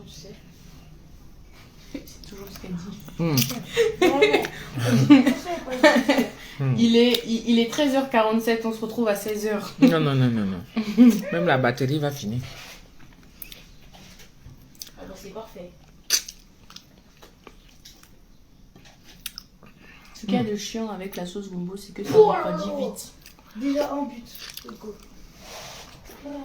tu sais. C'est toujours ce qu'elle dit. Il est 13h47, on se retrouve à 16h. Non, non, non, non, non. Même la batterie va finir. Ah bah c'est parfait. Ce qu'il y a de chiant avec la sauce gombo, c'est que ça refroidit vite. Déjà un but. Let's go. Voilà.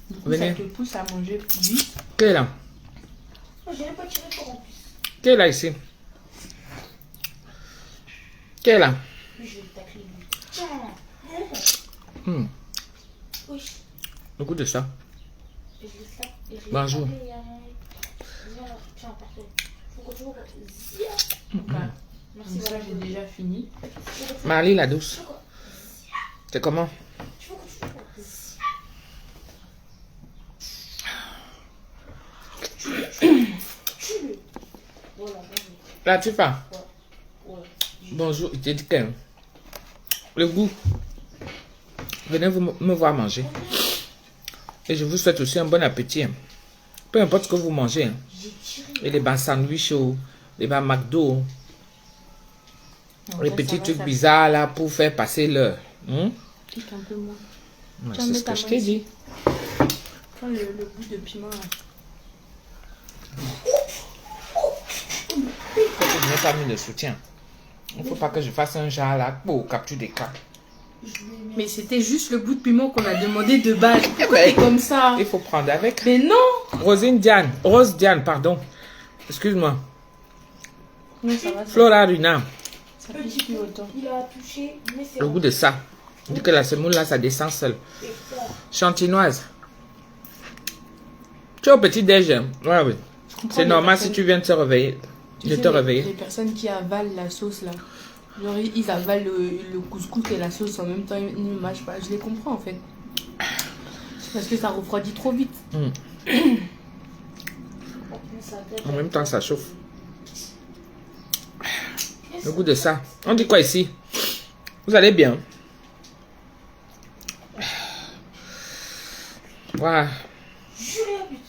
Du coup, Venez. ça te pousse à manger plus vite. Qui est là? Oh, j'ai même pas tiré fort en plus. Qui est là ici? Qui est là? Lui, je vais le tacler lui. Tiens. Hmm. Oui. Le goût de ça. Et je laisse là. Et je Bonjour. Viens, tiens, parfait. Faut que tu vois. Zia. Voilà. Merci, Donc ça, voilà. j'ai déjà fini. Marley, la douce. C'est comment? Tu vois que tu vois. Tue-le. Voilà, bonjour. Là, tu pars. Ouais. Bonjour, il te dit que le goût. Venez me voir manger. Et je vous souhaite aussi un bon appétit. Peu importe ce que vous mangez. J'ai tiré. Et les bas sandwich, les bas McDo, En les fait, petits ça va, trucs ça bizarres là pour faire passer l'heure. pique un peu moins. Ouais, Tiens, c'est mets ce ta que je main t'ai ici. dit. Prends le goût de piment là. Je n'ai pas mis de soutien. Il ne faut pas que je fasse un genre là pour capture des cas. Mais c'était juste le goût de piment qu'on a demandé de base. Pourquoi ben, t'es comme ça? Il faut prendre avec. Mais non! Rose Diane, pardon. Excuse-moi. Non, ça va, Flora Runa, ça pique plus autant. Il a touché, mais c'est le goût de ça. On dit que la semoule là, ça descend seul. Chantinoise. Tu es au petit déj. Hein? Ouais, oui. Je comprends C'est les normal personnes- si tu viens de te réveiller. tu De sais, te les réveiller. personnes qui avalent la sauce là. Genre, ils avalent le couscous et la sauce en même temps, ils ne mâchent pas. Je les comprends en fait. C'est parce que ça refroidit trop vite. En même temps, ça chauffe. Le goût de ça. On dit quoi ici? Vous allez bien? Voilà. Juré à but.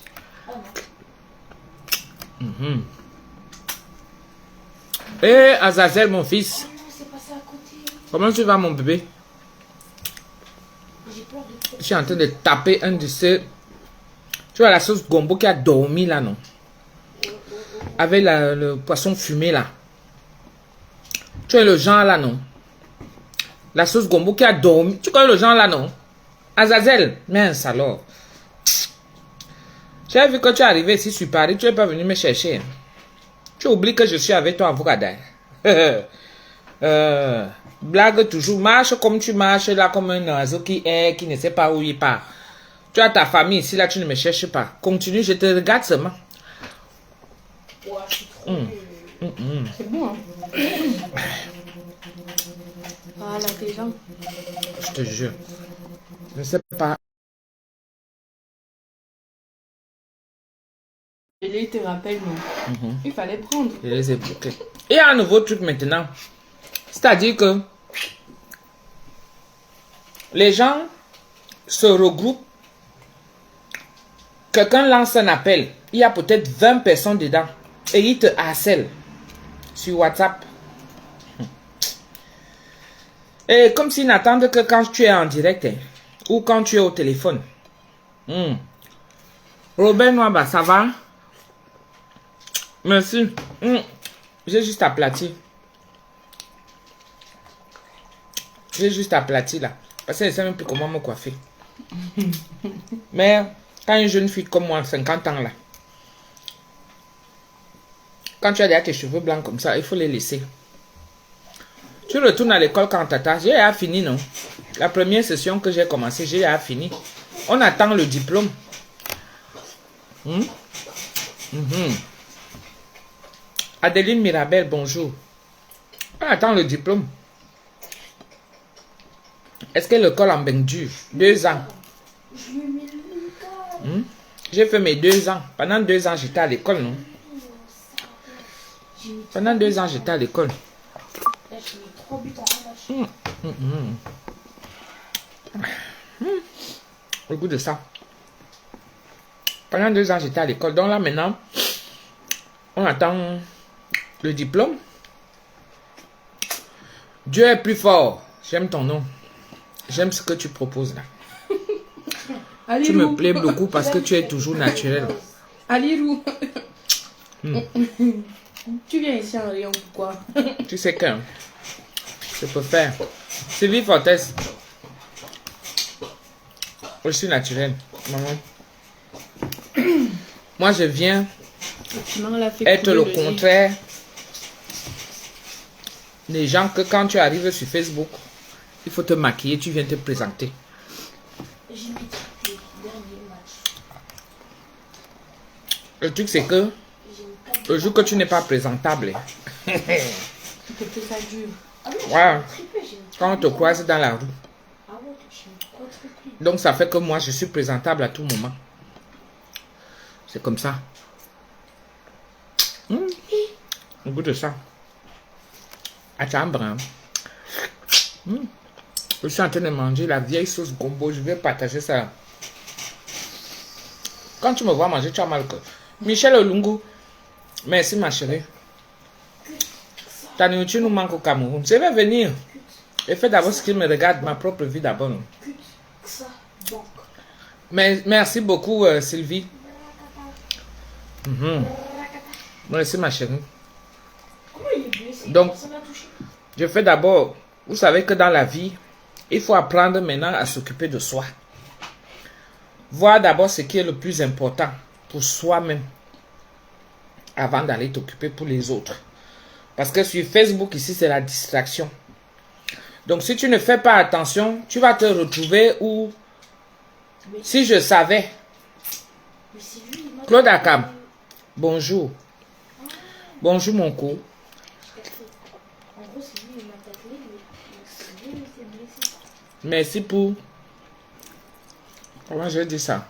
Ah non. Eh, Azazel, mon fils. Oh non, c'est passé à côté. Comment tu vas, mon bébé? J'ai peur de trop. Je suis en train de taper un de ces... Tu vois la sauce gombo qui a dormi là, non? Avec le poisson fumé là. Tu es le genre là, non? La sauce gombo qui a dormi. Tu connais le genre là, non? Azazel, mince alors. J'ai vu que tu es arrivé ici sur Paris, tu n'es pas venu me chercher. Tu oublies que je suis avec toi en Vogada. Blague toujours, marche comme tu marches là, comme un oiseau qui ne sait pas où il part. Tu as ta famille ici, là, tu ne me cherches pas. Continue, je te regarde seulement. Ouais, je suis trop. C'est bon hein. Voilà tes jambes. Je te jure. Je ne sais pas. Et là, il te rappelle, non. Il fallait prendre. Je les ai bloqués. Et il y a un nouveau truc maintenant. C'est-à-dire que les gens se regroupent. Quelqu'un lance un appel. Il y a peut-être 20 personnes dedans. Et ils te harcèlent sur WhatsApp. Et comme s'ils n'attendent que quand tu es en direct hein, ou quand tu es au téléphone. Robert Noaba, ça va? Merci. J'ai juste aplati. J'ai juste aplati là. Parce que je ne sais même plus comment me coiffer. Mais quand une jeune fille comme moi, 50 ans là, quand tu as déjà tes cheveux blancs comme ça, il faut les laisser. Tu retournes à l'école quand t'attends. J'ai déjà fini, non? La première session que j'ai commencé, j'ai déjà fini. On attend le diplôme. Adeline Mirabel, bonjour. On attend le diplôme. Est-ce que l'école en Bendu? 2 ans. Je lui ai mis le cas. J'ai fait mes 2 ans. Pendant 2 ans, j'étais à l'école, non? Pendant 2 ans, j'étais à l'école. Là, j'ai mis 3 buts en un match. au goût de ça. Pendant 2 ans, j'étais à l'école. Donc là, maintenant, on attend le diplôme. Dieu est plus fort. J'aime ton nom. J'aime ce que tu proposes là. Allez, Tu me plais beaucoup parce que tu es toujours naturel. Alirou. Tu viens ici en rayon pourquoi? Tu sais que je peux faire. Sylvie Fortes. Je suis naturel, maman. Moi, je viens être le contraire des gens que quand tu arrives sur Facebook, il faut te maquiller, tu viens te présenter. J'imite le dernier match. Le truc, c'est que le jour que tu n'es pas présentable, Tu te fais ça dur. Ah oui, ouais, triplé, j'ai une quand on te croise dans la rue. Ah ouais, j'ai une quadruplé. Donc, ça fait que moi, je suis présentable à tout moment. C'est comme ça. Au goût de ça. Attends, hein. Je suis en train de manger la vieille sauce gombo. Je vais partager ça. Quand tu me vois manger, tu as mal au cœur. Michel Olungu. Merci, ma chérie. Ta nourriture nous manque au Cameroun. Je vais venir. Et fais d'abord ce qui me regarde, ma propre vie d'abord. Ça, donc. Mais merci beaucoup, Sylvie. Merci, ma chérie. Comment il est blessé? Donc, Ça l'a touché. je fais d'abord. Vous savez que dans la vie, il faut apprendre maintenant à s'occuper de soi. Voir d'abord ce qui est le plus important pour soi-même avant d'aller t'occuper pour les autres. Parce que sur Facebook, ici, c'est la distraction. Donc, si tu ne fais pas attention, tu vas te retrouver où, si je savais, Mais c'est lui, il m'a Claude Akam, bonjour. Bonjour, mon cou. En gros, c'est lui, il m'a taclé, mais c'est lui, il s'est blessé. Merci pour, comment je vais dire ça,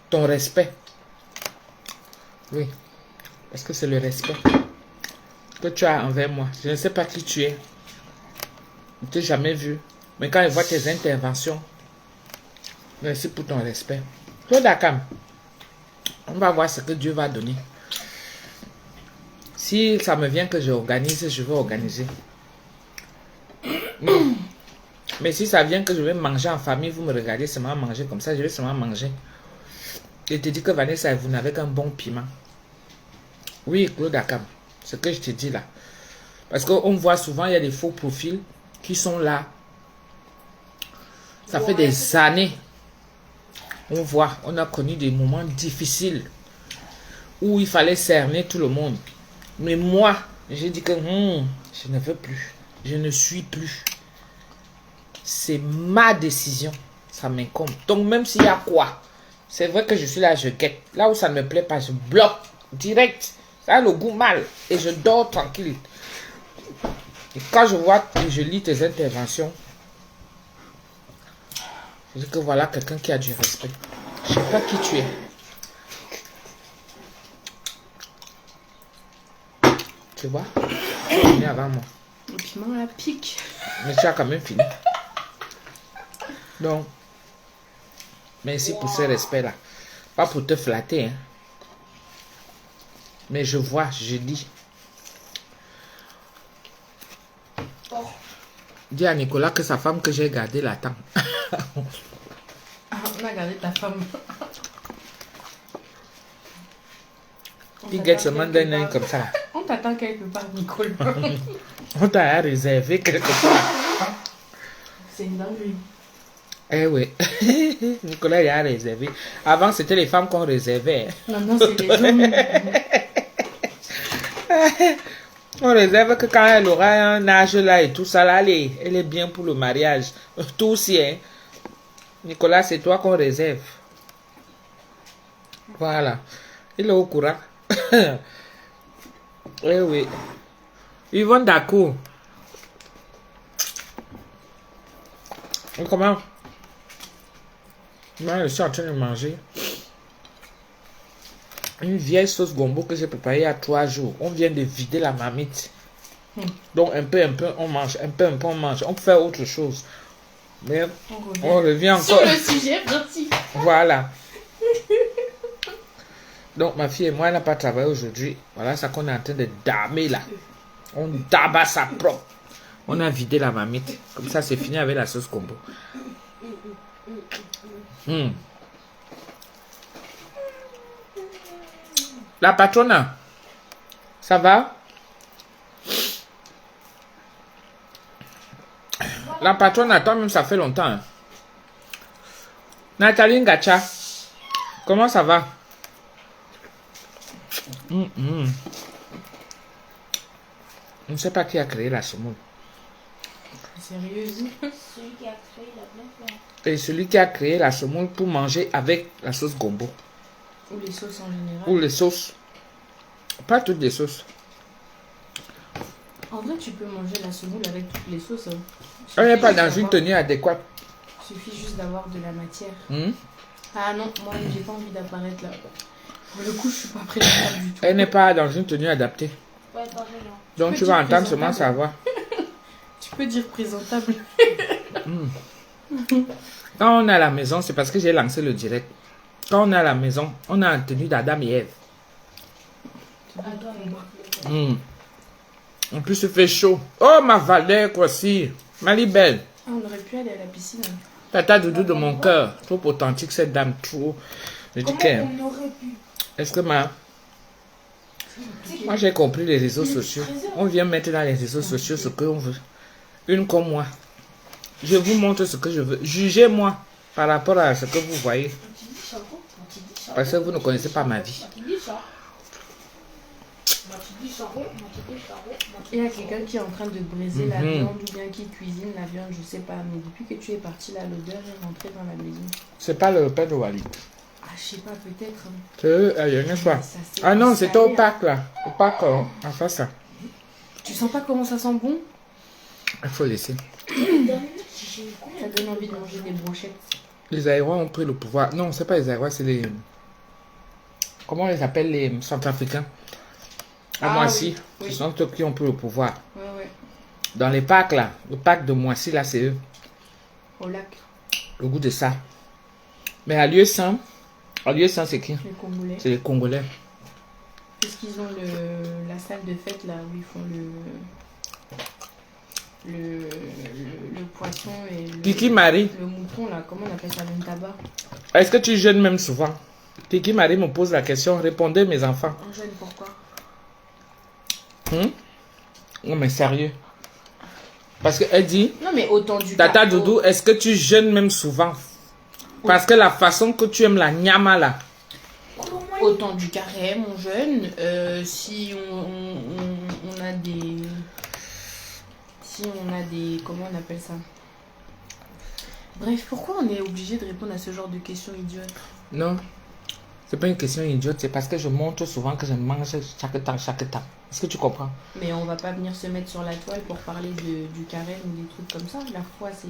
ton respect. Oui, parce que c'est le respect que tu as envers moi. Je ne sais pas qui tu es. Je ne t'ai jamais vu. Mais quand je vois tes interventions, merci pour ton respect. Claude Akam, on va voir ce que Dieu va donner. Si ça me vient que j'organise, je vais organiser. Mais si ça vient que je vais manger en famille, vous me regardez seulement manger comme ça, je vais seulement manger. Et te dis que Vanessa, vous n'avez qu'un bon piment. Oui, Claude Akam, ce que je te dis là. Parce qu'on voit souvent, il y a des faux profils qui sont là. Ça fait des années. On voit, on a connu des moments difficiles où il fallait cerner tout le monde. Mais moi, j'ai dit que je ne veux plus. Je ne suis plus. C'est ma décision. Ça m'incombe. Donc même s'il y a quoi, c'est vrai que je suis là, je guette. Là où ça ne me plaît pas, je bloque direct. Ça a le goût mal. Et je dors tranquille. Et quand je vois et je lis tes interventions, je dis que voilà quelqu'un qui a du respect. Je ne sais pas qui tu es. Tu vois? Tu es venu avant moi. Le piment la pique. Mais tu as quand même fini. Donc, merci pour ce respect-là. Pas pour te flatter, hein. Mais je vois, je lis. Dis à Nicolas que sa femme que j'ai gardée l'attend. Ah, on a gardé ta femme. Il guette seulement d'un œil comme ça. On t'attend quelque part, Nicolas. On t'a réservé quelque part. C'est une dinguerie. Eh oui. Nicolas il a réservé. Avant, c'était les femmes qu'on réservait. Maintenant, c'est les hommes. On réserve que quand elle aura un âge là et tout ça là, elle est bien pour le mariage. Tout aussi, hein. Nicolas, c'est toi qu'on réserve. Voilà. Il est au courant. Eh oui. Ils vont d'accord. Comment? Moi, je suis en train de manger une vieille sauce gombo que j'ai préparée il y a 3 jours. On vient de vider la marmite. Donc, un peu, on mange. Un peu, on mange. On peut faire autre chose. Mais On on revient sur encore. le sujet principal. Voilà. Donc, ma fille et moi, elle n'a pas travaillé aujourd'hui. Voilà ça qu'on est en train de damer là. On dabat sa propre. On a vidé la marmite. Comme ça, c'est fini avec la sauce combo. La patronne, ça va? La patronne, toi-même, ça fait longtemps. Hein. Nathalie Ngacha, comment ça va? Je ne sais pas qui a créé la semoule. Sérieuse? Celui qui a créé, il a bien fait. Et celui qui a créé la semoule pour manger avec la sauce gombo. Ou les sauces en général. Ou les sauces. Pas toutes les sauces. En vrai, tu peux manger la semoule avec toutes les sauces. Hein. On n'est pas Suffit dans juste une d'avoir- tenue adéquate. Suffit juste d'avoir de la matière. Hmm? Ah non, moi j'ai pas envie d'apparaître là. Pour le coup, je suis pas présentable du tout. Elle n'est pas dans une tenue adaptée. Ouais, pareil. Hein. Donc peux tu vas dire entendre seulement présentable. savoir. Tu peux dire présentable. Quand on est à la maison, c'est parce que j'ai lancé le direct. Quand on est à la maison, on a une tenue d'Adam et Ève. En plus, il fait chaud. Oh, ma valère, quoi, si. Ma libelle. Ah, on aurait pu aller à la piscine. Hein. Tata Doudou de mon cœur. Trop authentique, cette dame. Trop. Je dis Comment qu'elle. on aurait pu? Est-ce que ma. Moi, j'ai compris les réseaux sociaux. On vient mettre dans les réseaux sociaux ce qu'on veut. Une comme moi. Je vous montre ce que je veux. Jugez-moi par rapport à ce que vous voyez. Tu dis charron, moi tu dis charron. Parce que vous ne connaissez pas ma vie. Moi tu dis charron. Moi tu dis charron, moi tu dis charron, moi tu Il y a dis quelqu'un qui est en train de briser la Mhm. viande ou bien qui cuisine la viande, je sais pas. Mais depuis que tu es parti là, l'odeur est rentrée dans la maison. C'est pas le père de Wally. Ah, je sais pas, peut-être. Hein. C'est eux, n'est-ce pas? Ça s'est Ah non, c'était au installé, hein. parc là. Au parc, en face ça. Tu sens pas comment ça sent bon? Il faut laisser. Ça donne envie de manger des brochettes. Les Aérois ont pris le pouvoir. Non, c'est pas les Aérois, c'est les. Comment on les appelle les Centrafricains? À Ah, Moissy. oui, oui. Ce sont eux qui ont pris le pouvoir. Ouais, ouais. Dans les parcs là, le parc de Moissy là, c'est eux. Au lac, Le goût de ça. Mais à lieu 100, c'est qui? les Congolais. C'est les Congolais. Puisqu'ils ont la salle de fête là où ils font le poisson et Kiki Marie, le mouton là, comment on appelle ça, le tabac? est-ce que tu jeûnes même souvent? Kiki Marie me pose la question. Répondez mes enfants. On jeûne pourquoi? Non mais sérieux. Parce qu'elle dit, Non mais autant du Tata carreau. Doudou, est-ce que tu jeûnes même souvent? Parce que la façon que tu aimes la nyama là. Autant du carême, on jeûne. Si on a des... Si on a des... Comment on appelle ça? Bref, pourquoi on est obligé de répondre à ce genre de questions idiotes? Non, c'est pas une question idiote, c'est parce que je montre souvent que je mange chaque temps. Est-ce que tu comprends? Mais on va pas venir se mettre sur la toile pour parler du carême ou des trucs comme ça. La foi, c'est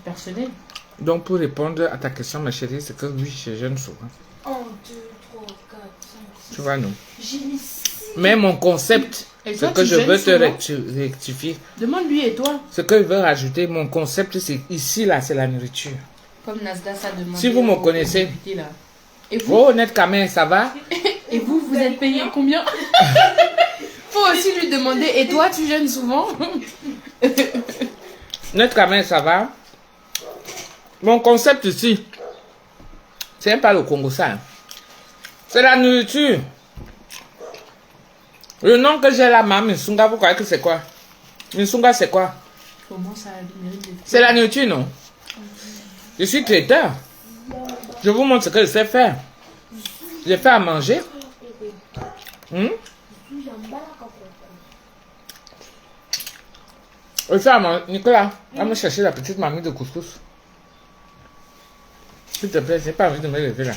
personnel. Donc pour répondre à ta question, ma chérie, c'est que oui, je jeûne souvent. 1, 2, 3, 4, 5, 6. Tu vois, non? J'ai mis 6. Mais mon concept, Et ce toi, que tu je jeûnes veux te souvent? rectifier, Demande-lui et toi. ce que je veux rajouter, mon concept, c'est ici, là, c'est la nourriture. Comme Nasdaq a demandé. Si vous me aux connaissez. députés, là. Et vous, Oh, net Kamen, ça va? et vous êtes payé combien? Faut aussi lui demander. Et toi, tu jeûnes souvent? Net Kamen, ça va? Mon concept ici, c'est même pas le Congo ça. Hein. C'est la nourriture. Le nom que j'ai là, Minsunga, vous croyez que c'est quoi? Minsunga, c'est quoi? Comment ça mérite d'être... C'est la nourriture, non? Je suis traiteur. Je vous montre ce que je sais faire. J'ai fait à manger. Je fais à manger. Nicolas, va me chercher la petite mamie de couscous. S'il te plaît, j'ai pas envie de me lever là.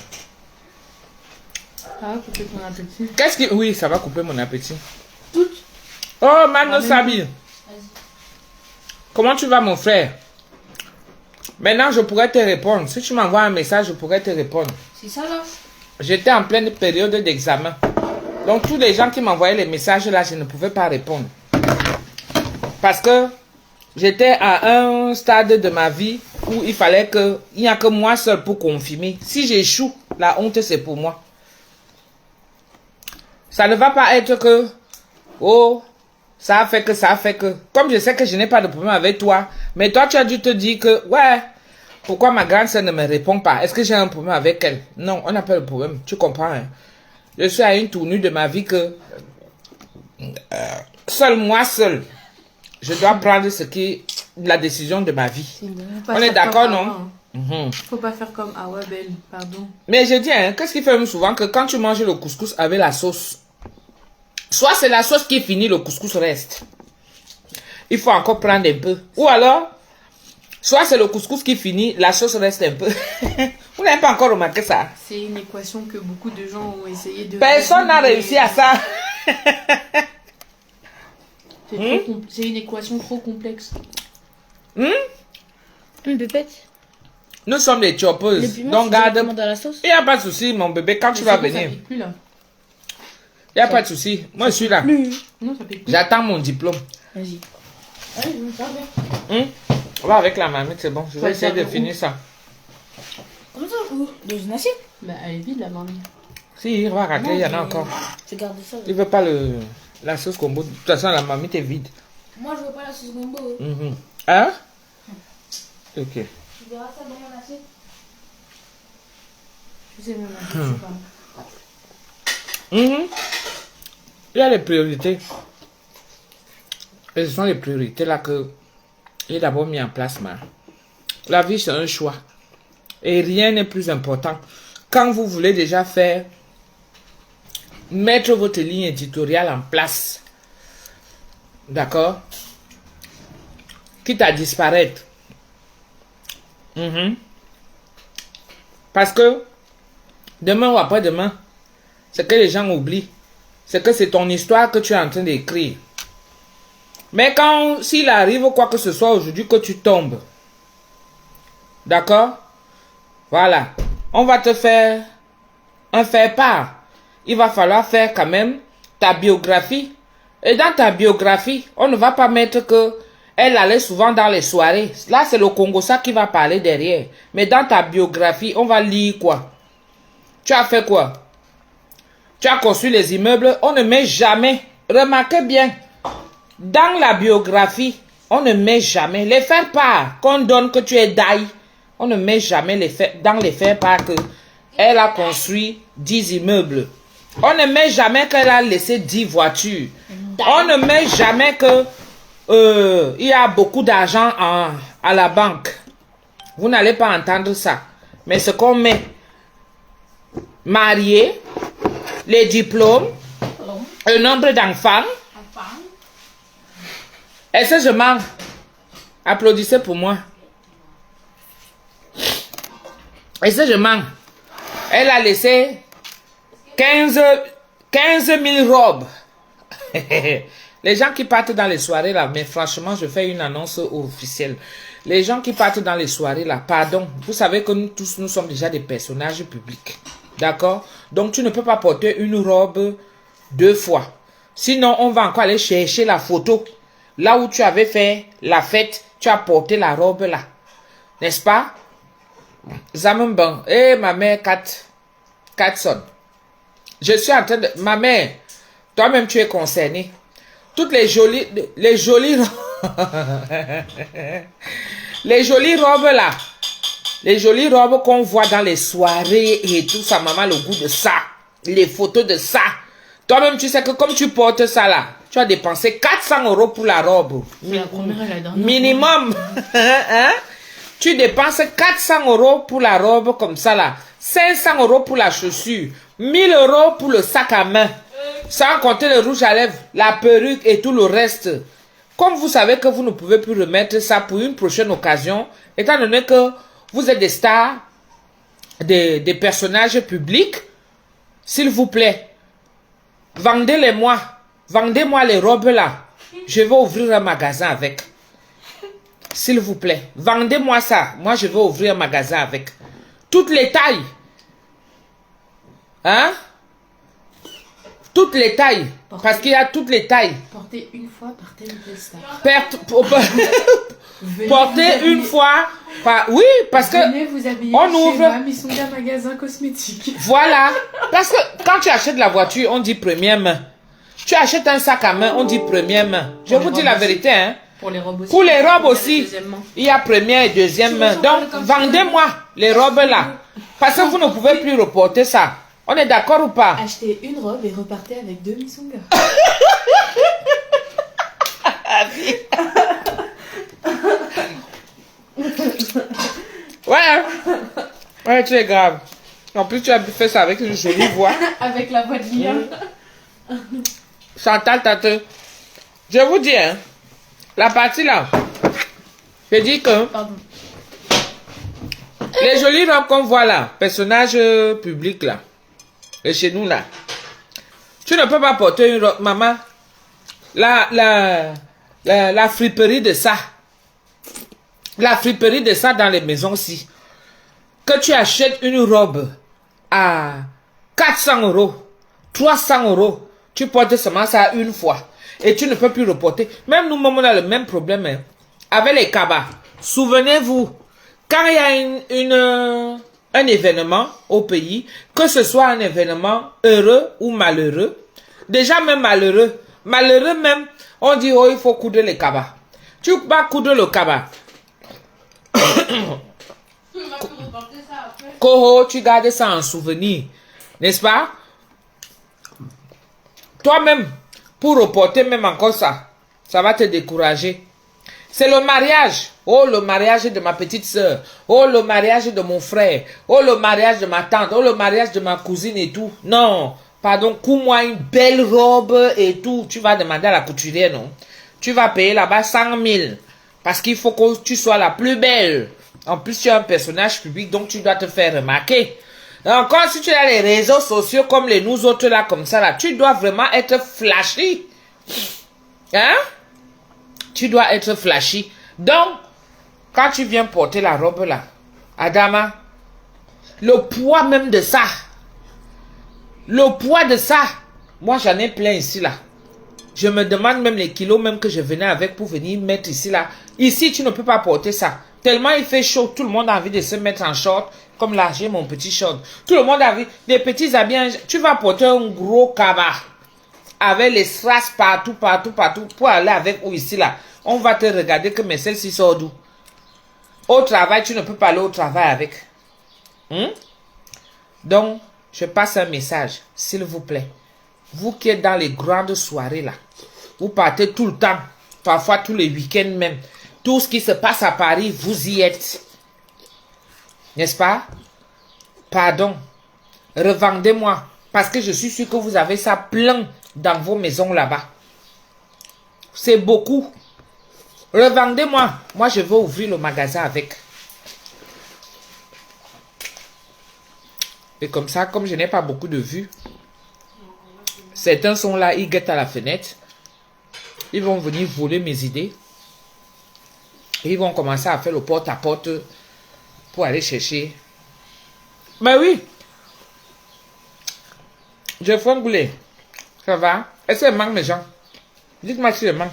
Ça va couper ton appétit. Qu'est-ce qui... Oui, ça va couper mon appétit. Oh, Mano Sabi. Comment tu vas, mon frère? Maintenant, je pourrais te répondre. Si tu m'envoies un message, je pourrais te répondre. C'est ça là? J'étais en pleine période d'examen. Donc, tous les gens qui m'envoyaient les messages là, je ne pouvais pas répondre. Parce que j'étais à un stade de ma vie où il fallait que, il n'y a que moi seul pour confirmer. Si j'échoue, la honte c'est pour moi. Ça ne va pas être que, oh, ça a fait que, ça a fait que. Comme je sais que je n'ai pas de problème avec toi, mais toi tu as dû te dire que, ouais, pourquoi ma grande sœur ne me répond pas? Est-ce que j'ai un problème avec elle? Non, on n'a pas de problème, tu comprends, hein? Je suis à une tournure de ma vie que, seul moi seul, je dois prendre la décision de ma vie. On est d'accord, non? Faut pas faire comme ah ouais, belle, pardon. Mais je dis, hein, qu'est-ce qui fait souvent que quand tu manges le couscous avec la sauce, soit c'est la sauce qui est finie, le couscous reste. Il faut encore prendre un peu. Ou alors, soit c'est le couscous qui finit, la sauce reste un peu. Vous n'avez pas encore remarqué ça? C'est une équation que beaucoup de gens ont essayé de... Personne n'a réussi à ça. C'est une équation trop complexe. Une pépette. Nous sommes des choppers. Les piments, Donc garde. directement dans la sauce. Il n'y a pas de souci, mon bébé, quand tu vas venir. Plus, là. Il n'y a pas de souci. Moi, je suis là. Non, ça fait plus. J'attends mon diplôme. Vas-y. Allez, je vais faire. On va avec la mamie, c'est bon. Je vais Faut essayer le faire de de finir ça. Comment ça où? Dans une assiette? Bah, elle est vide, la mamie. Si, il va racler, il y en a encore. Je garde ça. Il veut pas la sauce combo. De toute façon, la mamie est vide. Moi, je veux pas la sauce gombo. Hein? Ok. Tu verras ça dans mon assiette. Tu sais, même, je sais pas. Il y a les priorités. Et ce sont les priorités là que j'ai d'abord mis en place. La vie, c'est un choix. Et rien n'est plus important. Quand vous voulez déjà mettre votre ligne éditoriale en place, d'accord? Quitte à disparaître. Parce que demain ou après-demain, ce que les gens oublient, c'est que c'est ton histoire que tu es en train d'écrire. Mais quand, s'il arrive quoi que ce soit aujourd'hui que tu tombes, d'accord? Voilà. On va te faire un faire-part. Il va falloir faire quand même ta biographie. Et dans ta biographie, on ne va pas mettre que elle allait souvent dans les soirées. Là, c'est le Congossa qui va parler derrière. Mais dans ta biographie, on va lire quoi? Tu as fait quoi? Tu as construit les immeubles. On ne met jamais. Remarquez bien. Dans la biographie, on ne met jamais les faire-part qu'on donne que tu es daï. On ne met jamais dans les faire-part que elle a construit 10 immeubles. On ne met jamais qu'elle a laissé 10 voitures. On ne met jamais que il y a beaucoup d'argent à la banque. Vous n'allez pas entendre ça. Mais ce qu'on met, marié, les diplômes, le nombre d'enfants. Est-ce que je mens? Applaudissez pour moi. Est-ce que je mens? Elle a laissé 15 000 robes. Les gens qui partent dans les soirées là, mais franchement, je fais une annonce officielle. Les gens qui partent dans les soirées là, pardon, vous savez que nous tous, nous sommes déjà des personnages publics. D'accord? Donc tu ne peux pas porter une robe 2 fois. Sinon, on va encore aller chercher la photo. Là où tu avais fait la fête, tu as porté la robe là. N'est-ce pas? Zamumban. Eh, ma mère, Katson. Je suis en train de... Ma mère, toi-même, tu es concernée. Toutes les jolies les jolies robes là. Les jolies robes qu'on voit dans les soirées et tout ça, maman, le goût de ça. Les photos de ça. Toi-même, tu sais que comme tu portes ça là, tu as dépensé 400 € pour la robe. Minimum. Hein? Tu dépenses 400 € pour la robe comme ça là. 500 € pour la chaussure. 1000 € pour le sac à main. Sans compter le rouge à lèvres, la perruque et tout le reste. Comme vous savez que vous ne pouvez plus remettre ça pour une prochaine occasion, étant donné que vous êtes des stars, des personnages publics, s'il vous plaît, vendez-les-moi. Vendez-moi les robes là. Je vais ouvrir un magasin avec. S'il vous plaît, vendez-moi ça. Moi, je vais ouvrir un magasin avec. Toutes les tailles. Hein? Toutes les tailles. Parce qu'il y a toutes les tailles. Portez une fois par Tempesta. Porter une fois par... Oui, parce que... Venez vous habiller on chez ouvre... moi, Missunga magasin cosmétique. Voilà. Parce que quand tu achètes la voiture, on dit première main. Tu achètes un sac à main, on dit première main. Je vous dis la vérité, hein. Pour les robes aussi. Pour les robes aussi, il y a première et deuxième main. Donc, vendez-moi les robes là. Parce que vous ne pouvez plus reporter ça. On est d'accord ou pas? Achetez une robe et repartez avec 2 Missunga. Ouais. Ouais, tu es grave. En plus, tu as fait ça avec une jolie voix. Avec la voix de Liam. Chantal Tate. Je vous dis, hein, la partie là, je dis que Pardon. les jolies robes qu'on voit là, personnages publics là, et chez nous là, tu ne peux pas porter une robe, maman. La friperie de ça. La friperie de ça dans les maisons aussi. Que tu achètes une robe à 400 €, 300 €, tu portes seulement ça une fois. Et tu ne peux plus reporter. Même nous, on a le même problème. Hein. Avec les cabas. Souvenez-vous, quand il y a un événement au pays, que ce soit un événement heureux ou malheureux, déjà même malheureux même, on dit, oh, il faut coudre les cabas. Tu vas coudre le cabas. Coho, tu gardes ça en souvenir. N'est-ce pas? Toi-même, pour reporter même encore ça, ça va te décourager. C'est le mariage. Oh, le mariage de ma petite soeur. Oh, le mariage de mon frère. Oh, le mariage de ma tante. Oh, le mariage de ma cousine et tout. Non, pardon, couds-moi une belle robe et tout. Tu vas demander à la couturière, non? Tu vas payer là-bas 100 000. Parce qu'il faut que tu sois la plus belle. En plus, tu es un personnage public, donc tu dois te faire remarquer. Encore, si tu as les réseaux sociaux comme les nous autres là, comme ça là, tu dois vraiment être flashy. Hein? Tu dois être flashy. Donc, quand tu viens porter la robe là, Adama, le poids même de ça, moi j'en ai plein ici là. Je me demande même les kilos même que je venais avec pour venir mettre ici là. Ici, tu ne peux pas porter ça. Tellement il fait chaud, tout le monde a envie de se mettre en short. Comme là, j'ai mon petit short. Tout le monde a envie, des petits habits. Tu vas porter un gros cabas. Avec les strass partout. Pour aller avec ou ici là. On va te regarder que mais celle-ci sort d'où? Au travail, tu ne peux pas aller au travail avec. Donc, je passe un message, s'il vous plaît. Vous qui êtes dans les grandes soirées là. Vous partez tout le temps. Parfois tous les week-ends même. Tout ce qui se passe à Paris, vous y êtes. N'est-ce pas? Pardon. Revendez-moi. Parce que je suis sûr que vous avez ça plein dans vos maisons là-bas. C'est beaucoup. Revendez-moi. Moi, je vais ouvrir le magasin avec. Et comme ça, comme je n'ai pas beaucoup de vues, certains sont là, ils guettent à la fenêtre. Ils vont venir voler mes idées. Et ils vont commencer à faire le porte-à-porte pour aller chercher. Mais oui. Je fais un goulet. Ça va? Est-ce que manque mes gens? Dites-moi si je manque.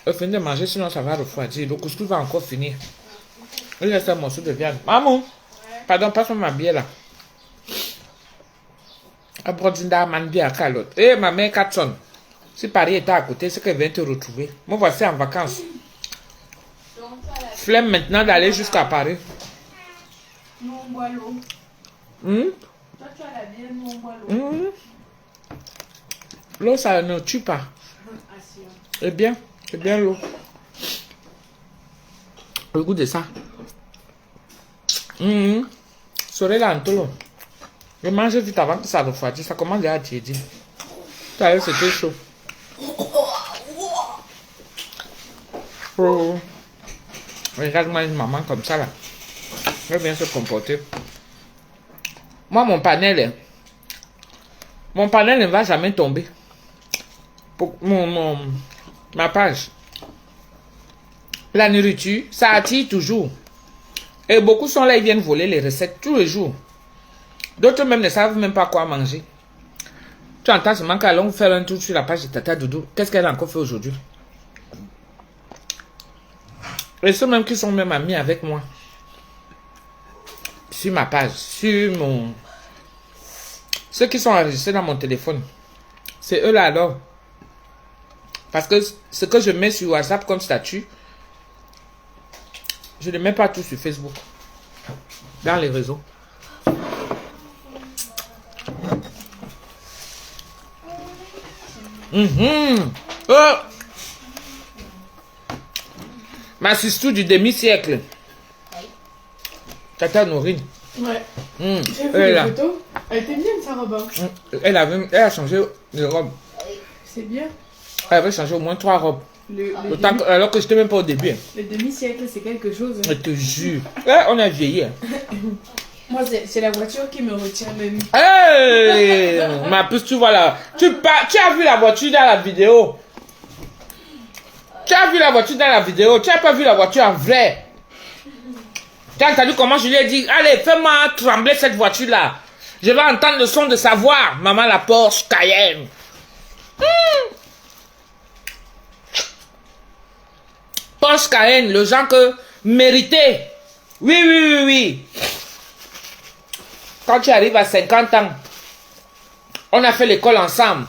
Je finis de manger, sinon ça va refroidir. Le couscous va encore finir. Il reste un morceau de viande. Maman, pardon, passe-moi ma bière là. Eh, ma mère Katson. Si Paris était à côté, c'est qu'elle vient te retrouver. Moi, voici en vacances. Flemme maintenant d'aller jusqu'à Paris. Nous, on boit l'eau. Toi, tu as la bière, nous, on boit l'eau. L'eau, ça ne tue pas. C'est bien l'eau. Le goût de ça. Soleil là, l'eau. Je mange vite avant que ça refroidisse. Ça commence déjà à tiédir. Tout à l'heure, c'était chaud. Oh. Regarde-moi une maman comme ça là. Elle vient se comporter. Moi, mon panel ne va jamais tomber. Pour ma page. La nourriture, ça attire toujours. Et beaucoup sont là, ils viennent voler les recettes tous les jours. D'autres même ne savent même pas quoi manger. Tu entends seulement qu'elle allons faire un tour sur la page de Tata Doudou. Qu'est-ce qu'elle a encore fait aujourd'hui? Et ceux même qui sont même amis avec moi. Sur ma page, sur mon... Ceux qui sont enregistrés dans mon téléphone. C'est eux là alors. Parce que ce que je mets sur WhatsApp comme statut, je ne mets pas tout sur Facebook. Dans les réseaux. Oh! Ma sister du demi-siècle. Tata Nourine. Ouais. J'ai vu Elle est les là. photos. Elle était bien sa robe. Hein. Elle a changé de robe. C'est bien. Elle avait changé au moins 3 robes. Le Alors que je n'étais même pas au début. le demi-siècle, c'est quelque chose. Hein. Je te jure. On a vieilli. Hein. Moi, c'est la voiture qui me retient même. Hey, ma puce, tu vois là. Tu as vu la voiture dans la vidéo. Tu as vu la voiture dans la vidéo. Tu n'as pas vu la voiture en vrai. Tu as entendu comment je lui ai dit, allez, fais-moi trembler cette voiture-là. Je vais entendre le son de sa voix. Maman, la Porsche Cayenne. Porsche Cayenne, le genre que mérité. Oui, oui, oui, oui. Quand tu arrives à 50 ans, on a fait l'école ensemble.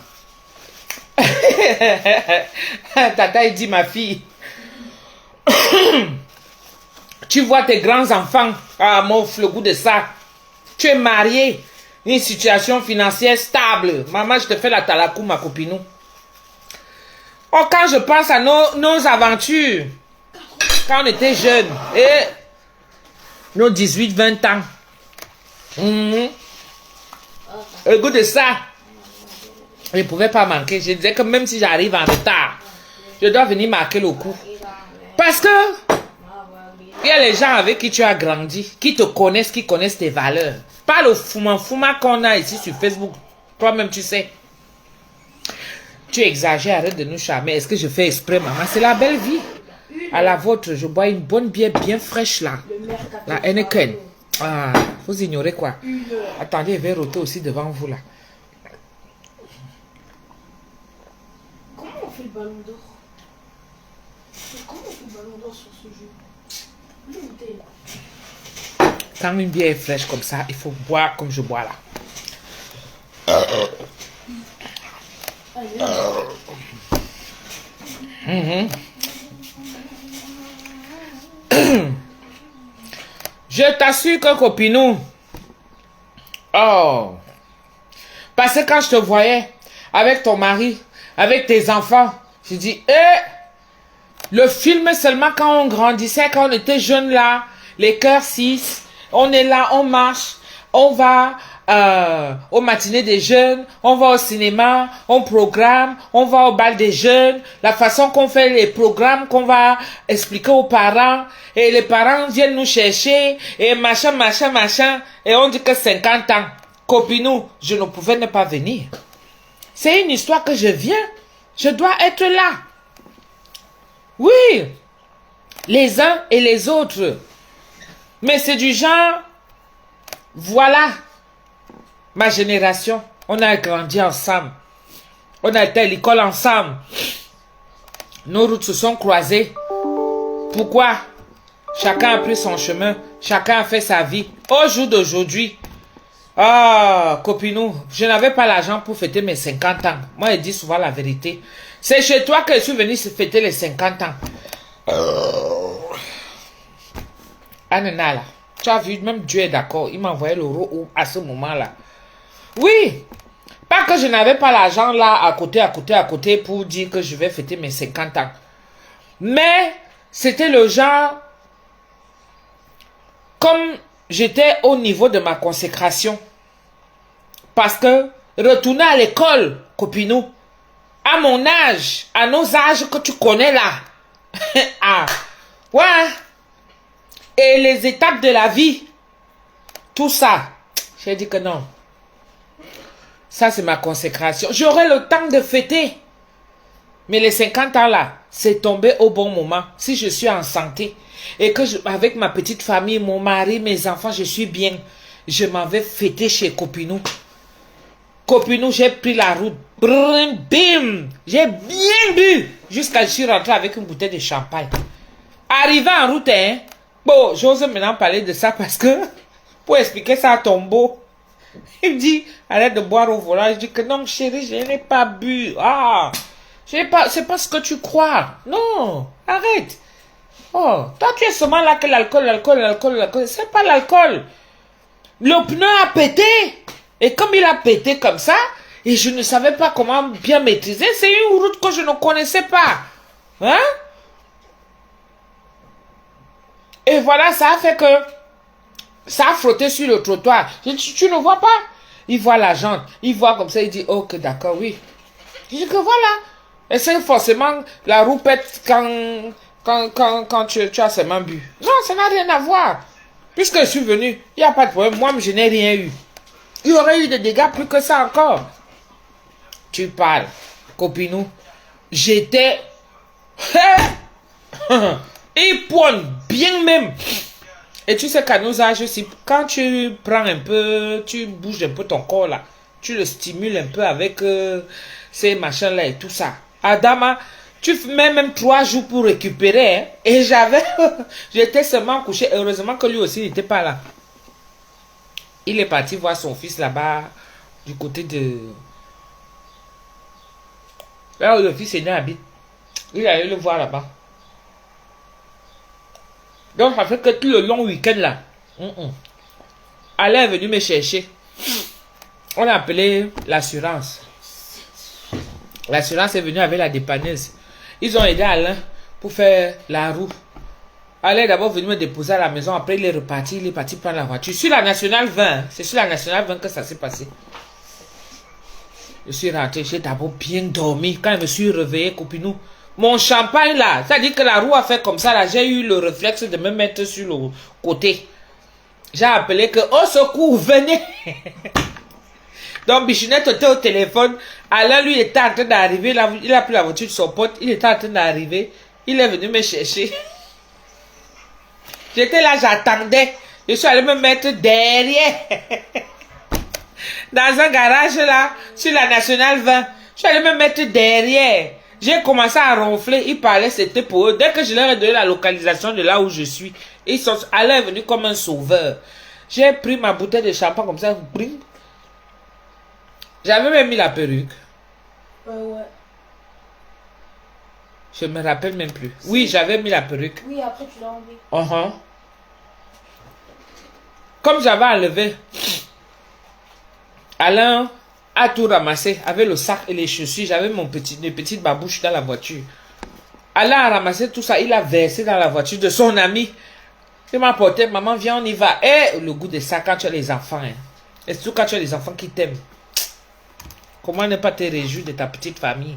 Tata, il dit, ma fille, tu vois tes grands-enfants, ah, m'offre le goût de ça. Tu es marié, une situation financière stable. Maman, je te fais la talakou, ma copine. Oh, quand je pense à nos aventures, quand on était jeunes, et nos 18-20 ans, le goût de ça, je ne pouvais pas manquer. Je disais que même si j'arrive en retard, je dois venir marquer le coup. Parce que il y a les gens avec qui tu as grandi, qui te connaissent, qui connaissent tes valeurs. Pas le fouma qu'on a ici sur Facebook. Toi-même, tu sais. Tu exagères, arrête de nous charmer. Est-ce que je fais exprès, maman? C'est la belle vie. À la vôtre, je bois une bonne bière bien fraîche là. La Heineken. Ah, vous ignorez quoi? Attendez, je vais rôter aussi devant vous là. Comment on fait le ballon d'or? Comment on fait le ballon d'or sur ce jeu? Où t'es là? Quand une bière est fraîche comme ça, il faut boire comme je bois là. Je t'assure que copinou. Oh. Parce que quand je te voyais avec ton mari, avec tes enfants, je dis, le film seulement quand on grandissait, quand on était jeune là, les cœurs 6, on est là, on marche, on va au matinée des jeunes, on va au cinéma, on programme, on va au bal des jeunes, la façon qu'on fait les programmes, qu'on va expliquer aux parents, et les parents viennent nous chercher, et machin, machin, machin, et on dit que 50 ans, copinou, je ne pouvais ne pas venir. C'est une histoire que je viens, je dois être là. Oui, les uns et les autres. Mais c'est du genre, voilà, ma génération, on a grandi ensemble. On a été à l'école ensemble. Nos routes se sont croisées. Pourquoi? Chacun a pris son chemin. Chacun a fait sa vie. Au jour d'aujourd'hui, ah, copinou, je n'avais pas l'argent pour fêter mes 50 ans. Moi, je dis souvent la vérité. C'est chez toi que je suis venu fêter les 50 ans. Anna, là, tu as vu, même Dieu est d'accord. Il m'a envoyé l'euro à ce moment-là. Oui, pas que je n'avais pas l'argent là à côté pour dire que je vais fêter mes 50 ans. Mais c'était le genre, comme j'étais au niveau de ma consécration. Parce que retourner à l'école, copinou, à mon âge, à nos âges que tu connais là. Ah, ouais. Et les étapes de la vie, tout ça, j'ai dit que non. Ça, c'est ma consécration. J'aurai le temps de fêter. Mais les 50 ans là, c'est tombé au bon moment. Si je suis en santé et que avec ma petite famille, mon mari, mes enfants, je suis bien, je m'en vais fêter chez Copinou. Copinou, j'ai pris la route. Brim, bim. J'ai bien bu. Jusqu'à je suis rentré avec une bouteille de champagne. Arrivé en route, hein. Bon, j'ose maintenant parler de ça parce que, pour expliquer ça à Tombeau, il me dit, arrête de boire au volant. Je dis que non, chérie, je n'ai pas bu. Ah, c'est pas ce que tu crois. Non, arrête. Oh, toi, tu es seulement là que l'alcool. C'est pas l'alcool. Le pneu a pété. Et comme il a pété comme ça, et je ne savais pas comment bien maîtriser, c'est une route que je ne connaissais pas. Hein? Et voilà, ça a fait que ça a frotté sur le trottoir. Je dis, tu ne vois pas? Il voit la jante. Il voit comme ça, il dit, ok, d'accord, oui. Je dis que voilà. Et c'est forcément la roue pète quand tu as seulement bu. Non, ça n'a rien à voir. Puisque je suis venu, il n'y a pas de problème. Moi, je n'ai rien eu. Il y aurait eu des dégâts plus que ça encore. Tu parles, copinou. J'étais... Il pointe bien même. Et tu sais qu'à nos âges aussi, quand tu prends un peu, tu bouges un peu ton corps là, tu le stimules un peu avec ces machins là et tout ça. Adama, tu mets même 3 jours pour récupérer. Hein, et j'étais seulement couché. Heureusement que lui aussi n'était pas là. Il est parti voir son fils là-bas, du côté de... Là où le fils aîné habite. Il est allé le voir là-bas. Donc ça fait que tout le long week-end là, Alain est venu me chercher. On a appelé l'assurance. L'assurance est venue avec la dépanneuse. Ils ont aidé Alain pour faire la roue. Alain est d'abord venu me déposer à la maison. Après il est parti prendre la voiture. Sur la nationale 20. C'est sur la nationale 20 que ça s'est passé. Je suis rentré, j'ai d'abord bien dormi. Quand je me suis réveillé, copinou, mon champagne là, c'est-à-dire que la roue a fait comme ça là, j'ai eu le réflexe de me mettre sur le côté. J'ai appelé que, au secours, venez. Donc Bichinette était au téléphone. Alain lui était en train d'arriver, il a pris la voiture de son pote, il était en train d'arriver. Il est venu me chercher. J'étais là, j'attendais. Je suis allé me mettre derrière. Dans un garage là, sur la nationale 20. Je suis allé me mettre derrière. J'ai commencé à ronfler. Ils parlaient, c'était pour eux. Dès que je leur ai donné la localisation de là où je suis, ils sont allés venus comme un sauveur. J'ai pris ma bouteille de champagne comme ça. J'avais même mis la perruque. Ouais. Je me rappelle même plus. Oui, j'avais mis la perruque. Oui, après tu l'as enlevé. Comme j'avais enlevé, Alain a tout ramassé avec le sac et les chaussures. J'avais mes petites babouches dans la voiture. Alain a ramassé tout ça. Il a versé dans la voiture de son ami. Il m'a apporté, maman, viens, on y va. Et le goût de ça quand tu as les enfants. Hein. Et surtout quand tu as les enfants qui t'aiment. Comment ne pas te réjouir de ta petite famille?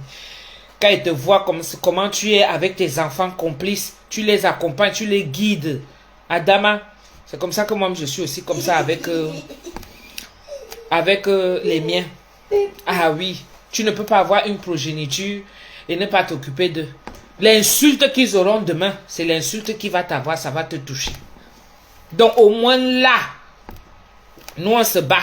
Quand ils te voient comment tu es avec tes enfants complices. Tu les accompagnes, tu les guides. Adama, c'est comme ça que moi je suis aussi comme ça avec les miens. Ah oui, tu ne peux pas avoir une progéniture et ne pas t'occuper d'eux. L'insulte qu'ils auront demain, c'est l'insulte qui va t'avoir, ça va te toucher. Donc au moins là, nous on se bat.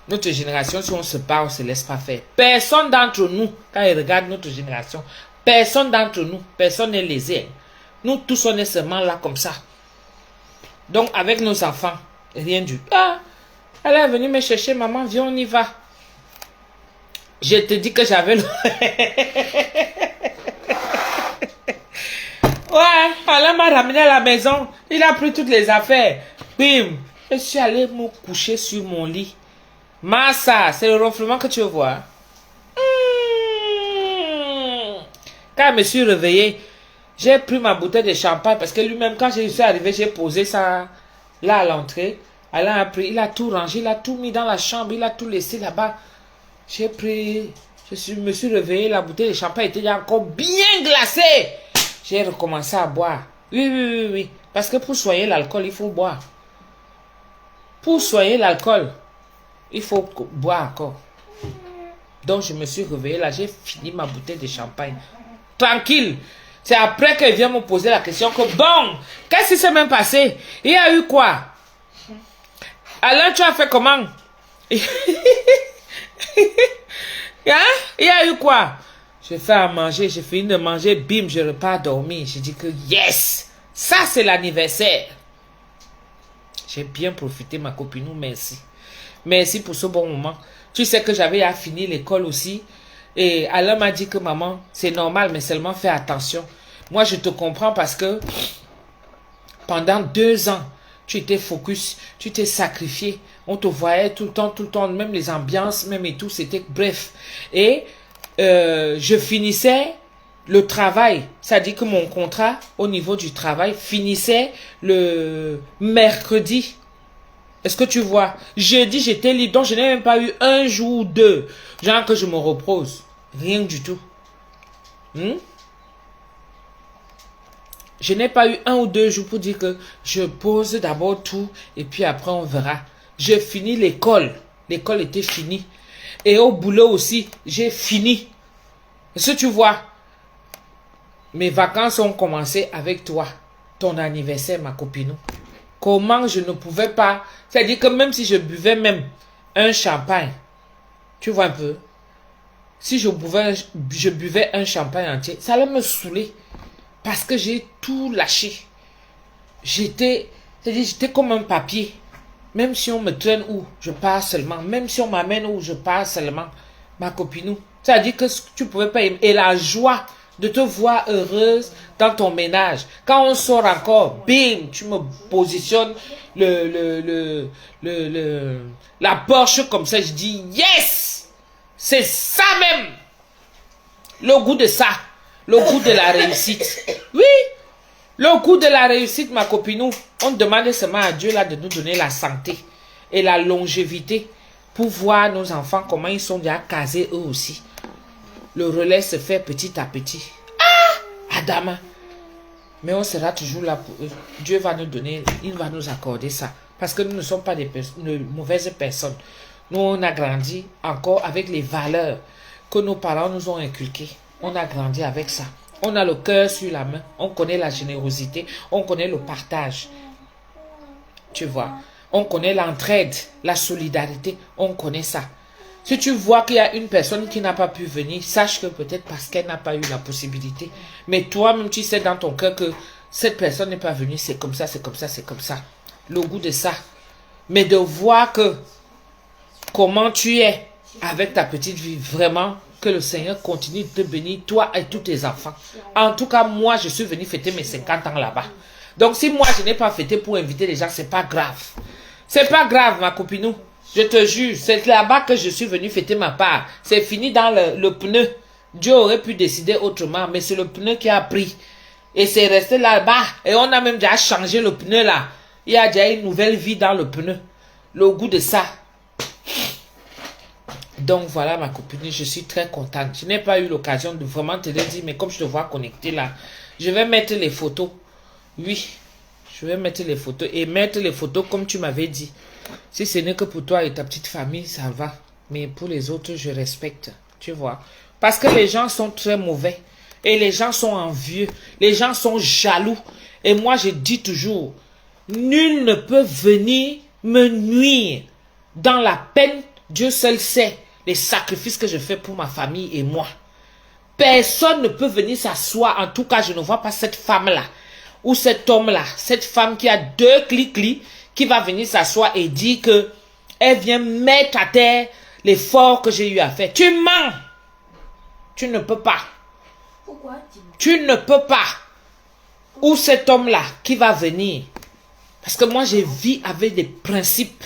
Notre génération, si on se bat, on ne se laisse pas faire. Personne d'entre nous, quand ils regardent notre génération, personne d'entre nous, personne n'est lésé. Nous tous, on est seulement là comme ça. Donc avec nos enfants, rien du tout. Ah, elle est venue me chercher, maman, viens, on y va. Je te dis que j'avais le... Ouais, elle m'a ramené à la maison. Il a pris toutes les affaires. Bim, je suis allé me coucher sur mon lit. Massa, c'est le ronflement que tu vois. Quand je me suis réveillé, j'ai pris ma bouteille de champagne parce que lui-même, quand je suis arrivé, j'ai posé ça là à l'entrée. Alain a pris, il a tout rangé, il a tout mis dans la chambre, il a tout laissé là-bas. J'ai pris, me suis réveillé, la bouteille de champagne était encore bien glacée. J'ai recommencé à boire. Oui. Parce que pour soigner l'alcool, il faut boire. Pour soigner l'alcool, il faut boire encore. Donc je me suis réveillé là, j'ai fini ma bouteille de champagne. Tranquille. C'est après qu'il vient me poser la question que bon, qu'est-ce qui s'est même passé? Il y a eu quoi? Alain, tu as fait comment? Hein? Il y a eu quoi? Je fais à manger, j'ai fini de manger, bim, je repars dormir. Je dis que yes, ça c'est l'anniversaire. J'ai bien profité, ma copine, merci. Merci pour ce bon moment. Tu sais que j'avais à finir l'école aussi. Et Alain m'a dit que maman, c'est normal, mais seulement fais attention. Moi, je te comprends parce que pendant 2 ans, tu étais focus, tu t'es sacrifié. On te voyait tout le temps, même les ambiances, même et tout, c'était bref. Et je finissais le travail. Ça dit que mon contrat au niveau du travail finissait le mercredi. Est-ce que tu vois? Jeudi, j'étais libre, donc je n'ai même pas eu 1 jour ou 2. Genre que je me repose. Rien du tout. Je n'ai pas eu 1 ou 2 jours pour dire que je pose d'abord tout et puis après on verra. J'ai fini l'école. L'école était finie. Et au boulot aussi, j'ai fini. Est-ce que tu vois? Mes vacances ont commencé avec toi. Ton anniversaire, ma copine. Comment je ne pouvais pas... C'est-à-dire que même si je buvais même un champagne, tu vois un peu, si je buvais un champagne entier, ça allait me saouler. Parce que j'ai tout lâché. J'étais comme un papier. Même si on me traîne où, je pars seulement. Même si on m'amène où, je pars seulement. Ma copine. C'est-à-dire que tu pouvais pas aimer. Et la joie de te voir heureuse dans ton ménage. Quand on sort encore, bim, tu me positionnes la Porsche comme ça. Je dis, yes! C'est ça même! Le goût de ça. Le goût de la réussite. Oui! Le goût de la réussite, ma copine. On demande seulement à Dieu là de nous donner la santé et la longévité pour voir nos enfants comment ils sont déjà casés eux aussi. Le relais se fait petit à petit. Ah! Adama. Mais on sera toujours là pour eux. Dieu va nous donner, il va nous accorder ça. Parce que nous ne sommes pas de mauvaises personnes. Nous, on a grandi encore avec les valeurs que nos parents nous ont inculquées. On a grandi avec ça. On a le cœur sur la main. On connaît la générosité. On connaît le partage. Tu vois. On connaît l'entraide, la solidarité. On connaît ça. Si tu vois qu'il y a une personne qui n'a pas pu venir, sache que peut-être parce qu'elle n'a pas eu la possibilité. Mais toi-même, tu sais dans ton cœur que cette personne n'est pas venue. C'est comme ça, c'est comme ça, c'est comme ça. Le goût de ça. Mais de voir que comment tu es avec ta petite vie, vraiment, que le Seigneur continue de te bénir, toi et tous tes enfants. En tout cas, moi, je suis venu fêter mes 50 ans là-bas. Donc, si moi, je n'ai pas fêté pour inviter les gens, c'est pas grave. C'est pas grave, ma copine. Je te jure, c'est là-bas que je suis venu fêter ma part. C'est fini dans le pneu. Dieu aurait pu décider autrement, mais c'est le pneu qui a pris. Et c'est resté là-bas. Et on a même déjà changé le pneu là. Il y a déjà une nouvelle vie dans le pneu. Le goût de ça. Donc voilà ma copine, je suis très contente. Je n'ai pas eu l'occasion de vraiment te le dire, mais comme je te vois connecté là, je vais mettre les photos. Oui, je vais mettre les photos et mettre les photos comme tu m'avais dit. Si ce n'est que pour toi et ta petite famille, ça va. Mais pour les autres, je respecte, tu vois. Parce que les gens sont très mauvais. Et les gens sont envieux. Les gens sont jaloux. Et moi, je dis toujours, nul ne peut venir me nuire. Dans la peine, Dieu seul sait les sacrifices que je fais pour ma famille et moi. Personne ne peut venir s'asseoir. En tout cas, je ne vois pas cette femme-là. Ou cet homme-là. Cette femme qui a 2 clics qui va venir s'asseoir et dire que elle vient mettre à terre l'effort que j'ai eu à faire. Tu mens. Tu ne peux pas. Pourquoi tu ne peux pas. Ou cet homme-là qui va venir. Parce que moi, je vis avec des principes.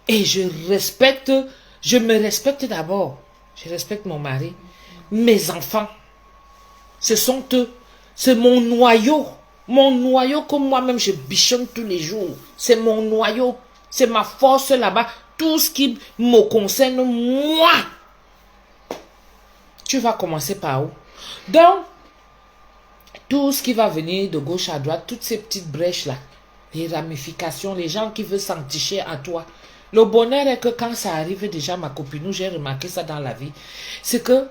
Et je me respecte d'abord. Je respecte mon mari. Mes enfants. Ce sont eux. C'est mon noyau. Mon noyau que moi-même je bichonne tous les jours. C'est mon noyau. C'est ma force là-bas. Tout ce qui me concerne, moi. Tu vas commencer par où? Donc, tout ce qui va venir de gauche à droite, toutes ces petites brèches-là, les ramifications, les gens qui veulent s'enticher à toi. Le bonheur est que quand ça arrive déjà, ma copine, j'ai remarqué ça dans la vie, c'est que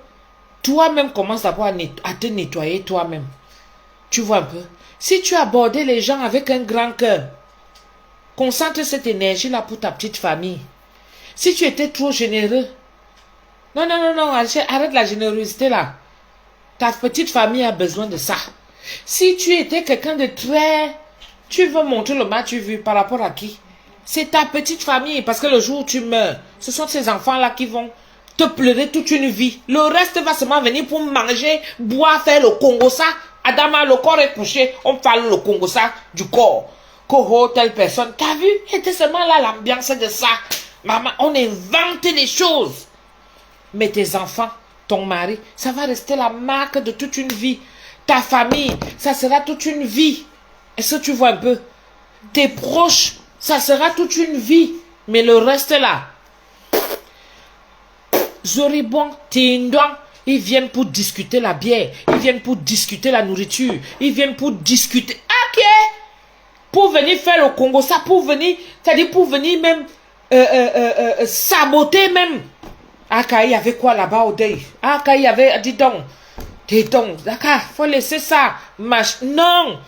toi-même commences d'abord à te nettoyer toi-même. Tu vois un peu? Si tu abordais les gens avec un grand cœur, concentre cette énergie-là pour ta petite famille. Si tu étais trop généreux, Non, non, non, non, arrête la générosité là. Ta petite famille a besoin de ça. Si tu étais quelqu'un de très... Tu veux montrer le match vu par rapport à qui? C'est ta petite famille. Parce que le jour où tu meurs, ce sont ces enfants-là qui vont te pleurer toute une vie. Le reste va seulement venir pour manger, boire, faire le Congo ça. Adama, le corps est couché. On parle le Congo ça du corps. Coro, telle personne. T'as vu? C'était seulement là l'ambiance de ça. Maman, on invente les choses. Mais tes enfants, ton mari, ça va rester la marque de toute une vie. Ta famille, ça sera toute une vie. Est-ce que tu vois un peu? Tes proches, ça sera toute une vie. Mais le reste là, Zoribon, Tindouan, ils viennent pour discuter la bière. Ils viennent pour discuter la nourriture. Ils viennent pour discuter. Ok. Pour venir faire le Congo, ça, pour venir, c'est-à-dire pour venir même saboter même. Ah, il y avait quoi là-bas au deuil? Ah, il y avait, dis donc, d'accord, faut laisser ça. Non.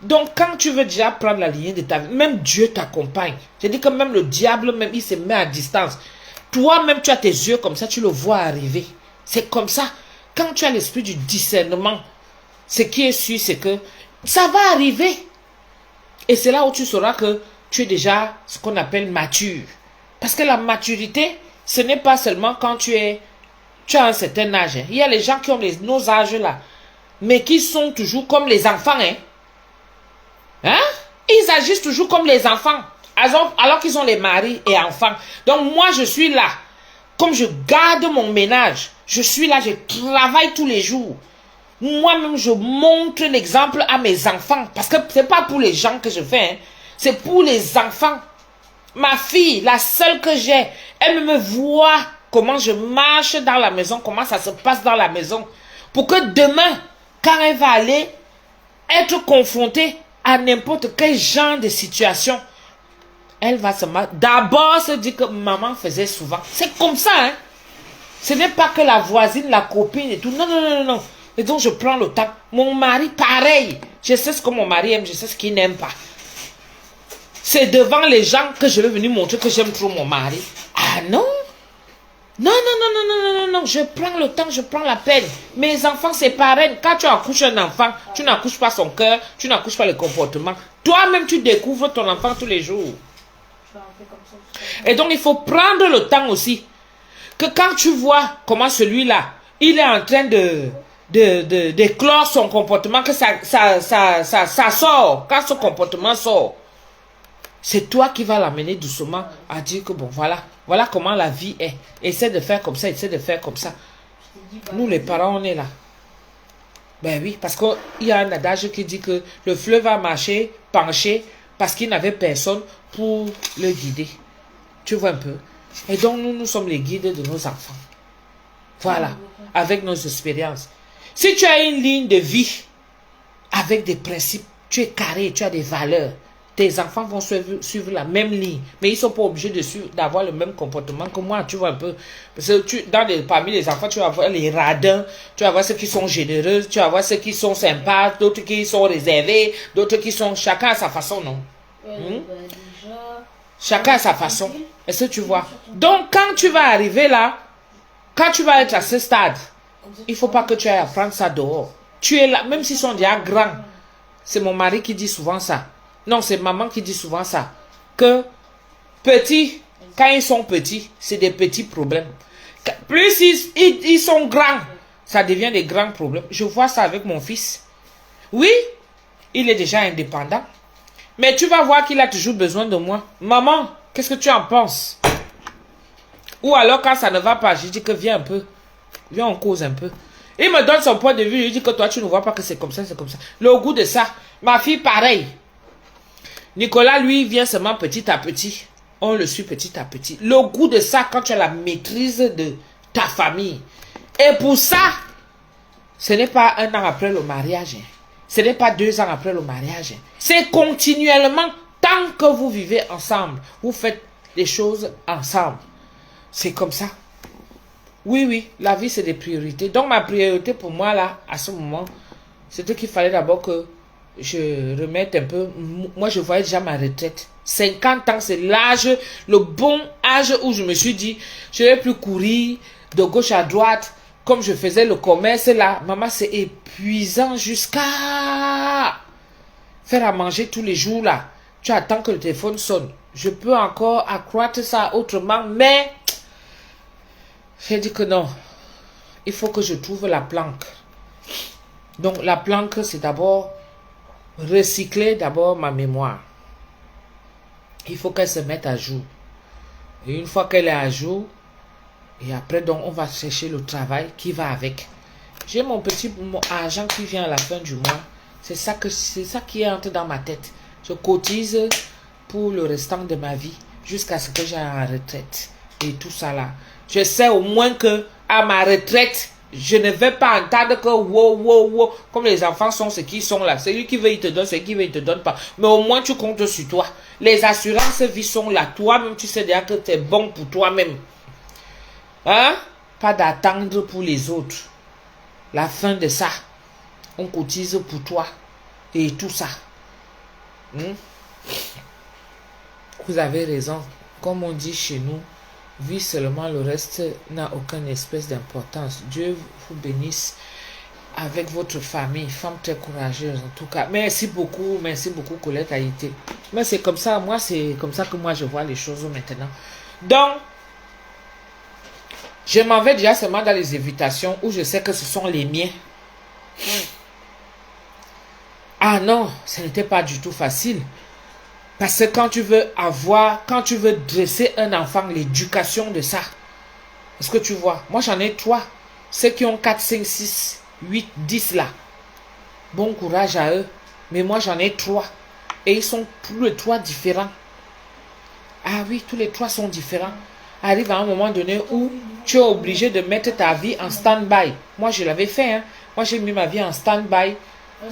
Donc, quand tu veux déjà prendre la ligne de ta vie, même Dieu t'accompagne. Je dis que même le diable, même, il se met à distance. Toi-même, tu as tes yeux comme ça, tu le vois arriver. C'est comme ça. Quand tu as l'esprit du discernement, ce qui est sûr, c'est que ça va arriver. Et c'est là où tu sauras que tu es déjà ce qu'on appelle mature. Parce que la maturité, ce n'est pas seulement quand tu as un certain âge. Il y a les gens qui ont nos âges là, mais qui sont toujours comme les enfants. Hein? Ils agissent toujours comme les enfants, alors qu'ils ont les maris et enfants. Donc moi, je suis là. Comme je garde mon ménage, je suis là, je travaille tous les jours. Moi-même, je montre l'exemple à mes enfants. Parce que ce n'est pas pour les gens que je fais. Hein. C'est pour les enfants. Ma fille, la seule que j'ai, elle me voit comment je marche dans la maison, comment ça se passe dans la maison. Pour que demain, quand elle va aller être confrontée à n'importe quel genre de situation, elle va d'abord se dire que maman faisait souvent. C'est comme ça, hein. Ce n'est pas que la voisine, la copine et tout. Non, non, non, non. Et donc, je prends le temps. Mon mari, pareil. Je sais ce que mon mari aime, je sais ce qu'il n'aime pas. C'est devant les gens que je vais venir montrer que j'aime trop mon mari. Ah non? Non, non, non, non, non, non, non, non. Je prends le temps, je prends la peine. Mes enfants, c'est pareil. Quand tu accouches un enfant, tu n'accouches pas son cœur, tu n'accouches pas le comportement. Toi-même, tu découvres ton enfant tous les jours. Et donc, il faut prendre le temps aussi. Que quand tu vois comment celui-là, il est en train d'éclore son comportement, que ça sort, quand ce comportement sort, c'est toi qui vas l'amener doucement à dire que bon, voilà comment la vie est. Essaie de faire comme ça, essaie de faire comme ça. Nous, les parents, on est là. Ben oui, parce qu'il y a un adage qui dit que le fleuve a marché, penché, parce qu'il n'avait personne pour le guider. Tu vois un peu. Et donc, nous sommes les guides de nos enfants. Voilà, avec nos expériences. Si tu as une ligne de vie avec des principes, tu es carré, tu as des valeurs, tes enfants vont suivre la même ligne. Mais ils ne sont pas obligés d'avoir le même comportement que moi, tu vois un peu. Parce que parmi les enfants, tu vas voir les radins, tu vas voir ceux qui sont généreux, tu vas voir ceux qui sont sympas, d'autres qui sont réservés, d'autres qui sont... Chacun à sa façon, non? Chacun à sa façon. Est-ce que tu vois? Donc, quand tu vas arriver là, quand tu vas être à ce stade, il ne faut pas que tu ailles apprendre ça dehors. Tu es là, même s'ils sont déjà grands. C'est mon mari qui dit souvent ça. Non, c'est maman qui dit souvent ça. Que petits, quand ils sont petits, c'est des petits problèmes. Plus ils sont grands, ça devient des grands problèmes. Je vois ça avec mon fils. Oui, il est déjà indépendant. Mais tu vas voir qu'il a toujours besoin de moi. Maman, qu'est-ce que tu en penses? Ou alors quand ça ne va pas, je dis que viens un peu. Viens, on cause un peu. Il me donne son point de vue. Je dis que toi, tu ne vois pas que c'est comme ça, c'est comme ça. Le goût de ça. Ma fille, pareil. Nicolas, lui, vient seulement petit à petit. On le suit petit à petit. Le goût de ça, quand tu as la maîtrise de ta famille. Et pour ça, ce n'est pas 1 an après le mariage. Ce n'est pas 2 ans après le mariage. C'est continuellement, tant que vous vivez ensemble, vous faites les choses ensemble. C'est comme ça. Oui, oui, la vie, c'est des priorités. Donc, ma priorité pour moi, là, à ce moment, c'était qu'il fallait d'abord que je remette un peu. Moi, je voyais déjà ma retraite. 50 ans, c'est l'âge, le bon âge où je me suis dit, je ne vais plus courir de gauche à droite, comme je faisais le commerce là. Maman, c'est épuisant jusqu'à faire à manger tous les jours là. Tu attends que le téléphone sonne. Je peux encore accroître ça autrement, mais j'ai dit que non. Il faut que je trouve la planque. Donc la planque, c'est d'abord recycler d'abord ma mémoire. Il faut qu'elle se mette à jour. Et une fois qu'elle est à jour, et après donc on va chercher le travail qui va avec. J'ai mon petit argent qui vient à la fin du mois. C'est ça qui entre dans ma tête. Je cotise pour le restant de ma vie jusqu'à ce que j'aille en retraite. Et tout ça là. Je sais au moins que à ma retraite, je ne vais pas entendre que wow, comme les enfants sont ce qu'ils sont là. C'est lui qui veut, il te donne, c'est qui veut, il te donne pas. Mais au moins tu comptes sur toi. Les assurances vie sont là. Toi-même, tu sais déjà que tu es bon pour toi-même. Hein? Pas d'attendre pour les autres. La fin de ça, on cotise pour toi. Et tout ça. Vous avez raison. Comme on dit chez nous, vie seulement, le reste n'a aucune espèce d'importance. Dieu vous bénisse avec votre famille. Femme très courageuse en tout cas. Merci beaucoup Colette Haïté. Mais c'est comme ça, moi c'est comme ça que moi je vois les choses maintenant. Donc, je m'en vais déjà seulement dans les invitations où je sais que ce sont les miens. Ah non, ce n'était pas du tout facile. Parce que quand tu veux dresser un enfant, l'éducation de ça. Est-ce que tu vois? Moi j'en ai 3. Ceux qui ont 4, 5, 6, 8, 10 là. Bon courage à eux. Mais moi j'en ai 3. Et ils sont tous les 3 différents. Ah oui, tous les 3 sont différents. Arrive à un moment donné où tu es obligé de mettre ta vie en stand-by. Moi je l'avais fait. Hein. Moi j'ai mis ma vie en stand-by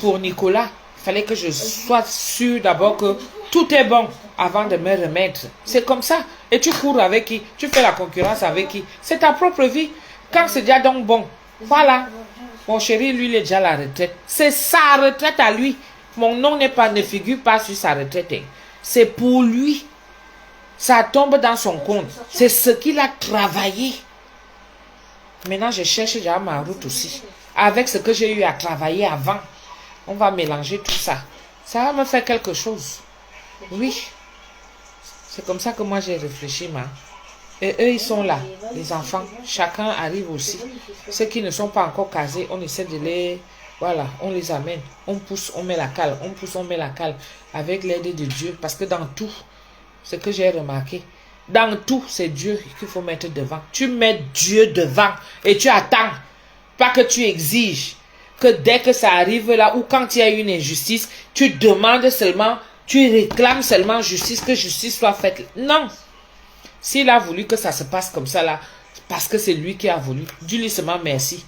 pour Nicolas. Il fallait que je sois sûr d'abord que tout est bon avant de me remettre. C'est comme ça. Et tu cours avec qui? Tu fais la concurrence avec qui? C'est ta propre vie. Quand c'est déjà donc bon. Voilà. Mon chéri, lui, il est déjà à la retraite. C'est sa retraite à lui. Mon nom ne figure pas sur sa retraite. C'est pour lui. Ça tombe dans son compte. C'est ce qu'il a travaillé. Maintenant, je cherche déjà ma route aussi. Avec ce que j'ai eu à travailler avant. On va mélanger tout ça. Ça va me faire quelque chose. Oui. C'est comme ça que moi j'ai réfléchi, ma. Et eux, ils sont là. Les enfants. Chacun arrive aussi. Ceux qui ne sont pas encore casés, on essaie de les... Voilà, on les amène. On pousse, on met la cale. On pousse, on met la cale. Avec l'aide de Dieu. Parce que dans tout, ce que j'ai remarqué, dans tout, c'est Dieu qu'il faut mettre devant. Tu mets Dieu devant et tu attends. Pas que tu exiges. Que dès que ça arrive là, ou quand il y a une injustice, tu demandes seulement, tu réclames seulement justice, que justice soit faite. Non. S'il a voulu que ça se passe comme ça là, parce que c'est lui qui a voulu, dis-lui seulement merci.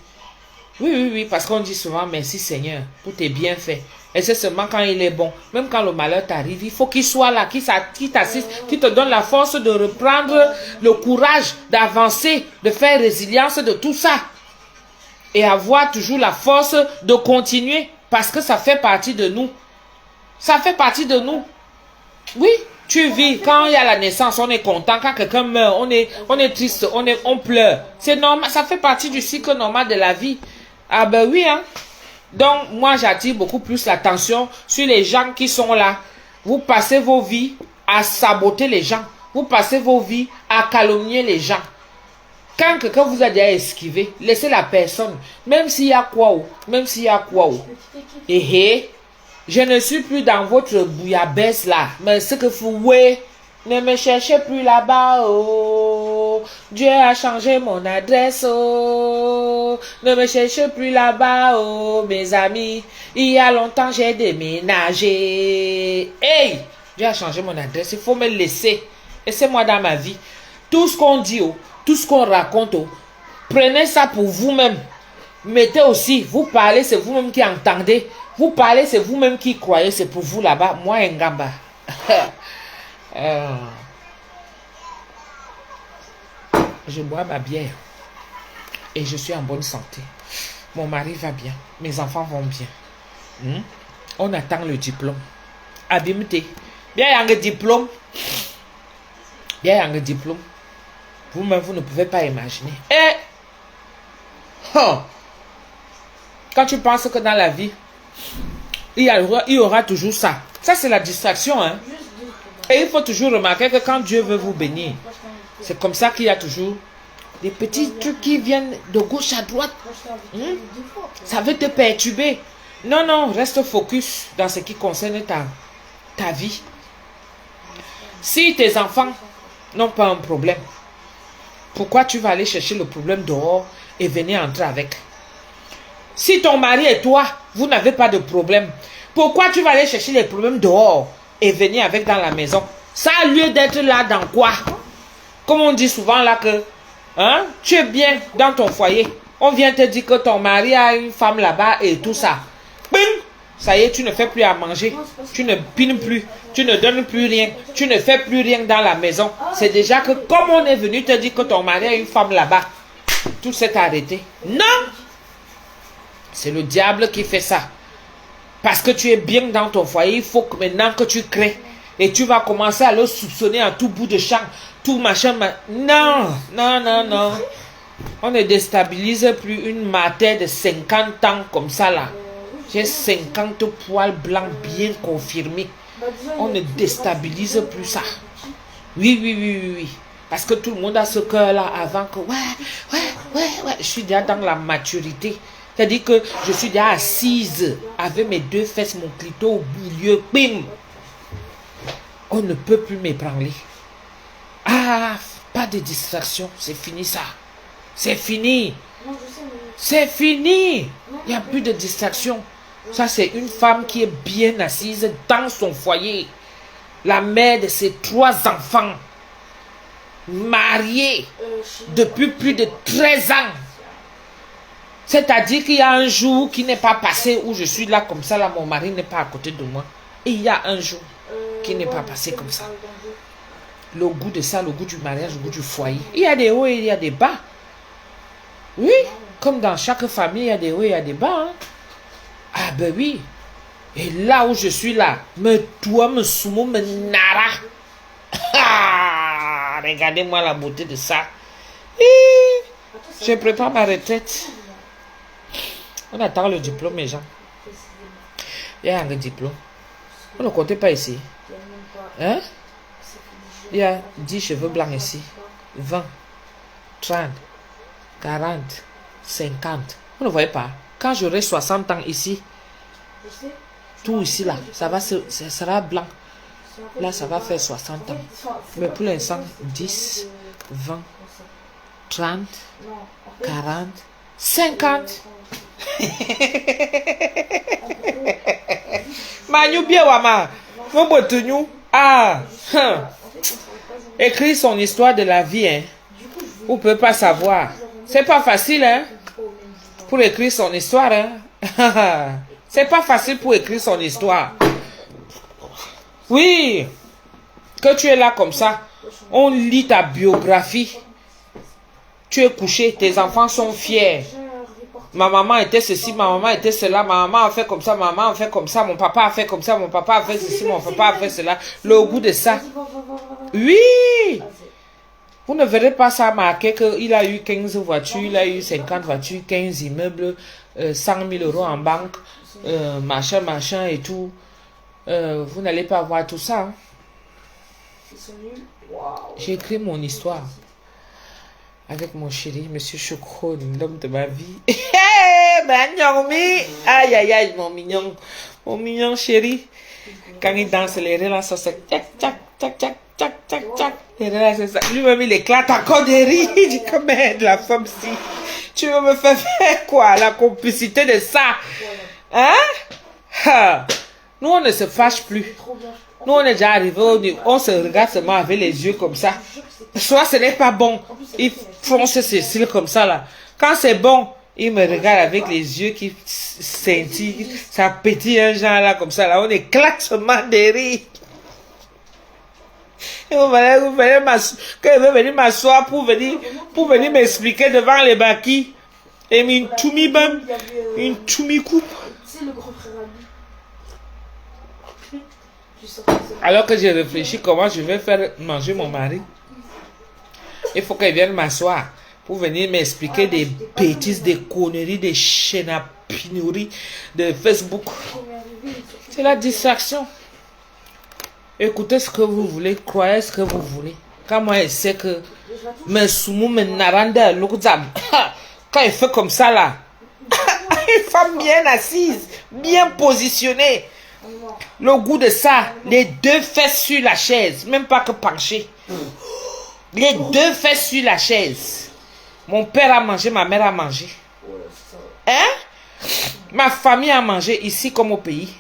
Oui, parce qu'on dit souvent merci Seigneur pour tes bienfaits. Et c'est seulement quand il est bon. Même quand le malheur t'arrive, il faut qu'il soit là, qu'il t'assiste, qu'il te donne la force de reprendre le courage, d'avancer, de faire résilience de tout ça. Et avoir toujours la force de continuer. Parce que ça fait partie de nous. Ça fait partie de nous. Oui, tu vis. Quand il y a la naissance, on est content. Quand quelqu'un meurt, on est triste, on pleure. C'est normal. Ça fait partie du cycle normal de la vie. Ah ben oui, hein. Donc, moi, j'attire beaucoup plus l'attention sur les gens qui sont là. Vous passez vos vies à saboter les gens. Vous passez vos vies à calomnier les gens. Quand quelqu'un vous a déjà esquivé, laissez la personne. Même s'il y a quoi ou. Même s'il y a quoi ou. Je ne suis plus dans votre bouillabaisse là. Mais ce que vous voulez, ne me cherchez plus là-bas. Oh. Dieu a changé mon adresse. Oh. Ne me cherchez plus là-bas. Oh, mes amis. Il y a longtemps, j'ai déménagé. Hey! Dieu a changé mon adresse. Il faut me laisser. Laissez-moi dans ma vie. Tout ce qu'on dit, oh. Tout ce qu'on raconte, oh, prenez ça pour vous-même. Mettez aussi, vous parlez, c'est vous-même qui entendez. Vous parlez, c'est vous-même qui croyez, c'est pour vous là-bas. Moi, un gamba. Je bois ma bière. Et je suis en bonne santé. Mon mari va bien. Mes enfants vont bien. On attend le diplôme. Abimte. Bien, il y a un diplôme. Bien, il y a un diplôme. Vous-même, vous ne pouvez pas imaginer. Et Oh. Quand tu penses que dans la vie, il y aura toujours ça. Ça, c'est la distraction. Hein? Et il faut toujours remarquer que quand Dieu veut vous bénir, c'est comme ça qu'il y a toujours des petits trucs qui viennent de gauche à droite. Ça veut te perturber. Non, non, reste focus dans ce qui concerne ta vie. Si tes enfants n'ont pas un problème, pourquoi tu vas aller chercher le problème dehors et venir entrer avec? Si ton mari et toi, vous n'avez pas de problème, pourquoi tu vas aller chercher les problèmes dehors et venir avec dans la maison? Ça a lieu d'être là dans quoi? Comme on dit souvent là que hein, tu es bien dans ton foyer. On vient te dire que ton mari a une femme là-bas et tout ça. Bing! Ça y est, tu ne fais plus à manger. Tu ne pines plus. Tu ne donnes plus rien. Tu ne fais plus rien dans la maison. C'est déjà que comme on est venu te dire que ton mari a une femme là-bas, tout s'est arrêté. Non! C'est le diable qui fait ça. Parce que tu es bien dans ton foyer, il faut que maintenant que tu crées. Et tu vas commencer à le soupçonner en tout bout de champ. Tout machin. Non, non, non, non. On ne déstabilise plus une matière de 50 ans comme ça là. J'ai 50 poils blancs bien confirmés. On ne déstabilise plus ça. Oui, oui, oui, oui, oui. Parce que tout le monde a ce cœur-là avant que... Ouais. Je suis déjà dans la maturité. C'est-à-dire que je suis déjà assise avec mes deux fesses, mon clito au milieu. Bim! On ne peut plus m'ébranler. Ah, pas de distraction. C'est fini ça. C'est fini. C'est fini. Il n'y a plus de distraction. Ça, c'est une femme qui est bien assise dans son foyer. La mère de ses 3 enfants. Mariée depuis plus de 13 ans. C'est-à-dire qu'il y a un jour qui n'est pas passé où je suis là comme ça, là, mon mari n'est pas à côté de moi. Et il y a un jour qui n'est pas passé comme ça. Le goût de ça, le goût du mariage, le goût du foyer. Il y a des hauts et il y a des bas. Oui, comme dans chaque famille, il y a des hauts et il y a des bas. Hein. Ah ben oui. Et là où je suis là, me toi, me soumo, me nara. Ah, regardez-moi la beauté de ça. Je prépare ma retraite. On attend le diplôme, les gens. Il y a un diplôme. On ne comptait pas ici. Hein? Il y a 10 cheveux blancs ici. 20, 30, 40, 50. Vous ne voyez pas? Quand j'aurai 60 ans ici, tout ici là, ça sera blanc. Là, ça va faire 60 ans. Mais pour l'instant, 10, 20, 30, 40, 50. Manu bien wama. Ah. Écrire son histoire de la vie, hein. Vous ne pouvez pas savoir. C'est pas facile, hein. Pour écrire son histoire, hein. C'est pas facile pour écrire son histoire. Oui. Que tu es là comme ça. On lit ta biographie. Tu es couché, tes enfants sont fiers. Ma maman était ceci, ma maman était cela, ma maman a fait comme ça, ma maman a fait comme ça, mon papa a fait comme ça, mon papa a fait ceci, mon papa a fait cela. Le goût de ça. Oui. Vous ne verrez pas ça marqué qu'il a eu 15 voitures, il a eu 50 voitures, 15 immeubles, 100 000 euros en banque, machin et tout. Vous n'allez pas voir tout ça. Hein. J'ai écrit mon histoire. Avec mon chéri, Monsieur Chokron, l'homme de ma vie. Aïe, aïe, aïe, mon mignon chéri. Quand il danse, les relances, ça c'est tac, tac, tac, tac, tac, tac, tac. Les relances, c'est ça. Lui-même, il éclate encore de rire. Il dit, comme de la femme, si. Tu veux me faire quoi? La complicité de ça. Hein? Nous, on ne se fâche plus. Nous, on est déjà arrivé, on se regarde seulement avec les yeux comme ça. Soit ce n'est pas bon, ils froncent ses cils comme ça là. Quand c'est bon, ils me regardent avec les yeux qui scintillent. Ça pétille un genre là comme ça là. On éclate seulement des rires. Et vous veut venir m'asseoir pour venir m'expliquer devant les bakis. Et une toumi bam, une toumi coupe. Alors que j'ai réfléchi comment je vais faire manger mon mari. Il faut qu'elle vienne m'asseoir. pour venir m'expliquer des bêtises, des conneries, des chénapineries de Facebook. C'est la distraction. Écoutez ce que vous voulez, croyez ce que vous voulez. Quand moi je sais que mes soumous, mes naranda, quand il fait comme ça là, une femme bien assise, bien positionnée. Le goût de ça, les deux fesses sur la chaise, même pas que pencher. Les deux fesses sur la chaise. Mon père a mangé, ma mère a mangé. Hein? Ma famille a mangé ici comme au pays.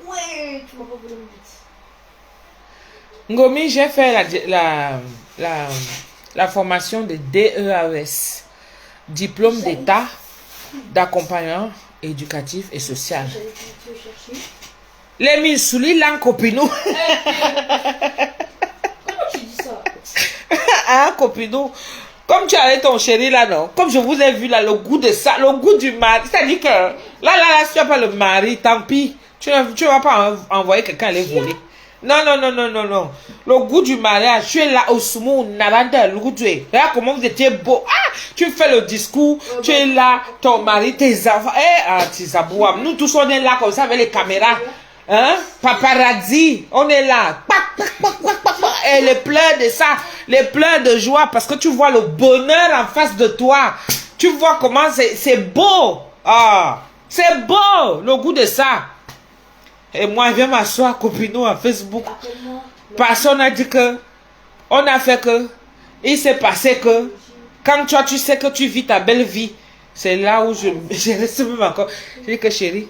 Ouais, tu m'as pas voulu me dire. Ngomi, j'ai fait la formation de DEAES, diplôme d'état d'accompagnement éducatif et social. J'allais te chercher. Les misouli l'encopinou. Comment tu dis ça? Hein, copinou? Comme tu avais ton chéri là, non? Comme je vous ai vu là, le goût de ça, le goût du mari. C'est-à-dire que là, si tu n'as pas le mari, tant pis. Tu ne vas pas envoyer quelqu'un aller voler. Non, non, non, non, non, non. Le goût du mariage, tu es là au sumo, naranda, le goût du. Regarde comment vous étiez beau. Ah, tu fais le discours, tu es là, ton mari, tes enfants. Tizabouam. Nous tous, on est là comme ça avec les caméras. Hein? Paparazzi, on est là. Et les pleurs de ça, les pleurs de joie, parce que tu vois le bonheur en face de toi. Tu vois comment c'est beau. Ah, c'est beau, le goût de ça. Et moi, je viens m'asseoir, copino, à Facebook. Personne n'a dit que, on a fait que, il s'est passé que, quand toi, tu sais que tu vis ta belle vie, c'est là où je reste même encore. Je dis que chérie,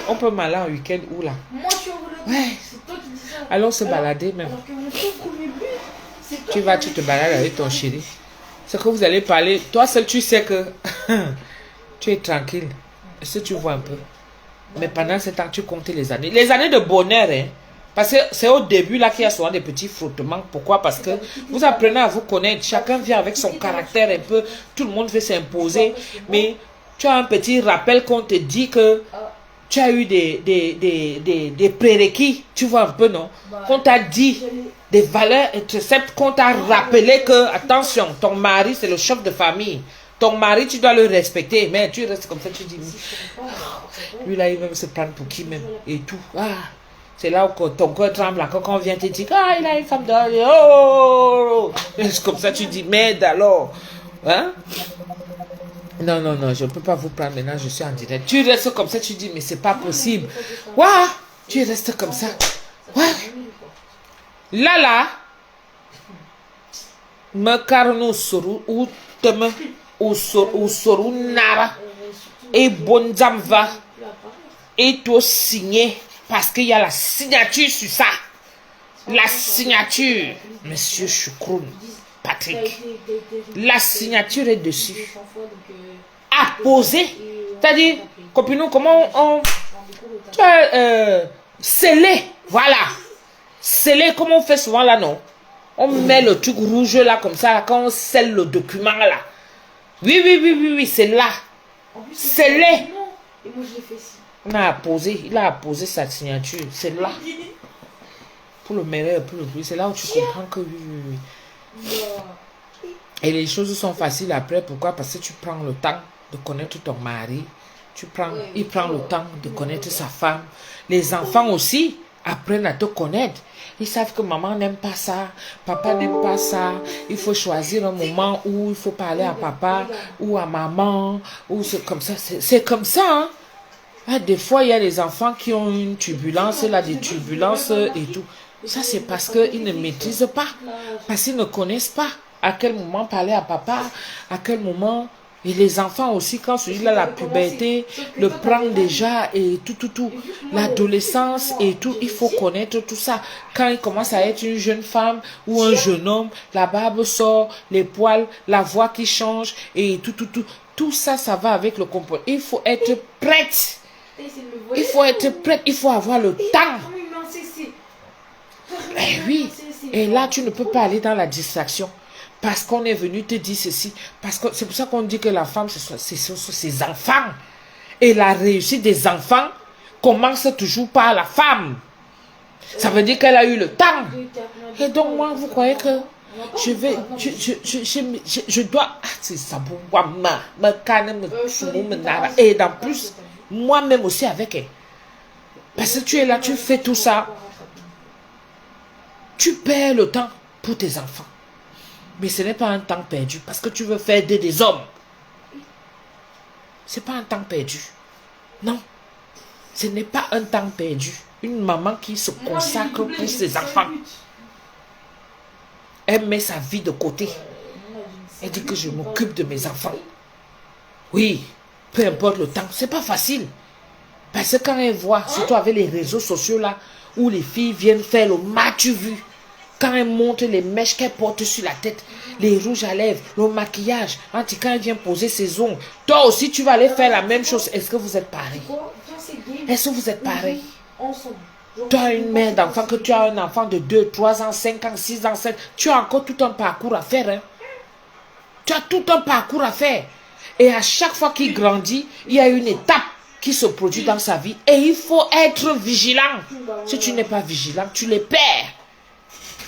on peut m'aller en week-end où là? Moi, je suis en voulais. Ouais. C'est toi qui dis ça. Allons se balader même. Alors que mon premier but, c'est toi Tu qui vas, m'as tu dit te balades avec ton chéri. C'est que vous allez parler. Toi seul, tu sais que tu es tranquille. Est-ce que tu vois un peu? Mais pendant ce temps, tu comptes les années. Les années de bonheur, hein. Parce que c'est au début là qu'il y a souvent des petits frottements. Pourquoi? Parce que vous apprenez à vous connaître. Chacun vient avec son caractère un peu. Tout le monde veut s'imposer. Mais tu as un petit rappel qu'on te dit que tu as eu des prérequis. Tu vois un peu, non? Qu'on t'a dit des valeurs interceptes, qu'on t'a rappelé que, attention, ton mari c'est le chef de famille. Ton mari, tu dois le respecter, mais tu restes comme ça, tu dis, lui là, il va se prendre pour qui même, et tout. Ah, c'est là où ton cœur tremble encore quand on vient te dire, ah, il a une femme de... Oh, c'est comme ça, tu dis, merde alors. Hein? Non, non, non, je ne peux pas vous prendre maintenant, je suis en direct. Tu restes comme ça, tu dis, mais c'est pas possible. Ouah, tu restes comme ça. Ouais. Là, me carno soru ou teme ou soru nara et bonzam va et toi signé parce qu'il y a la signature sur ça. La signature, Monsieur Choukroun, Patrick. La signature est dessus. Apposé. C'est-à-dire, copinou, comment on... scellé. Voilà. Scellé, comme on fait souvent là, non? On met le truc rouge là, comme ça, là, quand on scelle le document là. Oui, c'est là. Scellé. Et moi, je l'ai fait ici. Il a apposé sa signature. C'est là. Pour le meilleur, pour le plus. C'est là où tu comprends que oui. Et les choses sont faciles après. Pourquoi? Parce que tu prends le temps de connaître ton mari. Il prend le temps de connaître sa femme. Les enfants aussi apprennent à te connaître. Ils savent que maman n'aime pas ça, papa n'aime pas ça. Il faut choisir un moment où il faut parler à papa ou à maman. Ou c'est comme ça. C'est comme ça. Hein? Ah, des fois, il y a des enfants qui ont une turbulence, là, des turbulences et tout. Ça, c'est parce qu'ils ne maîtrisent pas. Parce qu'ils ne connaissent pas à quel moment parler à papa, à quel moment... Et les enfants aussi, quand celui-là, la puberté, le prend déjà et tout. L'adolescence et tout, il faut connaître tout ça. Quand il commence à être une jeune femme ou un jeune homme, la barbe sort, les poils, la voix qui change et tout. Tout ça, ça va avec le comportement. Il faut être prête. Il faut être prête. Il faut avoir le temps. Eh oui. Et là, tu ne peux pas aller dans la distraction. Parce qu'on est venu te dire ceci. Parce que c'est pour ça qu'on dit que la femme, c'est ses enfants. Et la réussite des enfants commence toujours par la femme. Ça veut dire qu'elle a eu le temps. Et donc moi, vous croyez que Je dois... Ah, c'est ça pour moi, et en plus, moi-même aussi avec elle. Parce que tu es là, tu fais tout ça. Tu perds le temps pour tes enfants. Mais ce n'est pas un temps perdu parce que tu veux faire aider des hommes. Ce n'est pas un temps perdu. Non. Ce n'est pas un temps perdu. Une maman qui se consacre pour ses enfants. Elle met sa vie de côté. Elle dit que je m'occupe de mes enfants. Oui, peu importe le temps. Ce n'est pas facile. Parce que quand elle voit, surtout avec les réseaux sociaux là, où les filles viennent faire le match vu. Quand elle monte les mèches qu'elle porte sur la tête, les rouges à lèvres, le maquillage, quand elle vient poser ses ongles, toi aussi tu vas aller faire la même chose. Est-ce que vous êtes pareil? Est-ce que vous êtes pareil? Toi, une mère d'enfant, que tu as un enfant de 2, 3 ans, 5 ans, 6 ans, 7, tu as encore tout un parcours à faire. Hein? Tu as tout un parcours à faire. Et à chaque fois qu'il grandit, il y a une étape qui se produit dans sa vie. Et il faut être vigilant. Si tu n'es pas vigilant, tu les perds.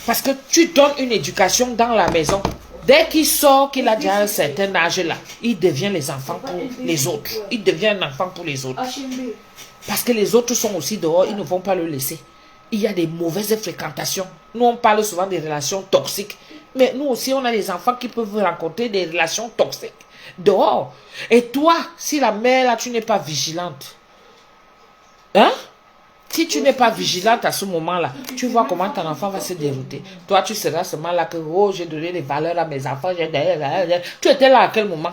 Parce que tu donnes une éducation dans la maison. Dès qu'il sort, qu'il a déjà un certain âge là, il devient les enfants pour les autres. Il devient un enfant pour les autres. Parce que les autres sont aussi dehors, ils ne vont pas le laisser. Il y a des mauvaises fréquentations. Nous, on parle souvent des relations toxiques. Mais nous aussi, on a des enfants qui peuvent rencontrer des relations toxiques dehors. Et toi, si la mère là, tu n'es pas vigilante, hein? Si tu n'es pas vigilante à ce moment-là, tu vois comment ton enfant va se dérouter. Toi, tu seras seulement là que, oh, j'ai donné les valeurs à mes enfants. Tu étais là à quel moment?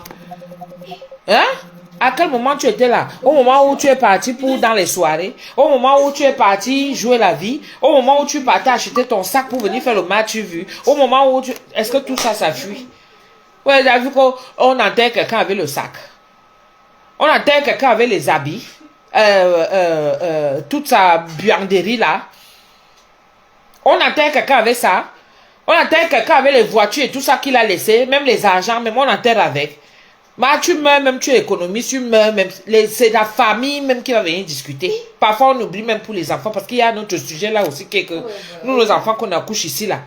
Hein? À quel moment tu étais là? Au moment où tu es parti pour dans les soirées, au moment où tu es parti jouer la vie, au moment où tu partais acheter ton sac pour venir faire le match vu, au moment où tu... Est-ce que tout ça, ça fuit? Ouais, j'ai vu qu'on enterre quelqu'un avec le sac. On enterre quelqu'un avec les habits. Toute sa buanderie là. On enterre quelqu'un avec ça. On enterre quelqu'un avec les voitures et tout ça qu'il a laissé, même les argents, même on enterre avec. Mais tu meurs même, tu économises, tu meurs même. C'est la famille même qui va venir discuter. Parfois on oublie même pour les enfants parce qu'il y a un autre sujet là aussi que nous, nos enfants qu'on accouche ici là.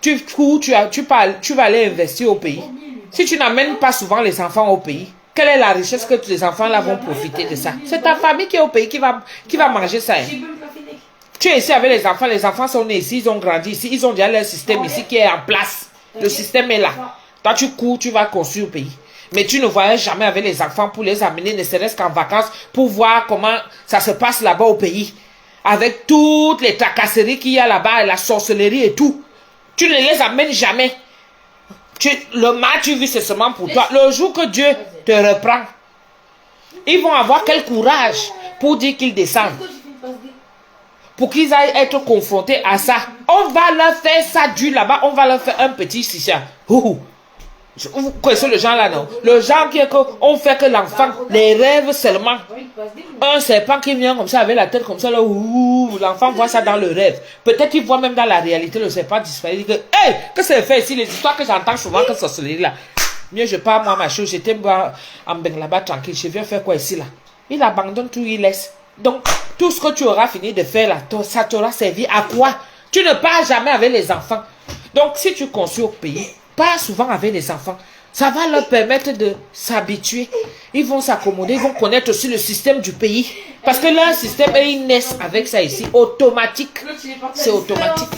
Tu cours, tu vas aller investir au pays. Si tu n'amènes pas souvent les enfants au pays, quelle est la richesse que les enfants là vont profiter de ça? C'est ta famille qui est au pays qui va manger ça. Hein? Tu es ici avec les enfants sont nés ici, ils ont grandi ici, ils ont déjà leur système ici qui est en place. Le système est là. Toi tu cours, tu vas construire au pays. Mais tu ne voyages jamais avec les enfants pour les amener, ne serait-ce qu'en vacances, pour voir comment ça se passe là-bas au pays. Avec toutes les tracasseries qu'il y a là-bas, la sorcellerie et tout. Tu ne les amènes jamais. Le match, tu vis, c'est seulement pour toi. Le jour que Dieu te reprend, ils vont avoir quel courage pour dire qu'ils descendent. Pour qu'ils aillent être confrontés à ça. On va leur faire ça dur là-bas. On va leur faire un petit chicha. Vous connaissez le genre là, non? Le genre qui est qu'on fait que l'enfant, les rêves seulement. Un serpent qui vient comme ça, avec la tête comme ça, là, l'enfant voit ça dans le rêve. Peut-être qu'il voit même dans la réalité le serpent disparaître. Il dit que, hey, qu'est-ce que c'est fait ici? Les histoires que j'entends souvent que sorcellerie là. Mieux je pars moi ma chose, j'étais en Beng là-bas tranquille. Je viens faire quoi ici là? Il abandonne tout, il laisse. Donc, tout ce que tu auras fini de faire là, ça t'aura servi à quoi? Tu ne pars jamais avec les enfants. Donc, si tu construis au pays, pas souvent avec les enfants. Ça va leur permettre de s'habituer. Ils vont s'accommoder. Ils vont connaître aussi le système du pays. Parce que leur système, ils naissent avec ça ici. Automatique. C'est automatique.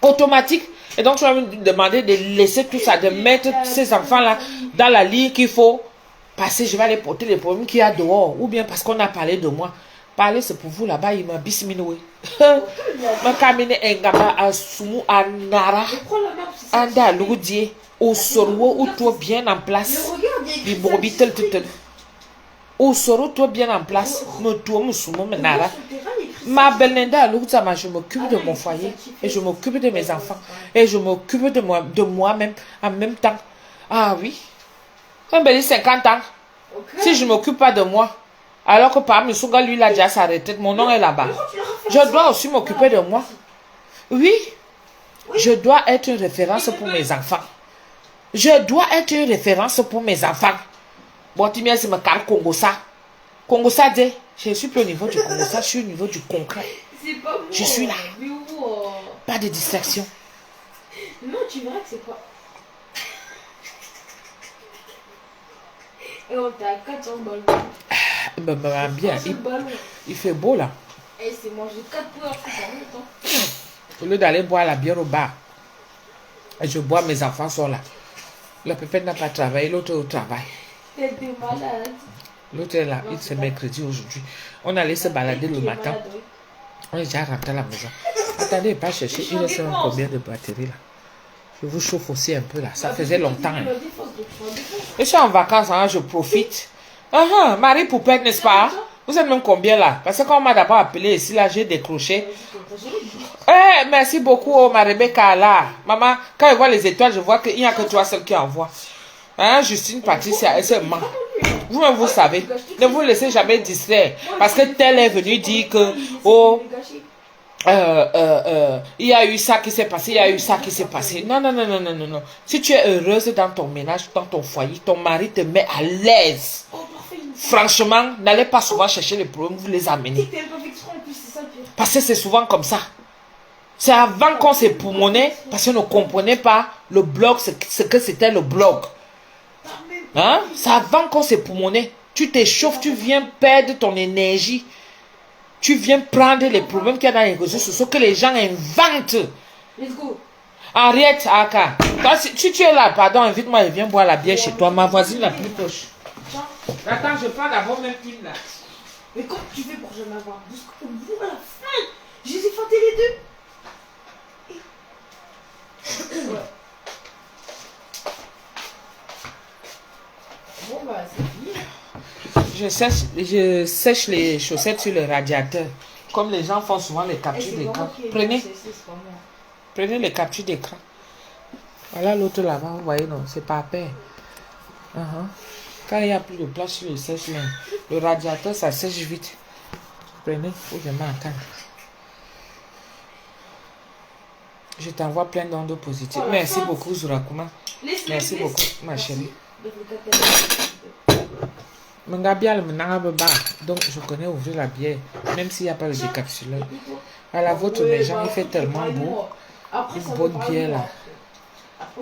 Automatique. Et donc, tu vas me demander de laisser tout ça, de mettre ces enfants-là dans la ligne qu'il faut passer. Je vais aller porter les problèmes qu'il y a dehors. Ou bien parce qu'on a parlé de moi. Parler, c'est pour vous là-bas, il m'a bisminoué. Ma camine engaba a sumu a nara. Anda l'oudie. Au soro ou toi bien en place. Bi bobitel tutel. Au soro toi bien en place. Me toi me sumu me nara. Ma belle-nenda l'oudama, je m'occupe de mon foyer. Et je m'occupe de mes enfants. Et je m'occupe de moi-même en même temps. Ah oui. Un bel 50 ans. Si je ne m'occupe pas de moi. Alors que par Missouga, lui, il a déjà sa retraite. Mon nom est là-bas. Je dois aussi m'occuper de moi. Oui. Je dois être une référence pour mes enfants. Je dois être une référence pour mes enfants. Bon, tu m'as dit, mais Congo ça. Congo ça, je suis plus au niveau du Congo ça, je suis au niveau du concret. Je suis là. pas de distraction. Non, tu verras que c'est pas. Et on t'a 400 ballons. Bien, il fait beau là. Et c'est manger 4 poules en même temps. Au lieu d'aller boire la bière au bar, et je bois, mes enfants sont là. La pépette n'a pas travaillé, l'autre est au travail. T'es des malades. L'autre est là, c'est mercredi aujourd'hui. On allait se balader le matin. Malade, oui. On est déjà rentré à la maison. Attendez, pas chercher. Il reste combien de batteries là? Je vous chauffe aussi un peu là. Ça faisait longtemps. Hein. Je suis en vacances, hein, je profite. Marie Poupette, n'est-ce pas? Vous êtes même combien là? Parce que quand on m'a d'abord appelé ici, là, j'ai décroché. Merci beaucoup, ma Rebecca là. Maman, quand je vois les étoiles, je vois qu'il n'y a que toi seul qui envoie. Hein, Justine, Patricia, elle se ment. Vous-même, vous savez. Ne vous laissez jamais distraire. Parce que tel est venu dire que, il y a eu ça qui s'est passé, il y a eu ça qui s'est passé. Non, non, non, non, non, non, non. Si tu es heureuse dans ton ménage, dans ton foyer, ton mari te met à l'aise. Franchement, n'allez pas souvent chercher les problèmes, vous les amenez. Parce que c'est souvent comme ça. C'est avant qu'on s'époumonait, parce qu'on ne comprenait pas le blog, ce que c'était le blog. Hein? C'est avant qu'on s'époumonait. Tu t'échauffes, tu viens perdre ton énergie. Tu viens prendre les problèmes qu'il y a dans les réseaux sociaux que les gens inventent. Let's go. Henriette, Aka. Si tu es là, pardon, invite-moi et viens boire la bière chez toi. Ma voisine la plus proche. Attends, je prends d'abord même une là. Mais comment tu fais pour jamais avoir? À la fin, je les ai feintés les deux. Ouais. Bon bah c'est fini. Je sèche les chaussettes sur le radiateur. Comme les gens font souvent les captures d'écran. Prenez les captures d'écran. Voilà l'autre là-bas, vous voyez, non, c'est pas à peine. Quand il n'y a plus de place sur le sèche, le radiateur, ça sèche vite. Prenez, faut que je m'attende. Je t'envoie plein d'ondes positives. Merci beaucoup, Zurakuma. Merci beaucoup, ma chérie. Donc, je connais ouvrir la bière, même s'il n'y a pas le décapsuleur. À la vôtre, mes gens, il fait tellement beau. Une bonne bière là.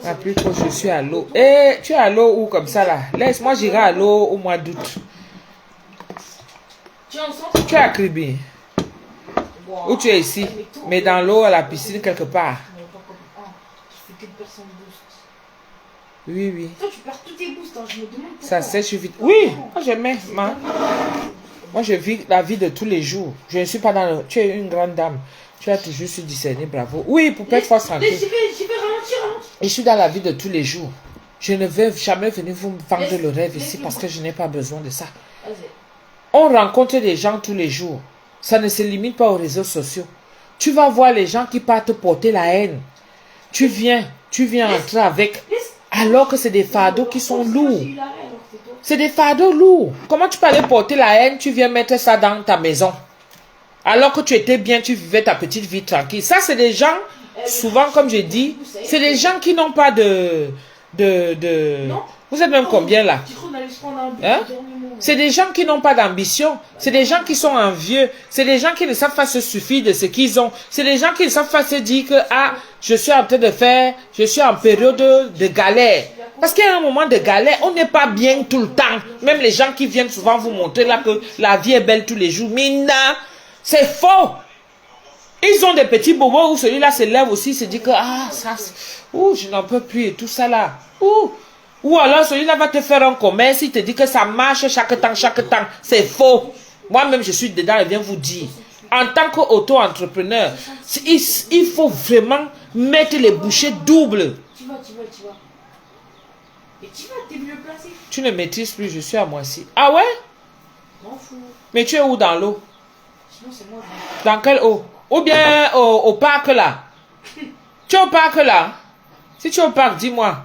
Ah, plutôt, je suis à l'eau. Eh, tu es à l'eau ou comme ça là? Laisse-moi, j'irai à l'eau au mois d'août. Tu es à Kribi? Ou tu es ici? Mais dans l'eau, à la piscine, quelque part. Oui, oui. Toi, tu perds tous tes boosts, hein. Je me demande pourquoi. Ça sèche vite. Oui, moi j'aimais. Moi, je vis la vie de tous les jours. Je ne suis pas dans le... Tu es une grande dame. Tu as toujours su discerner, bravo. Oui, Poupette, force tranquille. Je vais ralentir. Je suis dans la vie de tous les jours. Je ne vais jamais venir vous vendre le rêve ici parce que je n'ai pas besoin de ça. On rencontre des gens tous les jours. Ça ne se limite pas aux réseaux sociaux. Tu vas voir les gens qui partent porter la haine. Tu viens entrer avec... Alors que c'est des fardeaux qui sont lourds. C'est des fardeaux lourds. Comment tu peux aller porter la haine, tu viens mettre ça dans ta maison? Alors que tu étais bien, tu vivais ta petite vie tranquille. Ça, c'est des gens, souvent, comme je dis, c'est des gens qui n'ont pas de... Vous êtes même combien là? Hein? C'est des gens qui n'ont pas d'ambition. C'est des gens qui sont envieux. C'est des gens qui ne savent pas se suffire de ce qu'ils ont. C'est des gens qui ne savent pas se dire que, je suis en train de faire, je suis en période de galère. Parce qu'il y a un moment de galère, on n'est pas bien tout le temps. Même les gens qui viennent souvent vous montrer là que la vie est belle tous les jours. Mais non, c'est faux. Ils ont des petits bobos où celui-là se lève aussi, se dit que, je n'en peux plus et tout ça là. Ou alors celui-là va te faire un commerce, il te dit que ça marche chaque temps. C'est faux. Moi-même, je suis dedans et viens vous dire. En tant qu'auto-entrepreneur, il faut vraiment mettre les bouchées doubles. Tu vas. Et tu vas, t'es mieux placé. Tu ne maîtrises plus, je suis à Moissy. Ah ouais? M'en fous. Mais tu es où dans l'eau? Sinon, c'est moi. Dans quelle eau? Ou bien au parc là? Tu es au parc là? Si tu es au parc, dis-moi.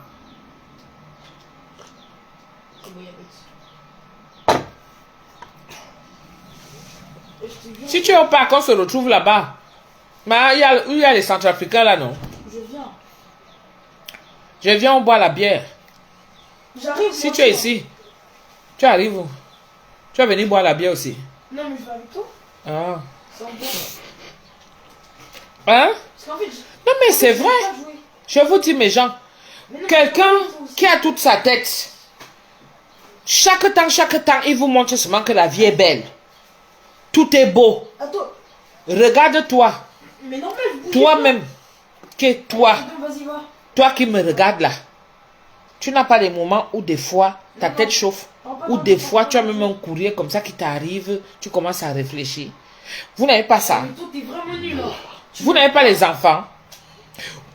Si tu es au parc, on se retrouve là-bas. Mais il y a les Centrafricains là, non? Je viens, on boit la bière. J'arrive. Si tu es ici, tu arrives où? Tu vas venir boire la bière aussi? Non, mais je vais avec toi. Ah. C'est en bois. Hein? Parce qu'en fait, Non, mais c'est vrai. je peux pas jouer. Je vous dis, mes gens, Mais non, quelqu'un mais faut aussi- qui a toute sa tête, chaque temps, il vous montre seulement que la vie est belle. Tout est beau. Attends, Regarde-toi, mais non, mais vous bougez toi-même, que toi, pas. Attends, vas-y, va. toi qui me regardes là. Tu n'as pas des moments où des fois ta Non, tête non. chauffe, Non, pas ou dans des le fois temps, tu as pas même dans un courrier comme ça qui t'arrive, tu commences à réfléchir. Vous n'avez pas ça. Mais toi, t'es vraiment nul, là. Vous n'avez pas les enfants.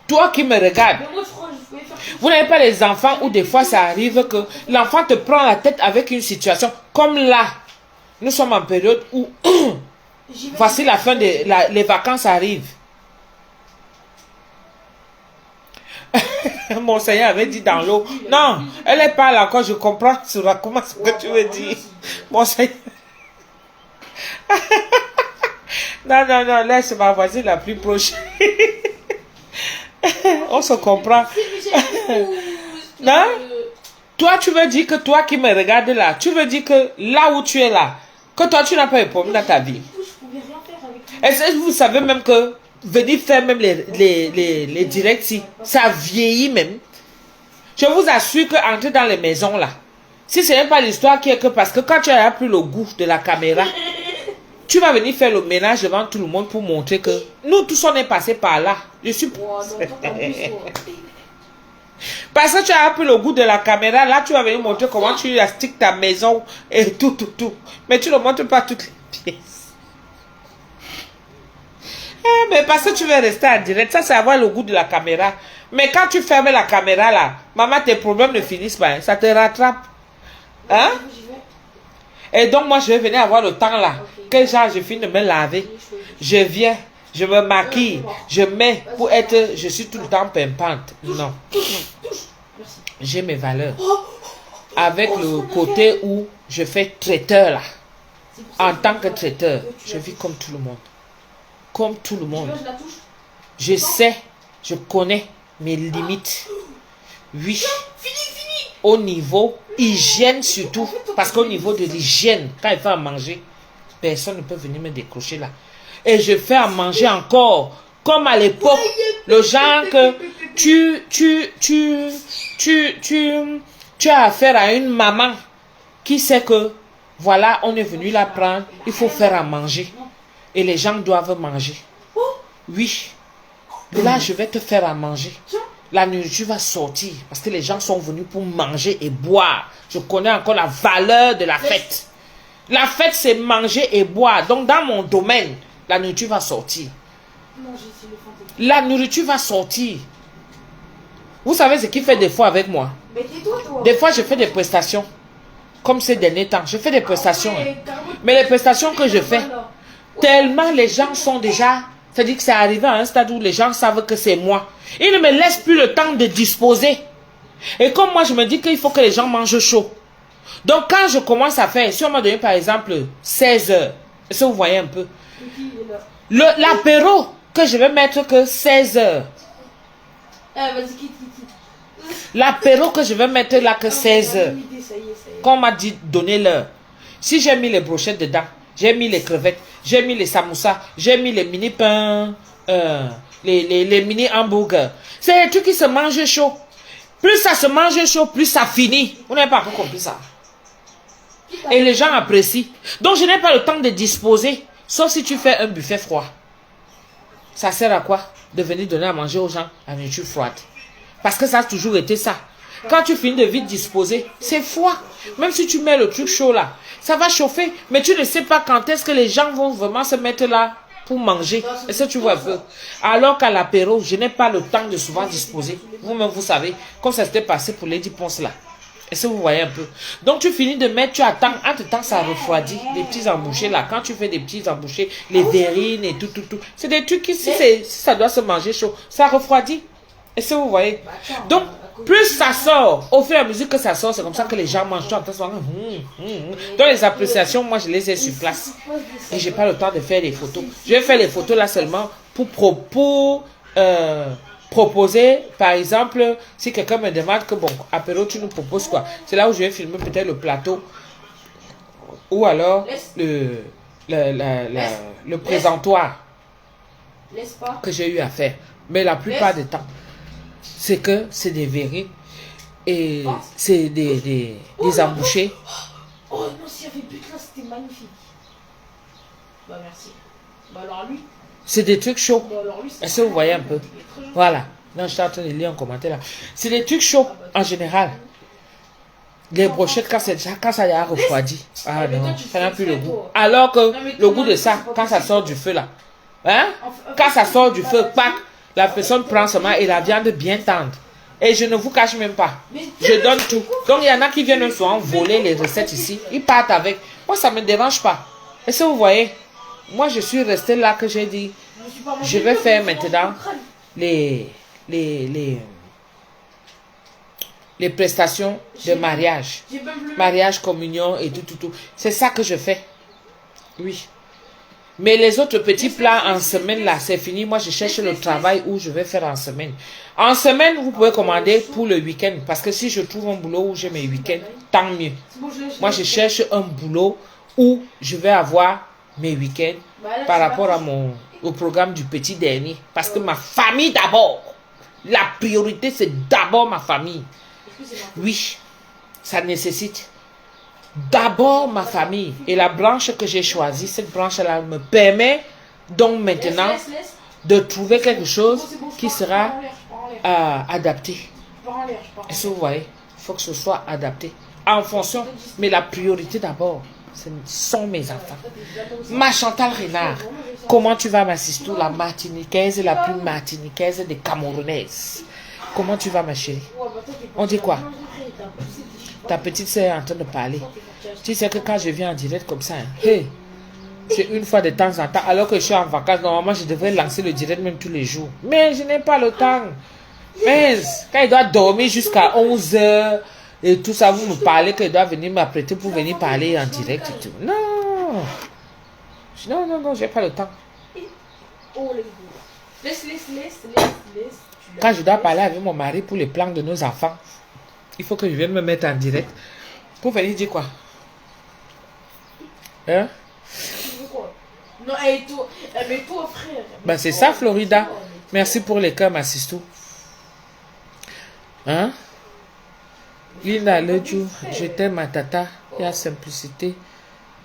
Toi qui me regardes, Mais moi, je crois que je pouvais faire plus. vous n'avez pas les enfants où des fois ça arrive que l'enfant te prend la tête avec une situation comme là. Nous sommes en période où J'y vais. voici la fin les vacances arrivent. Mon Seigneur avait dit dans l'eau. Non, elle est pas là encore, je comprends comment ce que tu veux dire. Mon Seigneur. Non, laisse ma voisine la plus proche. On se comprend. Non? Toi, tu veux dire que toi qui me regardes là, tu veux dire que là où tu es là, que toi, tu n'as pas eu de problème dans ta vie. Je pouvais rien faire avec lui. Est-ce que vous savez même que venir faire même les directs ici, ça vieillit même. Je vous assure que entrer dans les maisons là, si ce n'est pas l'histoire qui est que parce que quand tu n'as plus le goût de la caméra, tu vas venir faire le ménage devant tout le monde pour montrer que nous tous on est passé par là. Je suis... Wow, non, toi, t'abuses, toi. Parce que tu as plus le goût de la caméra, là tu vas venir montrer comment tu astiques ta maison et tout. Mais tu ne montres pas toutes les pièces. Mais parce que tu veux rester en direct, ça c'est avoir le goût de la caméra. Mais quand tu fermes la caméra là, maman, tes problèmes ne finissent pas, hein, ça te rattrape. Hein? J'y vais. Et donc moi je vais venir avoir le temps là, Ok. que genre je finis de me laver. Je viens, je me maquille, je mets pour être, je suis tout le temps pimpante. Non, Merci. j'ai mes valeurs. Avec le côté où je fais traiteur là. C'est pour ça En que tant je que vais traiteur, faire- tu je la vis touches. comme tout le monde. Comme tout le Tu monde. veux, je la touche. Je sais, je connais mes limites. Oui. Au niveau hygiène surtout. Parce qu'au niveau de l'hygiène, quand il fait à manger, personne ne peut venir me décrocher là. Et je fais à manger encore. Comme à l'époque, le genre que tu as affaire à une maman qui sait que, voilà, on est venu la prendre, il faut faire à manger. Et les gens doivent manger. Oui. Là, je vais te faire à manger. La nourriture va sortir parce que les gens sont venus pour manger et boire. Je connais encore la valeur de la fête. La fête, c'est manger et boire. Donc, dans mon domaine, la nourriture va sortir. Non, j'ai essayé de fenter. La nourriture va sortir. Vous savez ce qu'il fait des fois avec moi? Mais tais-toi, toi. Des fois, je fais des prestations. Comme ces derniers temps. Je fais des prestations. hein. Ouais, carrément. Mais les prestations que je fais, Voilà. tellement les gens sont déjà... C'est-à-dire que c'est arrivé à un stade où les gens savent que c'est moi. Ils ne me laissent plus le temps de disposer. Et comme moi, je me dis qu'il faut que les gens mangent chaud. Donc, quand je commence à faire, si on m'a donné par exemple 16 heures, est-ce que vous voyez un peu? Ok, il est là. L'apéro que je vais mettre que 16 heures. Ah, vas-y, quitte. L'apéro que je vais mettre là que 16 heures. Idée, ça y est. Quand on m'a dit donner l'heure. Si j'ai mis les brochettes dedans, j'ai mis les crevettes, j'ai mis les samoussas, j'ai mis les mini pains, les mini hamburgers. C'est des trucs qui se mangent chaud. Plus ça se mange chaud, plus ça finit. Vous n'avez pas encore compris ça. Et les gens apprécient. Donc je n'ai pas le temps de disposer. Sauf si tu fais un buffet froid. Ça sert à quoi? De venir donner à manger aux gens la nourriture froide. Parce que ça a toujours été ça. Quand tu finis de vite disposer, c'est froid. Même si tu mets le truc chaud là, ça va chauffer. Mais tu ne sais pas quand est-ce que les gens vont vraiment se mettre là pour manger. Est-ce que tu vois un peu? Alors qu'à l'apéro, je n'ai pas le temps de souvent disposer. Vous-même, vous savez, comme ça s'était passé pour Lady Ponce là. Est-ce que vous voyez un peu? Donc tu finis de mettre, tu attends, entre-temps ça refroidit. Les petits embouchés là, quand tu fais des petits embouchés, les verrines et tout. C'est des trucs qui, si ça doit se manger chaud, ça refroidit. Est-ce que vous voyez? Donc, plus ça sort, au fur et à mesure que ça sort, c'est comme ça que les gens mangent. Donc les appréciations, moi je les ai sur place. Et j'ai pas le temps de faire des photos. Je vais faire les photos là seulement pour proposer, par exemple, si quelqu'un me demande que bon, apéro, tu nous proposes quoi? C'est là où je vais filmer peut-être le plateau. Ou alors le présentoir. Laisse pas. que j'ai eu à faire. Mais la plupart du temps, c'est que c'est des verrues et c'est des embouchés. Oh non, s'il y avait plus que là, c'était magnifique. Bah merci. Bah alors lui. C'est des trucs chauds. Bah alors lui, Est-ce que vous voyez un peu? Voilà. Non, je suis en train de lire un commentaire là. C'est des trucs chauds en général. Les brochettes, quand ça y a refroidi. Ah non, ça n'a plus le goût. Alors que le goût de ça, quand ça sort du feu là. Hein? Quand ça sort du feu, pack, la personne prend seulement et la viande bien tendre. Et je ne vous cache même pas. Je donne tout. Donc il y en a qui viennent souvent voler les recettes ici. Ils partent avec. Moi, ça ne me dérange pas. Est-ce que vous voyez? Moi, je suis resté là que j'ai dit. Je vais faire maintenant les prestations de mariage. Mariage, communion et tout. C'est ça que je fais. Oui. Mais les autres petits plats en semaine, là, c'est fini. Moi, je cherche le travail où je vais faire en semaine. En semaine, vous pouvez commander pour le week-end. Parce que si je trouve un boulot où j'ai mes week-ends, tant mieux. Moi, je cherche un boulot où je vais avoir mes week-ends par rapport au programme du petit dernier. Parce que ma famille d'abord. La priorité, c'est d'abord ma famille. Oui, ça nécessite d'abord ma famille. Et la branche que j'ai choisie, cette branche-là me permet donc maintenant de trouver quelque chose qui sera adapté. Est-ce que vous voyez? Il faut que ce soit adapté. En fonction, mais la priorité d'abord, ce sont mes enfants. Ma Chantal Renard, comment tu vas, ma sister, la martiniquaise, la plus martiniquaise des Camerounaises? Comment tu vas, ma chérie? On dit quoi? Ta petite sœur est en train de parler. Tu sais que quand je viens en direct comme ça, hey, c'est une fois de temps en temps, alors que je suis en vacances, normalement je devrais lancer le direct même tous les jours. Mais je n'ai pas le temps. Mais quand il doit dormir jusqu'à 11h et tout ça, vous me parlez qu'il doit venir m'apprêter pour venir parler en direct et tout. Non. Non, j'ai pas le temps. Laisse. Quand je dois parler avec mon mari pour les plans de nos enfants, il faut que je vienne me mettre en direct. Pour venir dire quoi? Hein? Non, mais toi, frère. Ben c'est ça, Florida. Merci pour les cœurs, ma sister. Hein? Linda, le jour, je t'aime, ma tata. Il y a simplicité.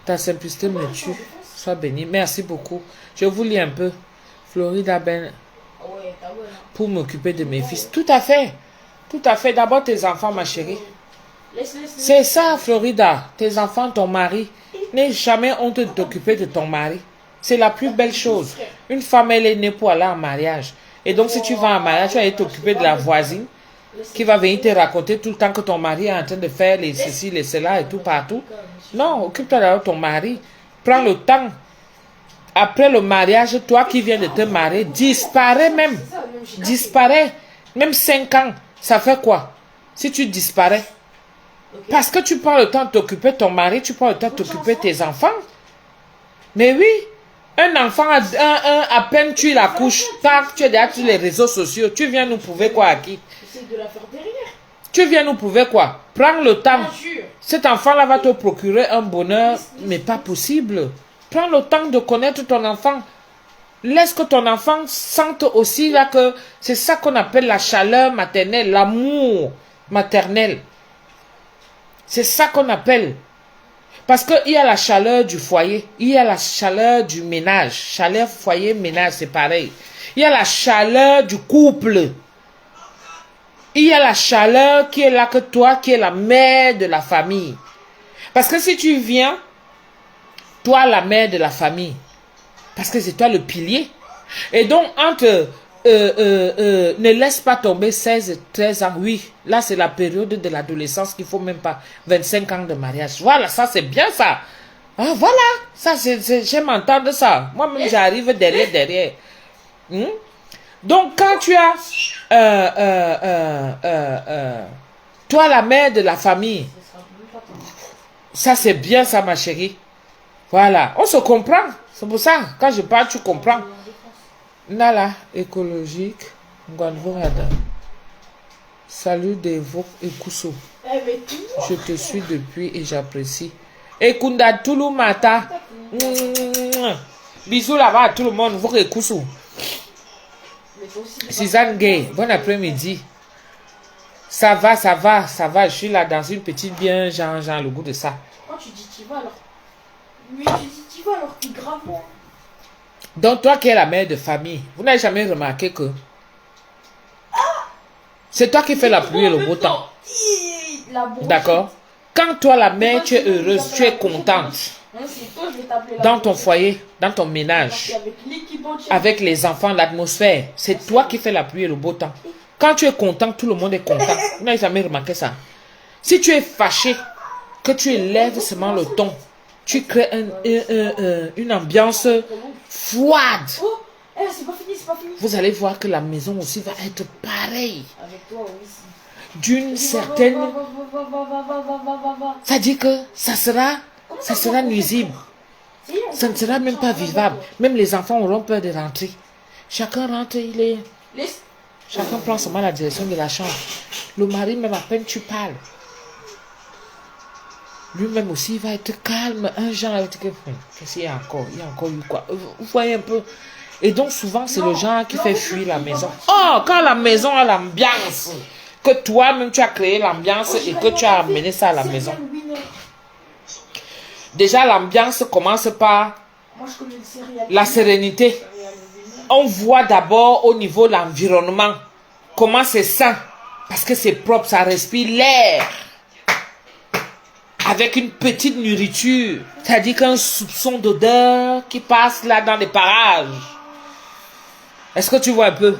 Ta simplicité me tue. Sois béni. Merci beaucoup. Je vous lis un peu. Florida Ben. Pour m'occuper de mes fils. Tout à fait. Tout à fait. D'abord tes enfants, ma chérie. C'est ça, Florida. Tes enfants, ton mari. N'aie jamais honte de t'occuper de ton mari. C'est la plus belle chose. Une femme, elle est née pour aller en mariage. Et donc, si tu vas en mariage, tu vas aller t'occuper de la voisine qui va venir te raconter tout le temps que ton mari est en train de faire les ceci, les cela et tout partout. Non, occupe-toi d'abord de ton mari. Prends le temps. Après le mariage, toi qui viens de te marier, disparaît même. Disparaît. Même 5 ans. Ça fait quoi? Si tu disparais. Parce que tu prends le temps de t'occuper de ton mari, tu prends le temps de t'occuper de tes enfants. Mais oui. Un enfant, à peine tu la couches, tac, tu es déjà sur les réseaux sociaux. Tu viens nous prouver quoi à qui? Tu viens nous prouver quoi? Prends le temps. Cet enfant-là va te procurer un bonheur, mais pas possible. Prends le temps de connaître ton enfant. Laisse que ton enfant sente aussi là que c'est ça qu'on appelle la chaleur maternelle, l'amour maternel. C'est ça qu'on appelle. Parce qu'il y a la chaleur du foyer, il y a la chaleur du ménage. Chaleur, foyer, ménage, c'est pareil. Il y a la chaleur du couple. Il y a la chaleur qui est là que toi, qui es la mère de la famille. Parce que si tu viens, toi la mère de la famille, parce que c'est toi le pilier. Et donc, ne laisse pas tomber 16, 13 ans. Oui, là c'est la période de l'adolescence qu'il faut même pas 25 ans de mariage. Voilà, ça c'est bien ça. Ah voilà, ça j'aime entendre ça. Moi-même j'arrive derrière. Donc quand tu as toi la mère de la famille, ça c'est bien ça ma chérie. Voilà, on se comprend. C'est pour ça, quand je parle, tu comprends. Nala, écologique, Ngwanvorada. Salut Devo et Kousso. Je te suis depuis et j'apprécie. Et Kunda Toulou Mata. Bisous là-bas à tout le monde, vous et Kousso. Mais toi aussi, t'es Suzanne Gay, bon après-midi. Ça va, ça va, ça va. Je suis là dans une petite bien, genre le goût de ça. Pourquoi tu dis t'y vas alors? Mais tu dis t'y vas alors, t'es grave loin. Donc, toi qui es la mère de famille, vous n'avez jamais remarqué que c'est toi qui fais la pluie et le beau temps. La brochette. D'accord? Quand toi, la mère, tu es heureuse, tu es contente Hein, c'est toi, je vais t'appeler la dans ton brochette. foyer, dans ton Parce ménage, qu'avec l'équipe entière. avec les enfants, l'atmosphère, c'est toi qui fais la pluie et le beau temps. Quand tu es content, tout le monde est content. Vous n'avez jamais remarqué ça? Si tu es fâché, que tu élèves seulement le ton, tu crées une ambiance froide. Oh, c'est pas fini, c'est pas fini. Vous allez voir que la maison aussi va être pareille. Avec toi, oui, si. D'une certaine... Va. Ça dit que ça sera nuisible. Si, on Ça ne sera même pas vivable. Même les enfants auront peur de rentrer. Chacun rentre, Laisse. chacun prend seulement la direction de la chambre. Le mari, même à peine tu parles. Lui-même aussi, il va être calme. Un genre, qu'est-ce qu'il y a encore? Il y a encore eu quoi? Vous voyez un peu. Et donc, souvent, c'est le genre qui fait fuir la maison. Oh, quand la maison a l'ambiance, que toi-même, tu as créé l'ambiance et que tu as amené ça à la maison. Déjà, l'ambiance commence par Moi, je connais le céréal. la sérénité. On voit d'abord au niveau de l'environnement comment c'est sain. Parce que c'est propre, ça respire l'air. Avec une petite nourriture. C'est-à-dire qu'un soupçon d'odeur qui passe là dans les parages. Est-ce que tu vois un peu?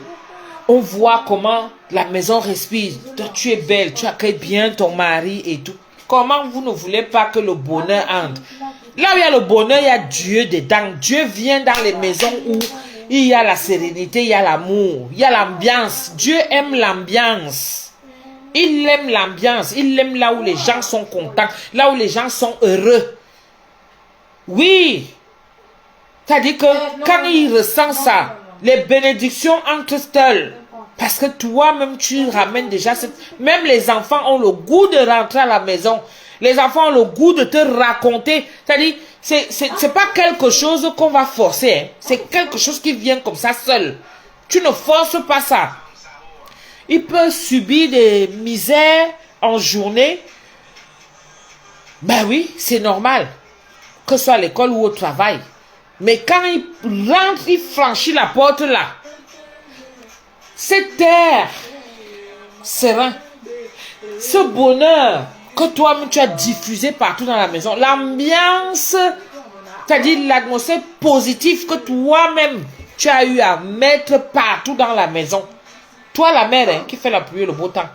On voit comment la maison respire. Toi, tu es belle, tu accueilles bien ton mari et tout. Comment vous ne voulez pas que le bonheur entre? Là où il y a le bonheur, il y a Dieu dedans. Dieu vient dans les maisons où il y a la sérénité, il y a l'amour, il y a l'ambiance. Dieu aime l'ambiance. Il aime l'ambiance. Il aime là où les gens sont contents, là où les gens sont heureux. Oui. C'est-à-dire que quand il ressent ça, les bénédictions entrent seules. Parce que toi-même, tu ramènes déjà cette... Même les enfants ont le goût de rentrer à la maison. Les enfants ont le goût de te raconter. C'est-à-dire, c'est pas quelque chose qu'on va forcer. Hein. C'est quelque chose qui vient comme ça seul. Tu ne forces pas ça. Il peut subir des misères en journée. Ben oui, c'est normal. Que ce soit à l'école ou au travail. Mais quand il rentre, il franchit la porte là. Cet air serein, ce bonheur que toi-même tu as diffusé partout dans la maison, l'ambiance, c'est-à-dire l'atmosphère positive que toi-même tu as eu à mettre partout dans la maison. Toi la mère hein, qui fait la pluie et le beau temps.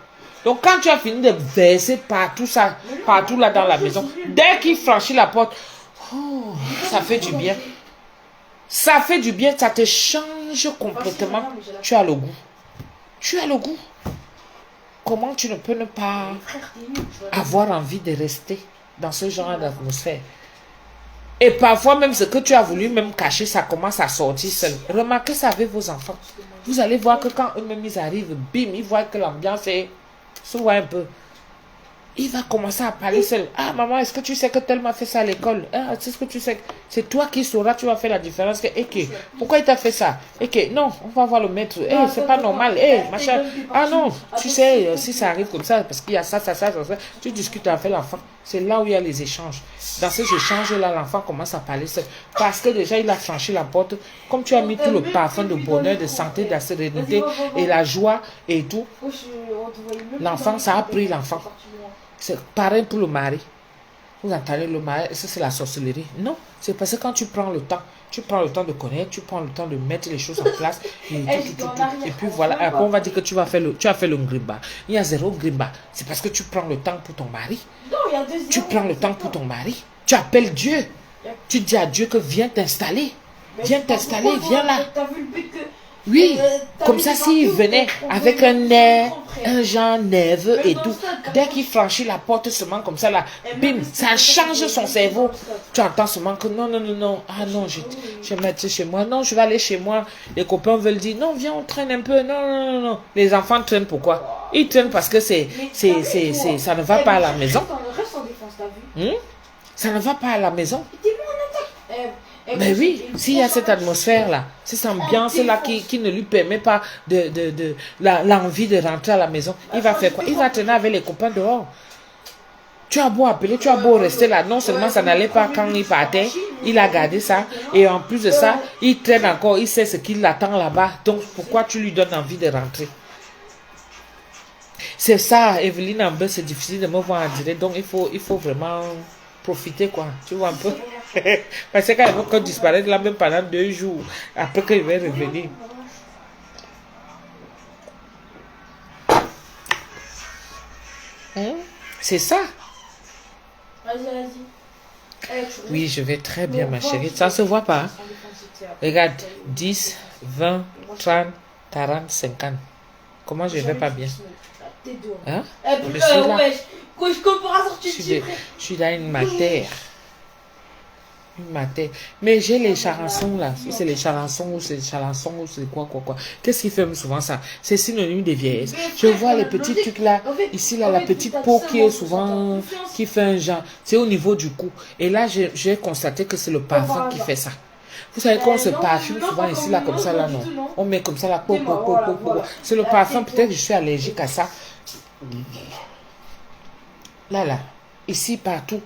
Donc quand tu as fini de verser partout ça, partout là dans la maison, dès qu'il franchit la porte, oh, ça fait du bien. Ça fait du bien, ça te change complètement. Tu as le goût. Tu as le goût. Comment tu ne peux ne pas avoir envie de rester dans ce genre d'atmosphère? Et parfois même ce que tu as voulu même cacher, ça commence à sortir seul. Remarquez ça avec vos enfants. Vous allez voir que quand eux-mêmes ils arrivent, bim, ils voient que l'ambiance est... se voit un peu. Il va commencer à parler seul. Ah maman, est-ce que tu sais que tel m'a fait ça à l'école? Ah, c'est ce que tu sais. C'est toi qui sauras, tu vas faire la différence. Pourquoi il t'a fait ça? Non, on va voir le maître. C'est pas normal. Machin. Ah non, tu sais, si ça arrive comme ça, parce qu'il y a ça, tu discutes avec l'enfant. C'est là où il y a les échanges. Dans ces échanges-là, l'enfant commence à parler seul. Parce que déjà, il a franchi la porte. Comme tu as mis tout le parfum de bonheur, de santé, de la sérénité et la joie et tout, l'enfant, ça a pris l'enfant. C'est pareil pour le mari. Vous entendez le mari, ça c'est la sorcellerie. Non, c'est parce que quand tu prends le temps de connaître, tu prends le temps de mettre les choses en place. Et puis voilà, après on va dire que tu as fait le grimba. Il y a zéro grimba. C'est parce que tu prends le temps pour ton mari. Non, il y a deux Tu prends le temps pour ton mari. Tu appelles Dieu. Tu dis à Dieu que viens t'installer. Viens t'installer, viens là. T'as vu le but que... Oui, comme ça s'il venait avec un air, un genre nerveux et tout, dès qu'il franchit la porte seulement comme ça là, bim, ça change son cerveau. Tu entends seulement que non, ah non, je vais mettre chez moi, non, je vais aller chez moi. Les copains veulent dire, non, viens, on traîne un peu, non. Les enfants traînent pourquoi? Ils traînent parce que ça ne va pas à la maison. Ça ne va pas à la maison. Mais oui, s'il y a cette atmosphère-là, cette ambiance-là qui ne lui permet pas l'envie de rentrer à la maison, il va faire quoi? Il va traîner avec les copains dehors. Tu as beau appeler, tu as beau rester là. Non seulement ça n'allait pas quand il partait, il a gardé ça. Et en plus de ça, il traîne encore, il sait ce qui l'attend là-bas. Donc pourquoi tu lui donnes envie de rentrer? C'est ça, Evelyne Amber, c'est difficile de me voir en direct. Donc il faut vraiment profiter, quoi. Tu vois un peu? Parce que quand il va encore disparaître là, même pendant 2 jours, après qu'il va revenir. C'est ça. Vas-y. Oui, je vais très bien, ma chérie. Ça se voit pas. Hein? Regarde, 10, 20, 30, 40, 50. Comment je vais pas bien? Hein? Je suis là. Je suis dans une matière. Une matière. Mais j'ai les charançons là. Si c'est les charançons ou c'est les charançons ou c'est quoi. Qu'est-ce qui fait souvent ça? C'est synonyme de vieillesse. Je vois les petits trucs là. Ici là, la petite peau qui est souvent, qui fait un genre. C'est au niveau du cou. Et là, j'ai constaté que c'est le parfum qui fait ça. Vous savez qu'on se parfume souvent ici là comme ça là, non? On met comme ça là. C'est le parfum. Peut-être que je suis allergique à ça. Là. Ici, partout.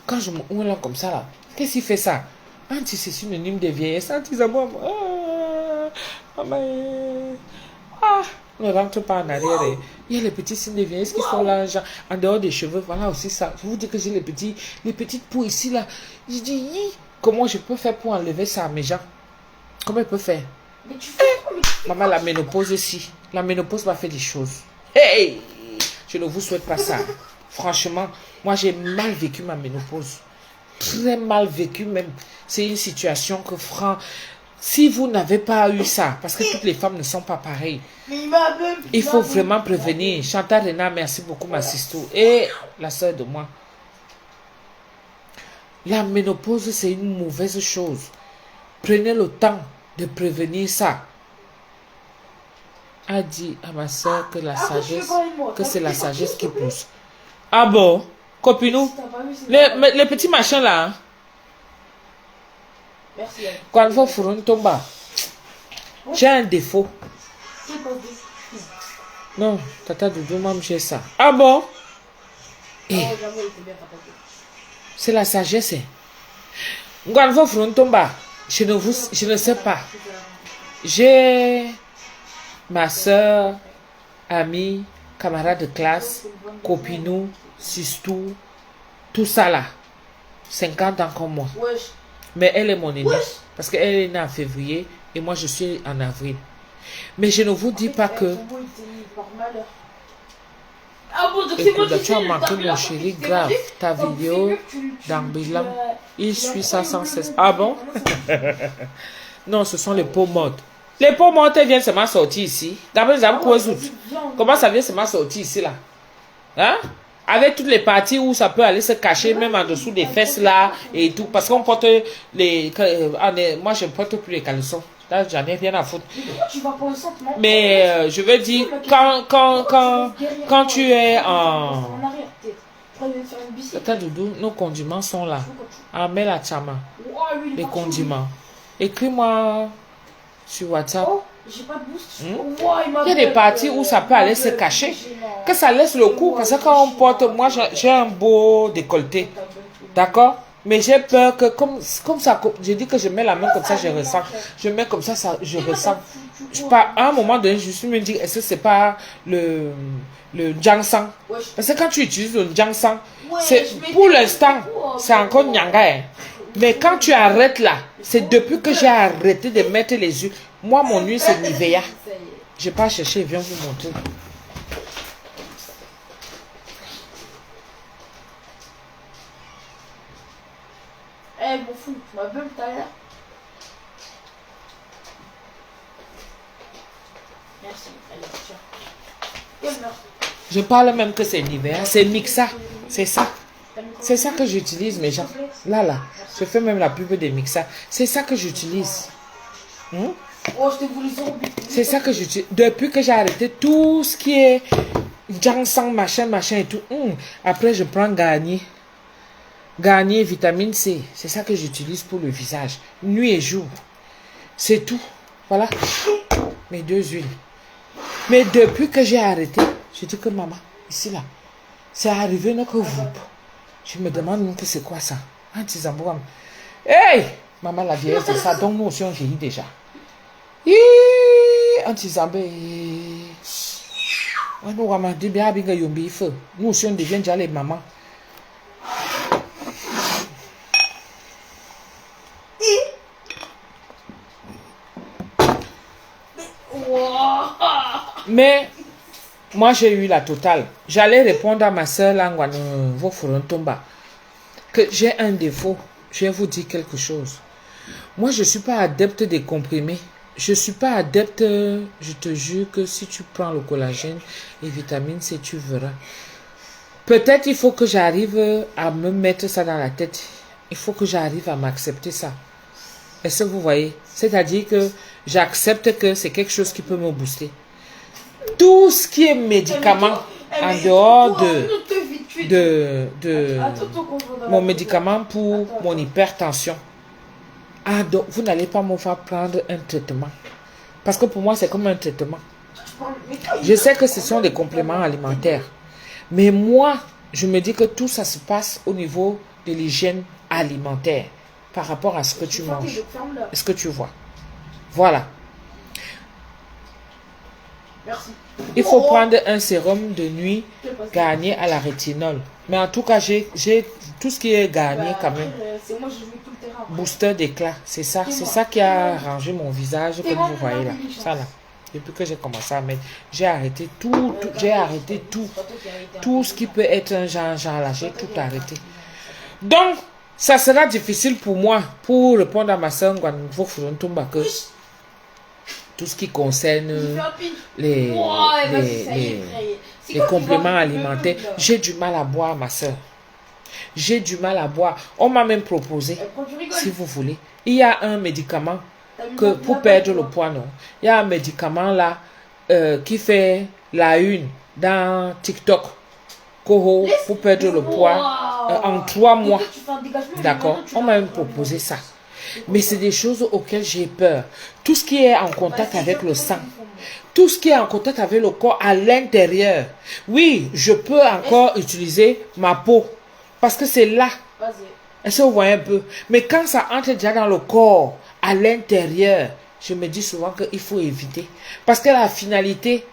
Quand je me ouvre là comme ça là. Qu'est-ce qui fait ça? Anti, c'est synonyme de vieillesse. Anti-amour. Ne rentre pas en arrière. Il y a les petits signes de vieillesse qui sont là, genre, en dehors des cheveux. Voilà aussi ça. Je vous dis que j'ai les petites peaux ici là. Je dis, comment je peux faire pour enlever ça à mes gens? Comment je peux faire? Mais tu fais quoi? Maman, la ménopause ici. La ménopause m'a fait des choses. Hey! Je ne vous souhaite pas ça. Franchement, moi j'ai mal vécu ma ménopause. Très mal vécu même. C'est une situation que, si vous n'avez pas eu ça, parce que toutes les femmes ne sont pas pareilles, il faut vraiment prévenir. Chantal Rena, merci beaucoup ma sister et la soeur de moi. La ménopause, c'est une mauvaise chose. Prenez le temps de prévenir ça. A dit à ma soeur que la sagesse, que c'est la sagesse qui pousse. Ah bon? Copinou, les petits machins là. Hein? Merci. Quand il faut fourrer une tombe, j'ai un défaut. Non, tata Doudou, maman, j'ai ça. Ah bon? C'est la sagesse. Quand il faut fourrer une tombe, je ne sais pas. J'ai ma soeur, amie, camarade de classe, copinou, Sistou, tout ça là, 50 ans comme moi. Mais elle est mon aînée, parce qu'elle est née en février et moi je suis en avril. Mais je ne vous dis pas que... Écoute, tu as manqué mon chéri, grave. Ta vidéo d'Ambilan, il suit ça sans cesse. Ah bon? Non, ce sont les peaux mortes. Les peaux mortes, elles viennent seulement sortir ici. Comment ça vient seulement sortir ici là? Hein? Avec toutes les parties où ça peut aller se cacher, même en dessous des fesses là et tout. Parce qu'on porte les... moi, je ne porte plus les caleçons. Là, j'en ai rien à foutre. Mais je veux dire, quand tu es en... Attends, Doudou, nos condiments sont là. Amel à Chama. Les condiments. Écris-moi sur WhatsApp. J'ai pas de boost. Il y a des parties où ça peut aller se cacher. Que ça laisse le coup. Parce que quand on porte, moi j'ai un beau décolleté. D'accord? Mais j'ai peur que comme ça, je dis que je mets la main comme ça, je ressens. Je mets comme ça, je ressens. À un moment donné, je me suis dit, est-ce que c'est pas le ginseng? Parce que quand tu utilises le ginseng, pour l'instant, c'est encore nyanga. Mais quand tu arrêtes là, c'est depuis que j'ai arrêté de mettre les huiles. Moi, mon huile, c'est Nivea. Je vais pas chercher, viens vous montrer. Eh, mon fou, tu m'as bulle tout à l'heure. Merci. Allez, tiens. Merci. Je parle même que c'est Nivea. C'est Mixa. C'est ça. C'est ça que j'utilise, mes gens. Là. Je fais même la pub des Mixa. C'est ça que j'utilise. C'est ça que j'utilise. Depuis que j'ai arrêté tout ce qui est ginseng, machin et tout. Après, je prends Garnier. Garnier vitamine C. C'est ça que j'utilise pour le visage. Nuit et jour. C'est tout. Voilà. Mes 2 huiles. Mais depuis que j'ai arrêté, je dis que maman, ici là, c'est arrivé que vous. Je me demande que c'est quoi ça. Anti-Zambouam. Hey! Maman, la vieillesse de ça, donc nous aussi on vieillit déjà. Anti-Zambé. Nous aussi on devient déjà les mamans. Mais moi j'ai eu la totale. J'allais répondre à ma soeur Tomba que j'ai un défaut. Je vais vous dire quelque chose. Moi je ne suis pas adepte des comprimés. Je ne suis pas adepte, je te jure que si tu prends le collagène et vitamine C, tu verras. Peut-être il faut que j'arrive à me mettre ça dans la tête. Il faut que j'arrive à m'accepter ça. Est-ce que vous voyez? C'est-à-dire que j'accepte que c'est quelque chose qui peut me booster. Tout ce qui est médicament, en dehors de mon médicament pour mon hypertension, donc vous n'allez pas me faire prendre un traitement. Parce que pour moi, c'est comme un traitement. Je sais que ce sont des compléments alimentaires. Mais moi, je me dis que tout ça se passe au niveau de l'hygiène alimentaire. Par rapport à ce que tu manges. Ce que tu vois. Voilà. Merci. Il faut prendre un sérum de nuit garni à la rétinol. Mais en tout cas, j'ai tout ce qui est garni quand même. C'est moi, je joue tout le terrain. Booster d'éclat, c'est ça. C'est ça qui a arrangé mon visage, comme vous voyez là. Ça là. Depuis que j'ai commencé à mettre, j'ai arrêté tout. J'ai arrêté tout. Tout ce qui peut être un genre là, j'ai tout arrêté. Donc, ça sera difficile pour moi, pour répondre à ma soeur Tomba, que tout ce qui concerne les compléments alimentaires, j'ai du mal à boire, ma soeur. J'ai du mal à boire. On m'a même proposé, si vous voulez, il y a un médicament que pour perdre le poids, non. Il y a un médicament là qui fait la une dans TikTok. Pour perdre le poids en 3 mois. D'accord? On m'a même proposé ça. Mais c'est des choses auxquelles j'ai peur. Tout ce qui est en contact avec le sang, tout ce qui est en contact avec le corps à l'intérieur. Oui, je peux encore utiliser ma peau. Parce que c'est là. Est-ce que vous voyez un peu? Mais quand ça entre déjà dans le corps, à l'intérieur, je me dis souvent qu'il faut éviter. Parce que la finalité,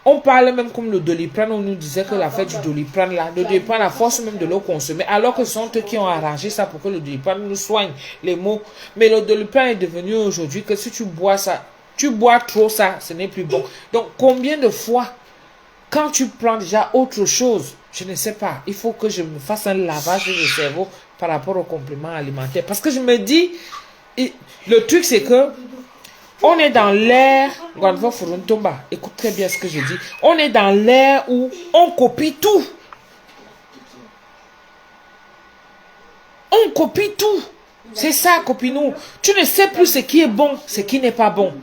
on parle même comme le Doliprane, on nous disait que la fête du Doliprane, là, le Doliprane, la force même de l'eau consommée, alors que ce sont eux qui ont arrangé ça pour que le Doliprane nous soigne les maux. Mais le Doliprane est devenu aujourd'hui que si tu bois ça, tu bois trop ça, ce n'est plus bon. Donc, combien de fois, quand tu prends déjà autre chose, je ne sais pas, il faut que je me fasse un lavage de cerveau par rapport aux compléments alimentaires. Parce que je me dis, le truc c'est que, on est dans l'ère, écoute très bien ce que je dis, on est dans l'ère où on copie tout. On copie tout. C'est ça, copine-nous. Tu ne sais plus ce qui est bon, ce qui n'est pas bon.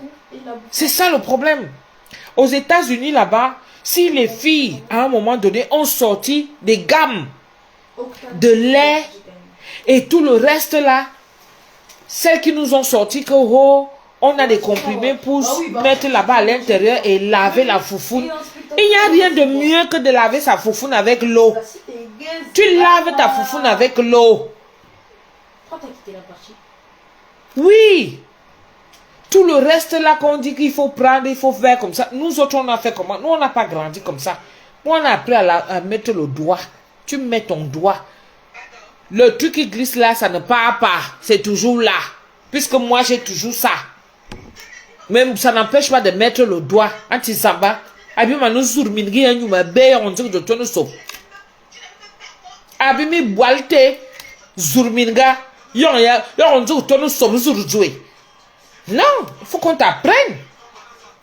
C'est ça le problème. Aux États-Unis, là-bas, si les filles, à un moment donné, ont sorti des gammes de lait et tout le reste là, celles qui nous ont sorti que on a des comprimés pour mettre là-bas à l'intérieur et laver la foufoune. Il n'y a rien de mieux que de laver sa foufoune avec l'eau. Tu laves ta foufoune avec l'eau. Oui. Tout le reste là qu'on dit qu'il faut prendre, il faut faire comme ça. Nous autres, on a fait comment? Nous, on n'a pas grandi comme ça. Nous, on a appris à mettre le doigt. Tu mets ton doigt. Le truc qui glisse là, ça ne part pas. C'est toujours là. Puisque moi, j'ai toujours ça. Même ça n'empêche pas de mettre le doigt. Anti-samba. Abima nous zourmingi en yuma be on dit que tu nous sauves. Abimi boalte zourminga. Yon on dit que tu nous sauves zourjoué. Non, il faut qu'on t'apprenne.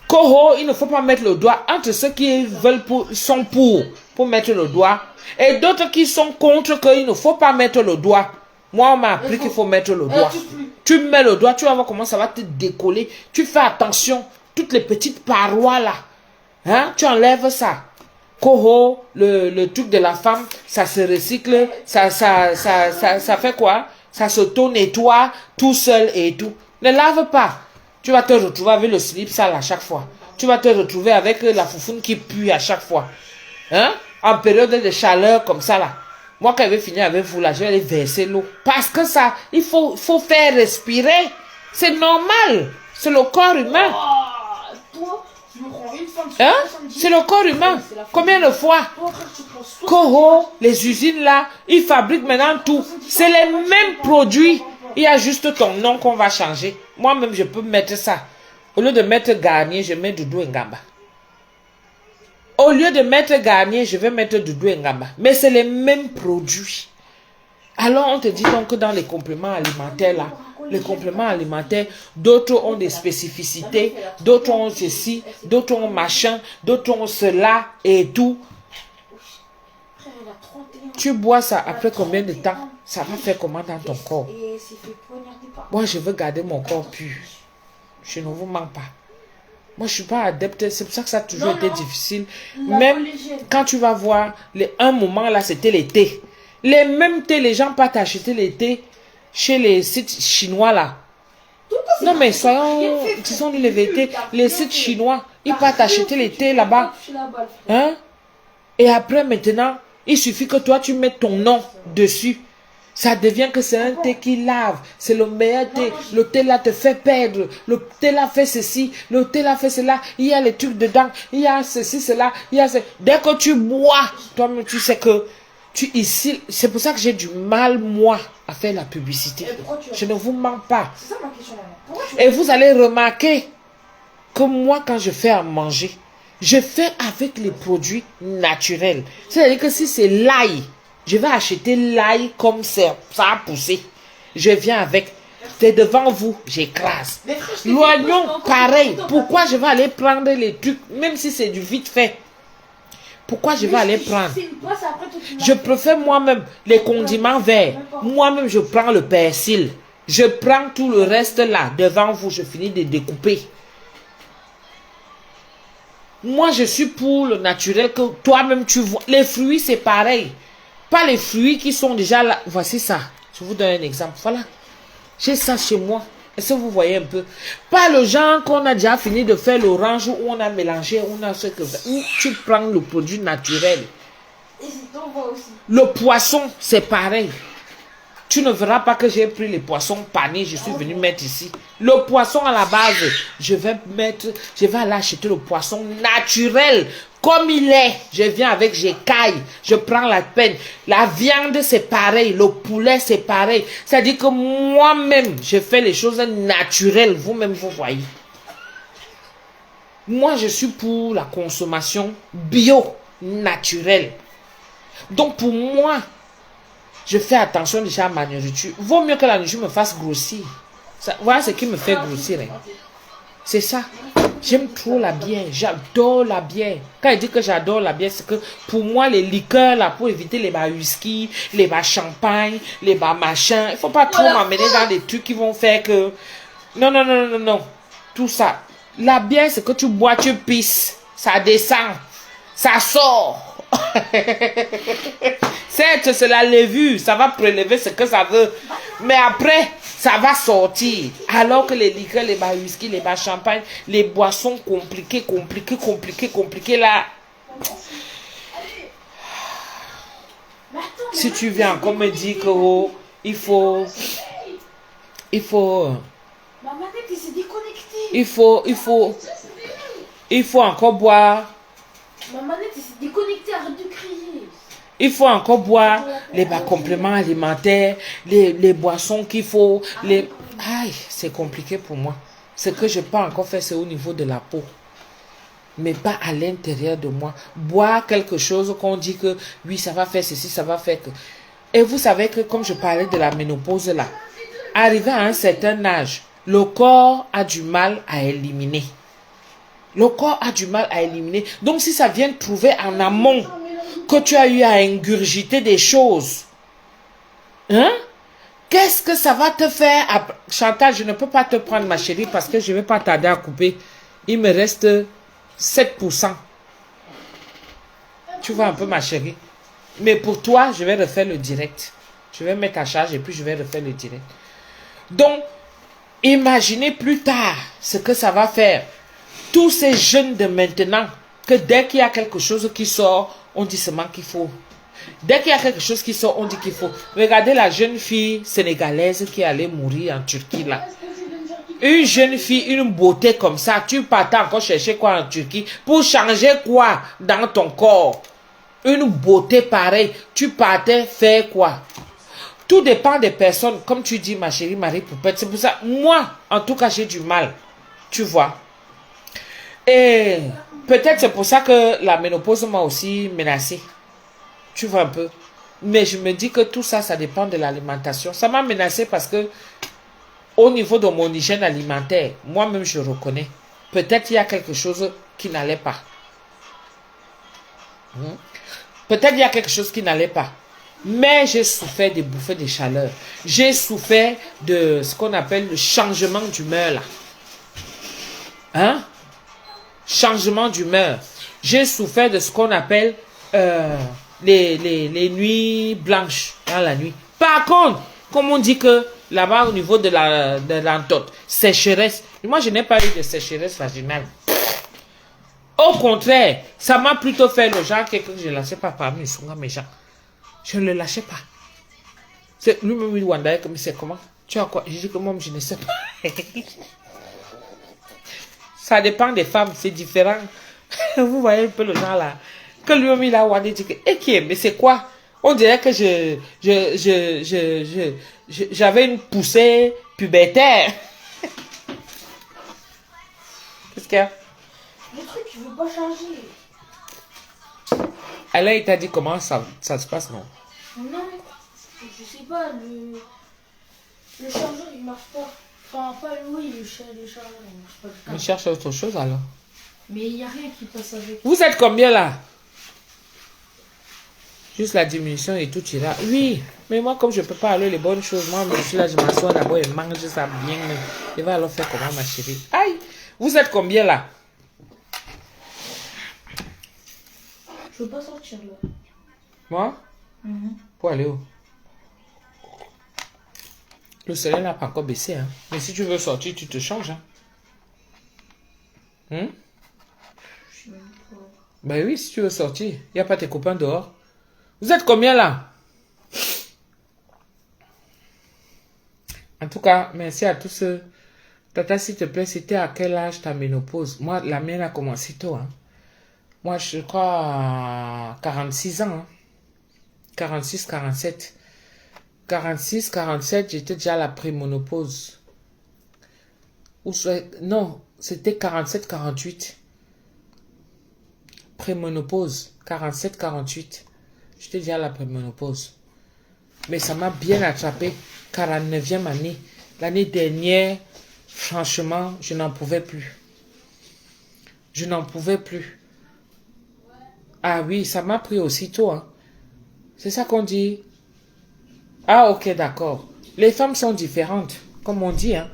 Koho, il ne faut pas mettre le doigt entre ceux qui veulent sont pour mettre le doigt et d'autres qui sont contre qu'il ne faut pas mettre le doigt. Moi, on m'a appris qu'il faut mettre le doigt. Tu mets le doigt, tu vas voir comment ça va te décoller. Tu fais attention, toutes les petites parois là. Hein? Tu enlèves ça. Coho, le truc de la femme, ça se recycle, ça fait quoi? Ça s'auto-nettoie tout seul et tout. Ne lave pas. Tu vas te retrouver avec le slip sale à chaque fois. Tu vas te retrouver avec la foufoune qui pue à chaque fois. Hein? En période de chaleur comme ça là. Moi, quand je vais finir avec vous là, je vais aller verser l'eau. Parce que ça, il faut faire respirer. C'est normal. C'est le corps humain. Toi, tu me prends une femme sur Hein? 70. C'est le corps humain. C'est la femme. Combien de fois? Toi, frère, tu prends 60. Coho, les usines là, ils fabriquent maintenant tout. C'est les mêmes produits. Il y a juste ton nom qu'on va changer. Moi-même, je peux mettre ça. Au lieu de mettre Garnier, je mets Doudou Ngamba. Au lieu de mettre Garnier, je vais mettre Doudou Ngamba. Mais c'est les mêmes produits. Alors, on te dit donc que dans les compléments alimentaires là, les compléments alimentaires, d'autres ont des spécificités, d'autres ont ceci, d'autres ont machin, d'autres ont cela et tout. Frère, il a 31. Tu bois ça après combien de temps? Ça va faire comment dans ton corps? Et s'est fait poignarder par. Moi, je veux garder mon corps pur. Je ne vous mens pas. Moi, je ne suis pas adepte. C'est pour ça que ça a toujours été difficile. Même quand tu vas voir, un moment là, c'était les thés. Les mêmes thés, les gens partent acheter les thés chez les sites chinois là. Non, mais soyons, disons-nous les vérités. Les sites chinois, ils partent acheter les thés là-bas. Hein? Et après, maintenant, il suffit que toi, tu mettes ton nom dessus. Ça devient que c'est un thé qui lave. C'est le meilleur thé. Le thé là te fait perdre. Le thé là fait ceci. Le thé là fait cela. Il y a les trucs dedans. Il y a ceci, cela. Il y a Dès que tu bois, toi-même, tu sais que ici, c'est pour ça que j'ai du mal, moi, à faire la publicité. Je ne vous mens pas. C'est ça ma question, maman. Et vous allez remarquer que moi, quand je fais à manger, je fais avec les produits naturels. C'est-à-dire que si c'est l'ail, je vais acheter l'ail comme ça a poussé. Je viens avec. C'est devant vous, j'écrase. L'oignon, pareil. Pourquoi je vais aller prendre les trucs, même si c'est du vite fait? Pourquoi je vais aller prendre? Je préfère moi-même les condiments verts. Moi-même, je prends le persil. Je prends tout le reste là, devant vous, je finis de découper. Moi, je suis pour le naturel que toi-même tu vois. Les fruits, c'est pareil. Pas les fruits qui sont déjà là. Voici ça. Je vous donne un exemple. Voilà. J'ai ça chez moi. Est-ce que vous voyez un peu? Pas le genre qu'on a déjà fini de faire l'orange où on a mélangé, on a ce que... Où tu prends le produit naturel. Le poisson, c'est pareil. Tu ne verras pas que j'ai pris les poissons panés, je suis venu mettre ici. Le poisson à la base, je vais aller acheter le poisson naturel, comme il est. Je viens avec, j'écaille, je prends la peine. La viande, c'est pareil, le poulet, c'est pareil. C'est-à-dire que moi-même, je fais les choses naturelles, vous-même, vous voyez. Moi, je suis pour la consommation bio, naturelle. Donc, pour moi, je fais attention déjà à ma nourriture. Vaut mieux que la nourriture me fasse grossir. Voilà ce qui me fait grossir. Hein. C'est ça. J'aime trop la bière. J'adore la bière. Quand je dis que j'adore la bière, c'est que pour moi, les liqueurs, là, pour éviter les bas whisky, les bas champagne, les bas machin, il ne faut pas trop m'amener dans des trucs qui vont faire que... Non, non, non, non, non. Tout ça. La bière, c'est que tu bois, tu pisses. Ça descend. Ça sort. Certes, c'est la levure, ça va prélever ce que ça veut, mais après, ça va sortir. Alors que les liqueurs, les bas whisky, les bas champagne, les boissons compliquées là. Si tu viens encore me dire que oh, il faut encore boire. Ma manette s'est déconnectée, arrête de crier. Il faut encore boire les compléments alimentaires, les boissons qu'il faut. Aïe, c'est compliqué pour moi. Ce que je peux encore faire, c'est au niveau de la peau. Mais pas à l'intérieur de moi. Boire quelque chose qu'on dit que oui, ça va faire ceci, ça va faire que... Et vous savez que comme je parlais de la ménopause là, arrivé à un certain âge, le corps a du mal à éliminer. Le corps a du mal à éliminer. Donc, si ça vient trouver en amont que tu as eu à ingurgiter des choses, hein? Qu'est-ce que ça va te faire après? Chantal, je ne peux pas te prendre, ma chérie, parce que je ne vais pas tarder à couper. Il me reste 7%. Tu vois un peu, ma chérie. Mais pour toi, je vais refaire le direct. Je vais mettre à charge et puis je vais refaire le direct. Donc, imaginez plus tard ce que ça va faire. Tous ces jeunes de maintenant, que dès qu'il y a quelque chose qui sort, on dit seulement qu'il faut. Dès qu'il y a quelque chose qui sort, on dit qu'il faut. Regardez la jeune fille sénégalaise qui allait mourir en Turquie là. Une jeune fille, une beauté comme ça, tu partais encore chercher quoi en Turquie pour changer quoi dans ton corps? Une beauté pareille, tu partais faire quoi? Tout dépend des personnes, comme tu dis, ma chérie Marie Poupette. C'est pour ça, moi, en tout cas, j'ai du mal. Tu vois. Et peut-être c'est pour ça que la ménopause m'a aussi menacée. Tu vois un peu. Mais je me dis que tout ça, ça dépend de l'alimentation. Ça m'a menacée parce que, au niveau de mon hygiène alimentaire, moi-même, je reconnais. Peut-être il y a quelque chose qui n'allait pas. Peut-être il y a quelque chose qui n'allait pas. Mais j'ai souffert des bouffées de chaleur. J'ai souffert de ce qu'on appelle le changement d'humeur là. Hein? Changement d'humeur. J'ai souffert de ce qu'on appelle les nuits blanches dans la nuit. Par contre, comme on dit que là-bas au niveau de l'entote, sécheresse. Moi, je n'ai pas eu de sécheresse vaginale. Au contraire, ça m'a plutôt fait le genre que je ne lâchais pas parmi mes gens. Je ne le lâchais pas. C'est lui-même, il Wanda, comme c'est comment? Tu as quoi? Je dis que moi, je ne sais pas. Ça dépend des femmes, c'est différent. Vous voyez un peu le genre là. Que lui-même, il a Wanda, il dit que, mais c'est quoi? On dirait que j'avais une poussée pubertaire. Qu'est-ce qu'il y a? Le truc, il veut pas changer. Alors, il t'a dit comment ça se passe, non? Non, je sais pas, le chargeur il marche pas. Enfin, pas oui, le chargeur il marche pas. On cherche autre chose alors. Mais il n'y a rien qui passe avec. Vous êtes combien là? Juste la diminution et tout ira. Oui, mais moi comme je ne peux pas aller les bonnes choses, moi je suis là, je m'assois d'abord et mange ça bien. Je vais alors faire comment ma chérie? Aïe! Vous êtes combien là? Je veux pas sortir là. Moi? Pour aller où? Le soleil n'a pas encore baissé. Hein. Mais si tu veux sortir, tu te changes. Hein. Je sais même pas. Ben oui, si tu veux sortir. Il n'y a pas tes copains dehors. Vous êtes combien là? En tout cas, merci à tous ceux. Tata, s'il te plaît, c'était à quel âge ta ménopause? Moi, la mienne a commencé tôt. Hein. Moi, je crois à 46 ans. Hein. 46, 47. 46, 47, j'étais déjà à la prémonopause. Non, c'était 47, 48. Prémonopause, 47, 48. J'étais déjà à la prémonopause. Mais ça m'a bien attrapé. 49e année. L'année dernière, franchement, je n'en pouvais plus. Je n'en pouvais plus. Ah oui, ça m'a pris aussitôt. Hein. C'est ça qu'on dit. Ah ok, d'accord. Les femmes sont différentes. Comme on dit, hein.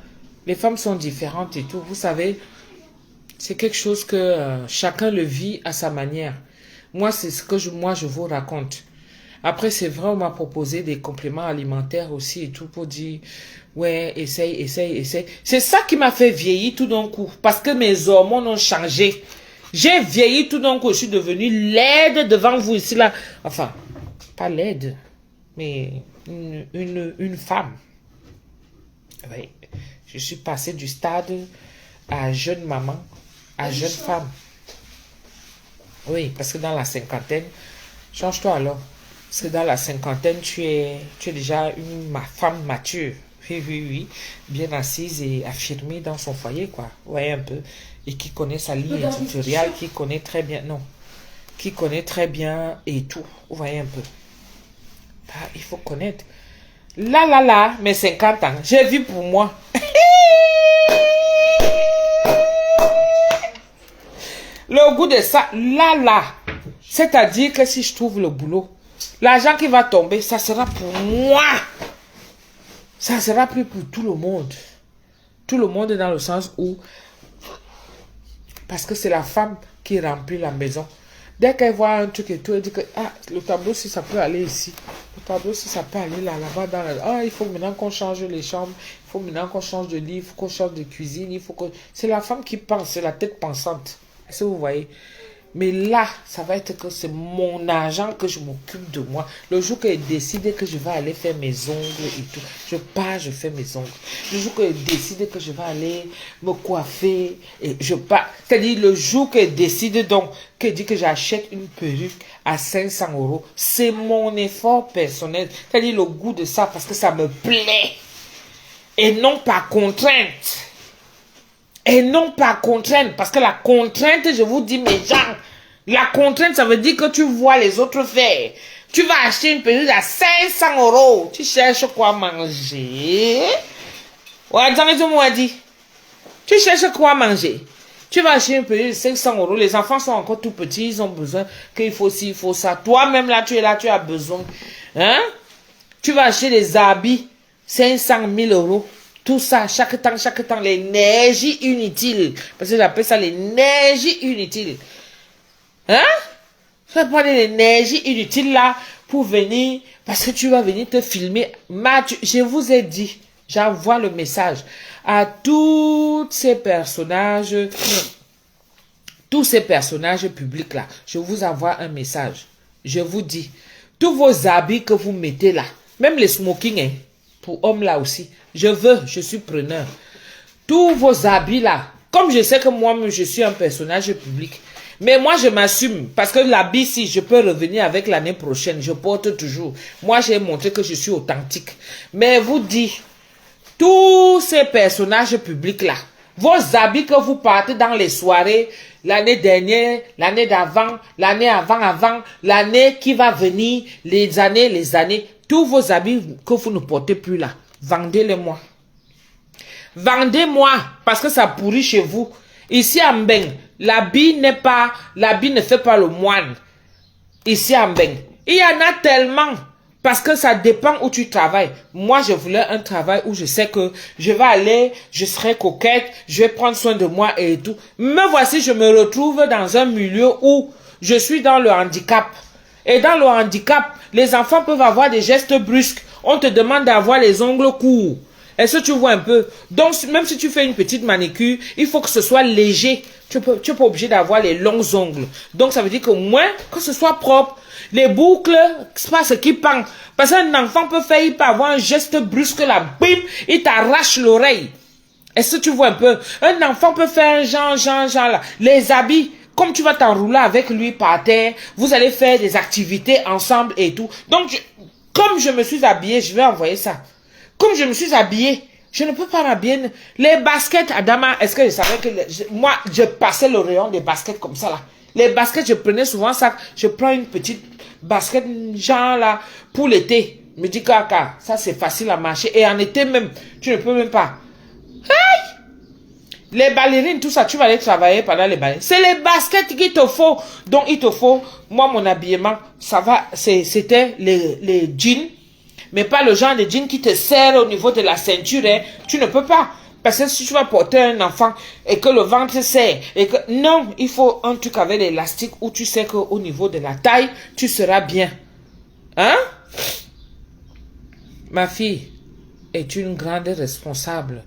Les femmes sont différentes et tout. Vous savez, c'est quelque chose que chacun le vit à sa manière. Moi, c'est ce que je vous raconte. Après, c'est vrai, on m'a proposé des compléments alimentaires aussi et tout pour dire, ouais, essaye. C'est ça qui m'a fait vieillir tout d'un coup. Parce que mes hormones ont changé. J'ai vieilli tout d'un coup. Je suis devenue laide devant vous ici, là. Enfin, pas laide, mais une femme. Oui. Je suis passée du stade à jeune maman, à jeune femme. Oui, parce que dans la cinquantaine, change-toi alors. Parce que dans la cinquantaine, tu es déjà une femme mature. Oui. Bien assise et affirmée dans son foyer, quoi. Vous voyez un peu. Et qui connaît sa ligne éditoriale, qui connaît très bien. Non. Qui connaît très bien et tout. Vous voyez un peu. Ah, il faut connaître. Là, mes 50 ans. J'ai vu pour moi. Le goût de ça, là. C'est-à-dire que si je trouve le boulot, l'argent qui va tomber, ça sera pour moi. Ça sera plus pour tout le monde. Tout le monde dans le sens où, parce que c'est la femme qui remplit la maison. Dès qu'elle voit un truc et tout, elle dit que ah, le tableau, si ça peut aller ici. Le tableau, si ça peut aller là-bas, dans la... Ah, il faut maintenant qu'on change les chambres. Il faut maintenant qu'on change de lit. Il faut qu'on change de cuisine. Il faut que... C'est la femme qui pense, c'est la tête pensante. Est-ce que vous voyez? Mais là, ça va être que c'est mon argent que je m'occupe de moi. Le jour qu'elle décide que je vais aller faire mes ongles et tout, je pars, je fais mes ongles. Le jour qu'elle décide que je vais aller me coiffer, et je pars. C'est-à-dire, le jour qu'elle décide donc, qu'elle dit que j'achète une perruque à 500 €, c'est mon effort personnel. C'est-à-dire, le goût de ça, parce que ça me plaît. Et non par contrainte. Et non pas contrainte, parce que la contrainte, je vous dis mes gens, la contrainte, ça veut dire que tu vois les autres faire. Tu vas acheter une perruque à 500 €, tu cherches quoi manger. Ouais, moi dit. Tu cherches quoi manger. Tu vas acheter une perruque de 500 €, les enfants sont encore tout petits, ils ont besoin qu'il faut ci, il faut ça. Toi-même là, tu es là, tu as besoin. Hein? Tu vas acheter des habits, 500 000 €. Tout ça, chaque temps, l'énergie inutile. Parce que j'appelle ça l'énergie inutile. Hein? Tu vas prendre l'énergie inutile là pour venir, parce que tu vas venir te filmer. Je vous ai dit, j'envoie le message à tous ces personnages publics là. Je vous envoie un message. Je vous dis, tous vos habits que vous mettez là, même les smoking, hein, pour hommes là aussi, je suis preneur. Tous vos habits là, comme je sais que moi-même je suis un personnage public, mais moi je m'assume, parce que l'habit si je peux revenir avec l'année prochaine, je porte toujours. Moi j'ai montré que je suis authentique. Mais vous dites, tous ces personnages publics là, vos habits que vous partez dans les soirées, l'année dernière, l'année d'avant, l'année avant, l'année qui va venir, les années, tous vos habits que vous ne portez plus là, vendez-les-moi. Vendez-moi, parce que ça pourrit chez vous. Ici à Mbeng, l'habit ne fait pas le moine. Ici à Mbeng. Il y en a tellement, parce que ça dépend où tu travailles. Moi, je voulais un travail où je sais que je vais aller, je serai coquette, je vais prendre soin de moi et tout. Me voici, je me retrouve dans un milieu où je suis dans le handicap. Et dans le handicap, les enfants peuvent avoir des gestes brusques. On te demande d'avoir les ongles courts. Est-ce que tu vois un peu? Donc, même si tu fais une petite manicure, il faut que ce soit léger. Tu n'es pas obligé d'avoir les longs ongles. Donc, ça veut dire que moins, que ce soit propre. Les boucles, c'est pas ce qui pend. Parce qu'un enfant il peut avoir un geste brusque là, bim, il t'arrache l'oreille. Est-ce que tu vois un peu? Un enfant peut faire un genre là. Les habits, comme tu vas t'enrouler avec lui par terre, vous allez faire des activités ensemble et tout. Donc, comme je me suis habillée, je vais envoyer ça. Comme je me suis habillée, je ne peux pas m'habiller. Les baskets, Adama, est-ce que je savais que... moi, je passais le rayon des baskets comme ça là. Les baskets, je prenais souvent ça. Je prends une petite basket, genre là, pour l'été. Je me dis, kaka, ça c'est facile à marcher. Et en été même, tu ne peux même pas. Aïe! Les ballerines, tout ça, tu vas aller travailler pendant les ballerines. C'est les baskets qu'il te faut. Donc, il te faut, moi, mon habillement, ça va, c'était les jeans. Mais pas le genre de jean qui te serre au niveau de la ceinture. Hein. Tu ne peux pas. Parce que si tu vas porter un enfant et que le ventre serre, et que... non, il faut un truc avec l'élastique où tu sais qu'au niveau de la taille, tu seras bien. Hein? Ma fille est une grande responsable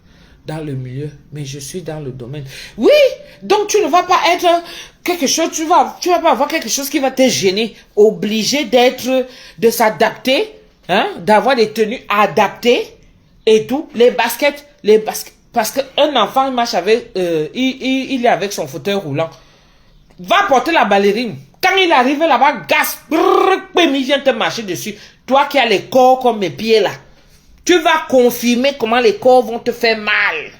dans le milieu, mais je suis dans le domaine. Oui, donc tu ne vas pas être quelque chose, tu vas pas avoir quelque chose qui va te gêner. Obligé de s'adapter. Hein, d'avoir des tenues adaptées et tout, les baskets, parce qu'un enfant marche avec, il est avec son fauteuil roulant, va porter la ballerine, quand il arrive là-bas, gaz, il vient te marcher dessus, toi qui as les corps comme mes pieds là, tu vas confirmer comment les corps vont te faire mal.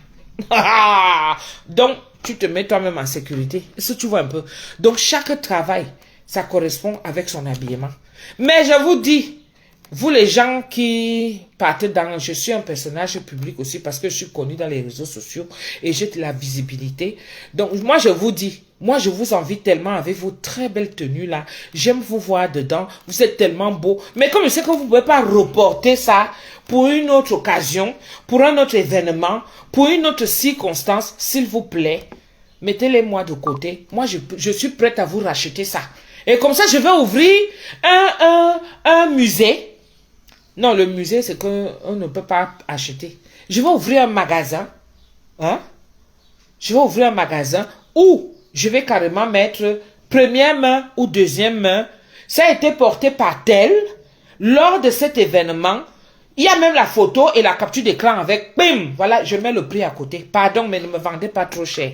Donc, tu te mets toi-même en sécurité, est-ce que tu vois un peu? Donc, chaque travail, ça correspond avec son habillement, mais je vous dis, vous les gens qui partez dans... Je suis un personnage public aussi parce que je suis connu dans les réseaux sociaux et j'ai de la visibilité. Donc moi je vous dis, moi je vous envie tellement avec vos très belles tenues là. J'aime vous voir dedans, vous êtes tellement beaux. Mais comme je sais que vous ne pouvez pas reporter ça pour une autre occasion, pour un autre événement, pour une autre circonstance, s'il vous plaît, mettez-les moi de côté. Moi je suis prête à vous racheter ça. Et comme ça, je vais ouvrir un musée. Non, le musée, c'est qu'on ne peut pas acheter. Je vais ouvrir un magasin. Hein? Je vais ouvrir un magasin où je vais carrément mettre première main ou deuxième main. Ça a été porté par tel. Lors de cet événement, il y a même la photo et la capture d'écran avec. Bim! Voilà, je mets le prix à côté. Pardon, mais ne me vendez pas trop cher.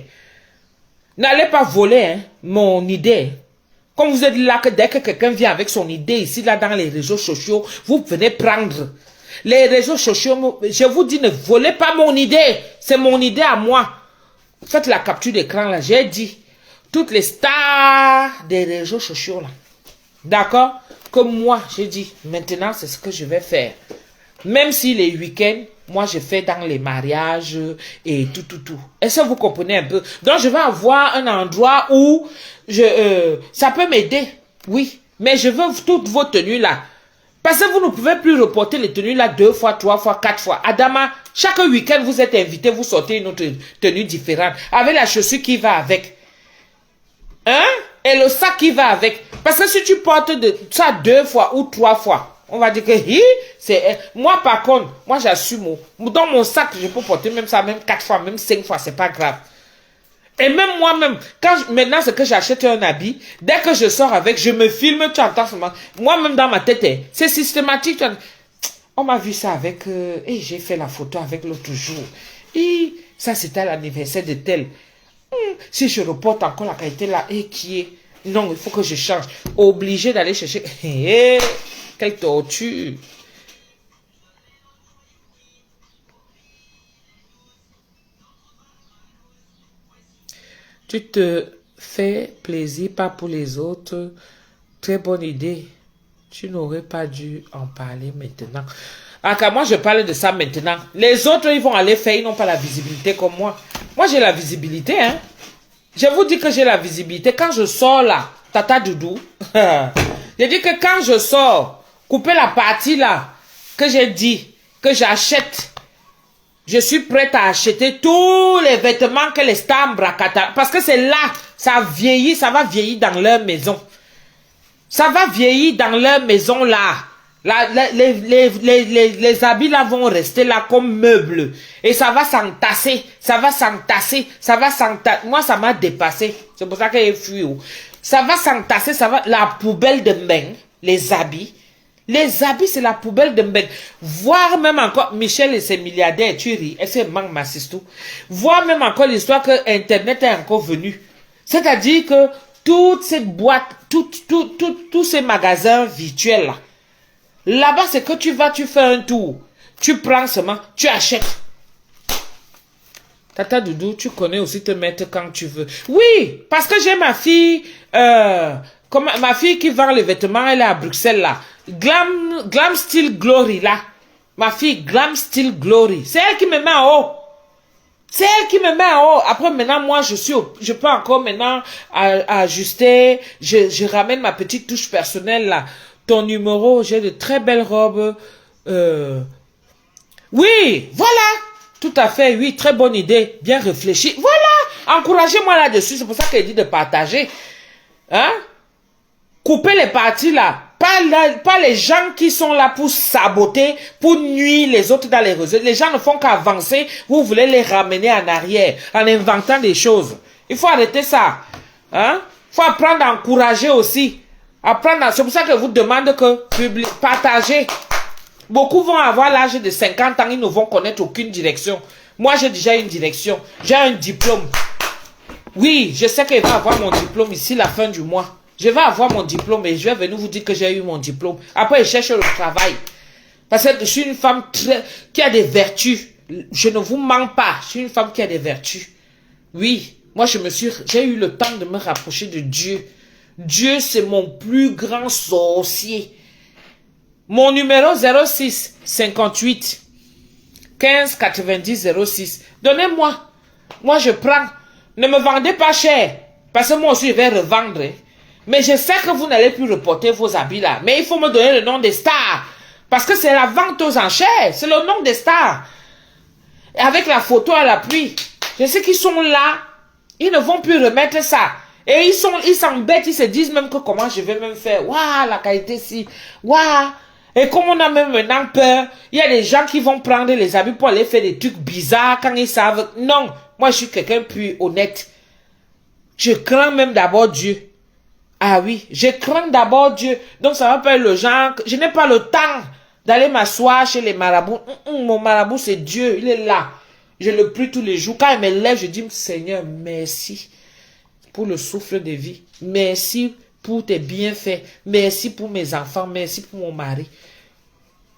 N'allez pas voler hein, mon idée. Comme vous êtes là, que dès que quelqu'un vient avec son idée ici, là, dans les réseaux sociaux, vous venez prendre. Les réseaux sociaux, je vous dis, ne volez pas mon idée. C'est mon idée à moi. Faites la capture d'écran, là. J'ai dit, toutes les stars des réseaux sociaux, là. D'accord? Comme moi, j'ai dit, maintenant, c'est ce que je vais faire. Même si les week-ends, moi, je fais dans les mariages et tout. Est-ce que vous comprenez un peu? Donc, je vais avoir un endroit où ça peut m'aider, oui. Mais je veux toutes vos tenues là. Parce que vous ne pouvez plus reporter les tenues là 2 fois, 3 fois, 4 fois. Adama, chaque week-end, vous êtes invité, vous sortez une autre tenue différente. Avec la chaussure qui va avec. Hein? Et le sac qui va avec. Parce que si tu portes ça 2 fois ou 3 fois, on va dire que c'est moi par contre, moi j'assume. Dans mon sac, je peux porter même ça, même 4 fois, même 5 fois, c'est pas grave. Et même moi-même, maintenant c'est que j'achète un habit, dès que je sors avec, je me filme, tu entends seulement. Moi-même dans ma tête, c'est systématique. On m'a vu ça avec, et j'ai fait la photo avec l'autre jour. Et ça c'était à l'anniversaire de tel. Si je reporte encore la qualité là, et qui est, non, il faut que je change. Obligé d'aller chercher. Quelle torture. Tu te fais plaisir, pas pour les autres. Très bonne idée. Tu n'aurais pas dû en parler maintenant. Ah, car moi, je parle de ça maintenant. Les autres, ils vont aller faire, ils n'ont pas la visibilité comme moi. Moi, j'ai la visibilité, hein. Je vous dis que j'ai la visibilité. Quand je sors là, Tata Doudou, je dis que quand je sors, couper la partie là, que j'ai dit, que j'achète, je suis prête à acheter tous les vêtements que les stars bracata. Parce que c'est là, ça vieillit, ça va vieillir dans leur maison. Ça va vieillir dans leur maison là. Les habits là vont rester là comme meubles. Et ça va s'entasser, ça va s'entasser, ça va s'entasser. Moi, ça m'a dépassé. C'est pour ça que j'ai fui. Ça va s'entasser, ça va... La poubelle de Mbeng, les habits. Les habits, c'est la poubelle de Mbeng. Voir même encore... Michel et ses milliardaires, tu ris. Et c'est manque ma sister. Voir même encore l'histoire que Internet est encore venu. C'est-à-dire que toute cette boîte, tous ces magasins virtuels là, là-bas, c'est que tu vas, tu fais un tour. Tu prends seulement, tu achètes. Tata Doudou, tu connais aussi te mettre quand tu veux. Oui, parce que j'ai ma fille, ma fille qui vend les vêtements, elle est à Bruxelles là. Glam Style Glory là. Ma fille Glam Style Glory. C'est elle qui me met en haut. C'est elle qui me met en haut. Après, maintenant, moi, je peux encore maintenant ajuster. Je ramène ma petite touche personnelle là. Ton numéro, j'ai de très belles robes. Oui, voilà. Tout à fait, oui, très bonne idée. Bien réfléchi. Voilà. Encouragez-moi là-dessus. C'est pour ça qu'elle dit de partager. Hein? Couper les parties là. Pas les gens qui sont là pour saboter, pour nuire les autres dans les réseaux. Les gens ne font qu'avancer. Vous voulez les ramener en arrière en inventant des choses. Il faut arrêter ça. Hein? Il faut apprendre à encourager aussi. C'est pour ça que je vous demande que partagez. Beaucoup vont avoir l'âge de 50 ans, ils ne vont connaître aucune direction. Moi, j'ai déjà une direction. J'ai un diplôme. Oui, je sais que je vais avoir mon diplôme ici la fin du mois. Je vais avoir mon diplôme et je vais venir vous dire que j'ai eu mon diplôme. Après, je cherche le travail. Parce que je suis une femme qui a des vertus. Je ne vous mens pas. Je suis une femme qui a des vertus. Oui, moi, j'ai eu le temps de me rapprocher de Dieu. Dieu, c'est mon plus grand sorcier. Mon numéro 06 58 15 90 06. Donnez-moi. Moi, je prends. Ne me vendez pas cher. Parce que moi aussi, je vais revendre. Mais je sais que vous n'allez plus reporter vos habits là. Mais il faut me donner le nom des stars. Parce que c'est la vente aux enchères. C'est le nom des stars. Et avec la photo à l'appui. Je sais qu'ils sont là. Ils ne vont plus remettre ça. Et ils s'embêtent, ils se disent même que comment je vais même faire. Waouh, la qualité si. Waouh. Et comme on a même maintenant peur, il y a des gens qui vont prendre les habits pour aller faire des trucs bizarres quand ils savent. Non, moi je suis quelqu'un plus honnête. Je crains même d'abord Dieu. Ah oui, je crains d'abord Dieu. Donc ça va pas être le genre, je n'ai pas le temps d'aller m'asseoir chez les marabouts. Mon marabout c'est Dieu, il est là. Je le prie tous les jours. Quand il me lève, je dis Seigneur, merci pour le souffle de vie. Merci pour tes bienfaits. Merci pour mes enfants. Merci pour mon mari.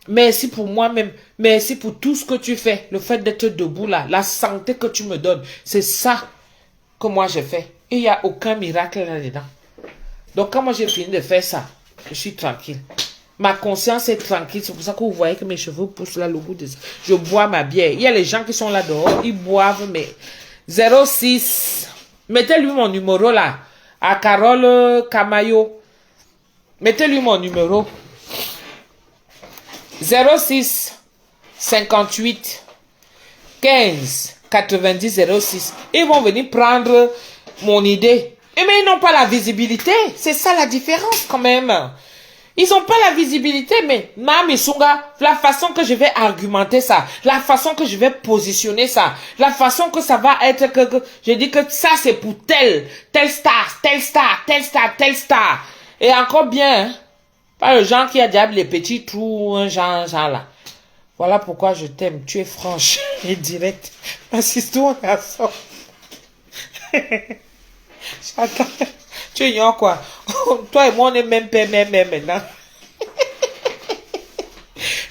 Merci pour moi-même. Merci pour tout ce que tu fais. Le fait d'être debout là. La santé que tu me donnes. C'est ça que moi j'ai fait. Et il n'y a aucun miracle là-dedans. Donc quand moi j'ai fini de faire ça, je suis tranquille. Ma conscience est tranquille. C'est pour ça que vous voyez que mes cheveux poussent là, le bout de ça. Je bois ma bière. Il y a les gens qui sont là dehors. Ils boivent, mais 06. Mettez-lui mon numéro là. À Carole Camayo. Mettez-lui mon numéro. 06 58 15 90 06. Ils vont venir prendre mon idée. Mais ils n'ont pas la visibilité. C'est ça la différence quand même. Ils n'ont pas la visibilité, mais Mami Sunga, la façon que je vais argumenter ça, la façon que je vais positionner ça, la façon que ça va être que je dis que ça c'est pour telle star, telle star, telle star, telle star. Et encore bien, hein, pas le genre qui a diable les petits trous, un genre là. Voilà pourquoi je t'aime. Tu es franche et directe. Assiste-toi à ça. J'attends. Tu ignores quoi? Toi et moi, on est même père, même maintenant.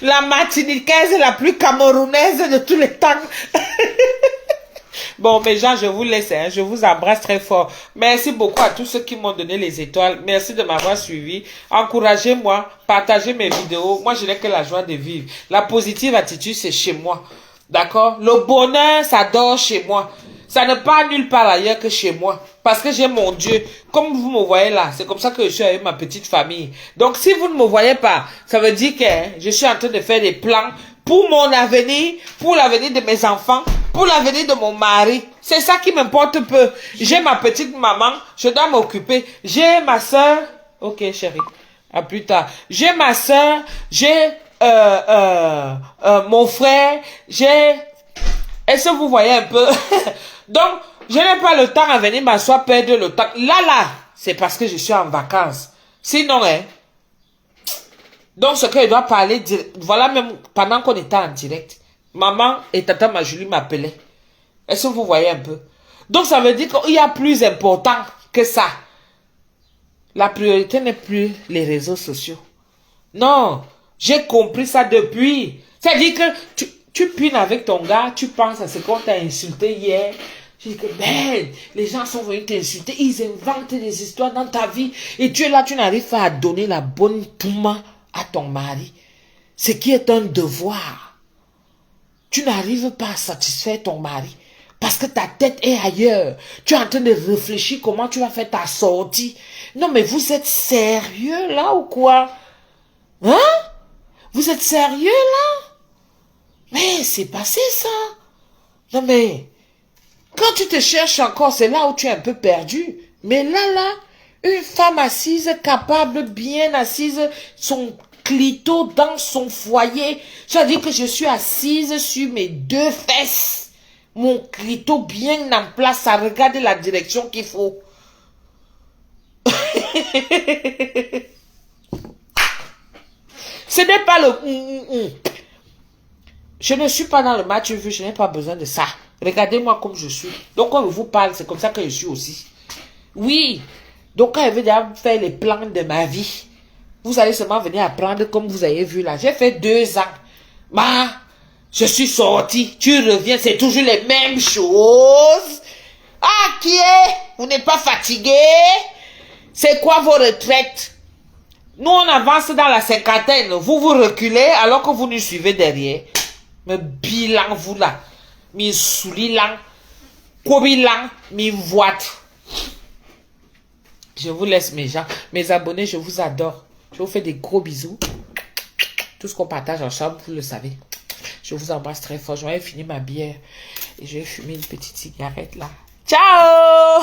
La Martiniquaise est la plus camerounaise de tous les temps. Bon, mes gens, je vous laisse. Hein. Je vous embrasse très fort. Merci beaucoup à tous ceux qui m'ont donné les étoiles. Merci de m'avoir suivi. Encouragez-moi. Partagez mes vidéos. Moi, je n'ai que la joie de vivre. La positive attitude, c'est chez moi. D'accord? Le bonheur, ça dort chez moi. Ça ne part nulle part ailleurs que chez moi. Parce que j'ai mon Dieu. Comme vous me voyez là, c'est comme ça que je suis avec ma petite famille. Donc si vous ne me voyez pas, ça veut dire que je suis en train de faire des plans pour mon avenir, pour l'avenir de mes enfants, pour l'avenir de mon mari. C'est ça qui m'importe peu. J'ai ma petite maman, je dois m'occuper. J'ai ma soeur. Ok chérie, à plus tard. J'ai ma soeur, j'ai mon frère, j'ai... Est-ce que vous voyez un peu? Donc, je n'ai pas le temps à venir m'asseoir, perdre le temps. Là, c'est parce que je suis en vacances. Sinon, hein. Donc, ce que je dois parler, voilà même pendant qu'on était en direct. Maman et Tata Majulie m'appelaient. Est-ce que vous voyez un peu? Donc, ça veut dire qu'il y a plus important que ça. La priorité n'est plus les réseaux sociaux. Non, j'ai compris ça depuis. C'est-à-dire que tu pines avec ton gars, tu penses à ce qu'on t'a insulté hier. Je dis que, ben, les gens sont venus t'insulter, ils inventent des histoires dans ta vie. Et tu es là, tu n'arrives pas à donner la bonne pouma à ton mari. Ce qui est un devoir. Tu n'arrives pas à satisfaire ton mari. Parce que ta tête est ailleurs. Tu es en train de réfléchir comment tu vas faire ta sortie. Non, mais vous êtes sérieux là ou quoi? Hein? Vous êtes sérieux là? Mais c'est passé ça. Non mais, quand tu te cherches encore, c'est là où tu es un peu perdu. Mais là, une femme assise, capable, bien assise, son clito dans son foyer. C'est-à-dire que je suis assise sur mes deux fesses. Mon clito bien en place, ça regarde la direction qu'il faut. Ce n'est pas le... Je ne suis pas dans le match vu, je n'ai pas besoin de ça. Regardez-moi comme je suis. Donc quand je vous parle, c'est comme ça que je suis aussi. Oui. Donc quand je vais déjà faire les plans de ma vie, vous allez seulement venir apprendre comme vous avez vu là. J'ai fait 2 ans. Bah, je suis sorti. Tu reviens, c'est toujours les mêmes choses. Ah, qui est? Vous n'êtes pas fatigué? C'est quoi vos retraites? Nous, on avance dans la cinquantaine. Vous vous reculez alors que vous nous suivez derrière. Mais bilan, vous là. Mi soulilan. Kobilan. Mi voit. Je vous laisse, mes gens. Mes abonnés, je vous adore. Je vous fais des gros bisous. Tout ce qu'on partage ensemble, vous le savez. Je vous embrasse très fort. Je vais finir ma bière. Et je vais fumer une petite cigarette là. Ciao!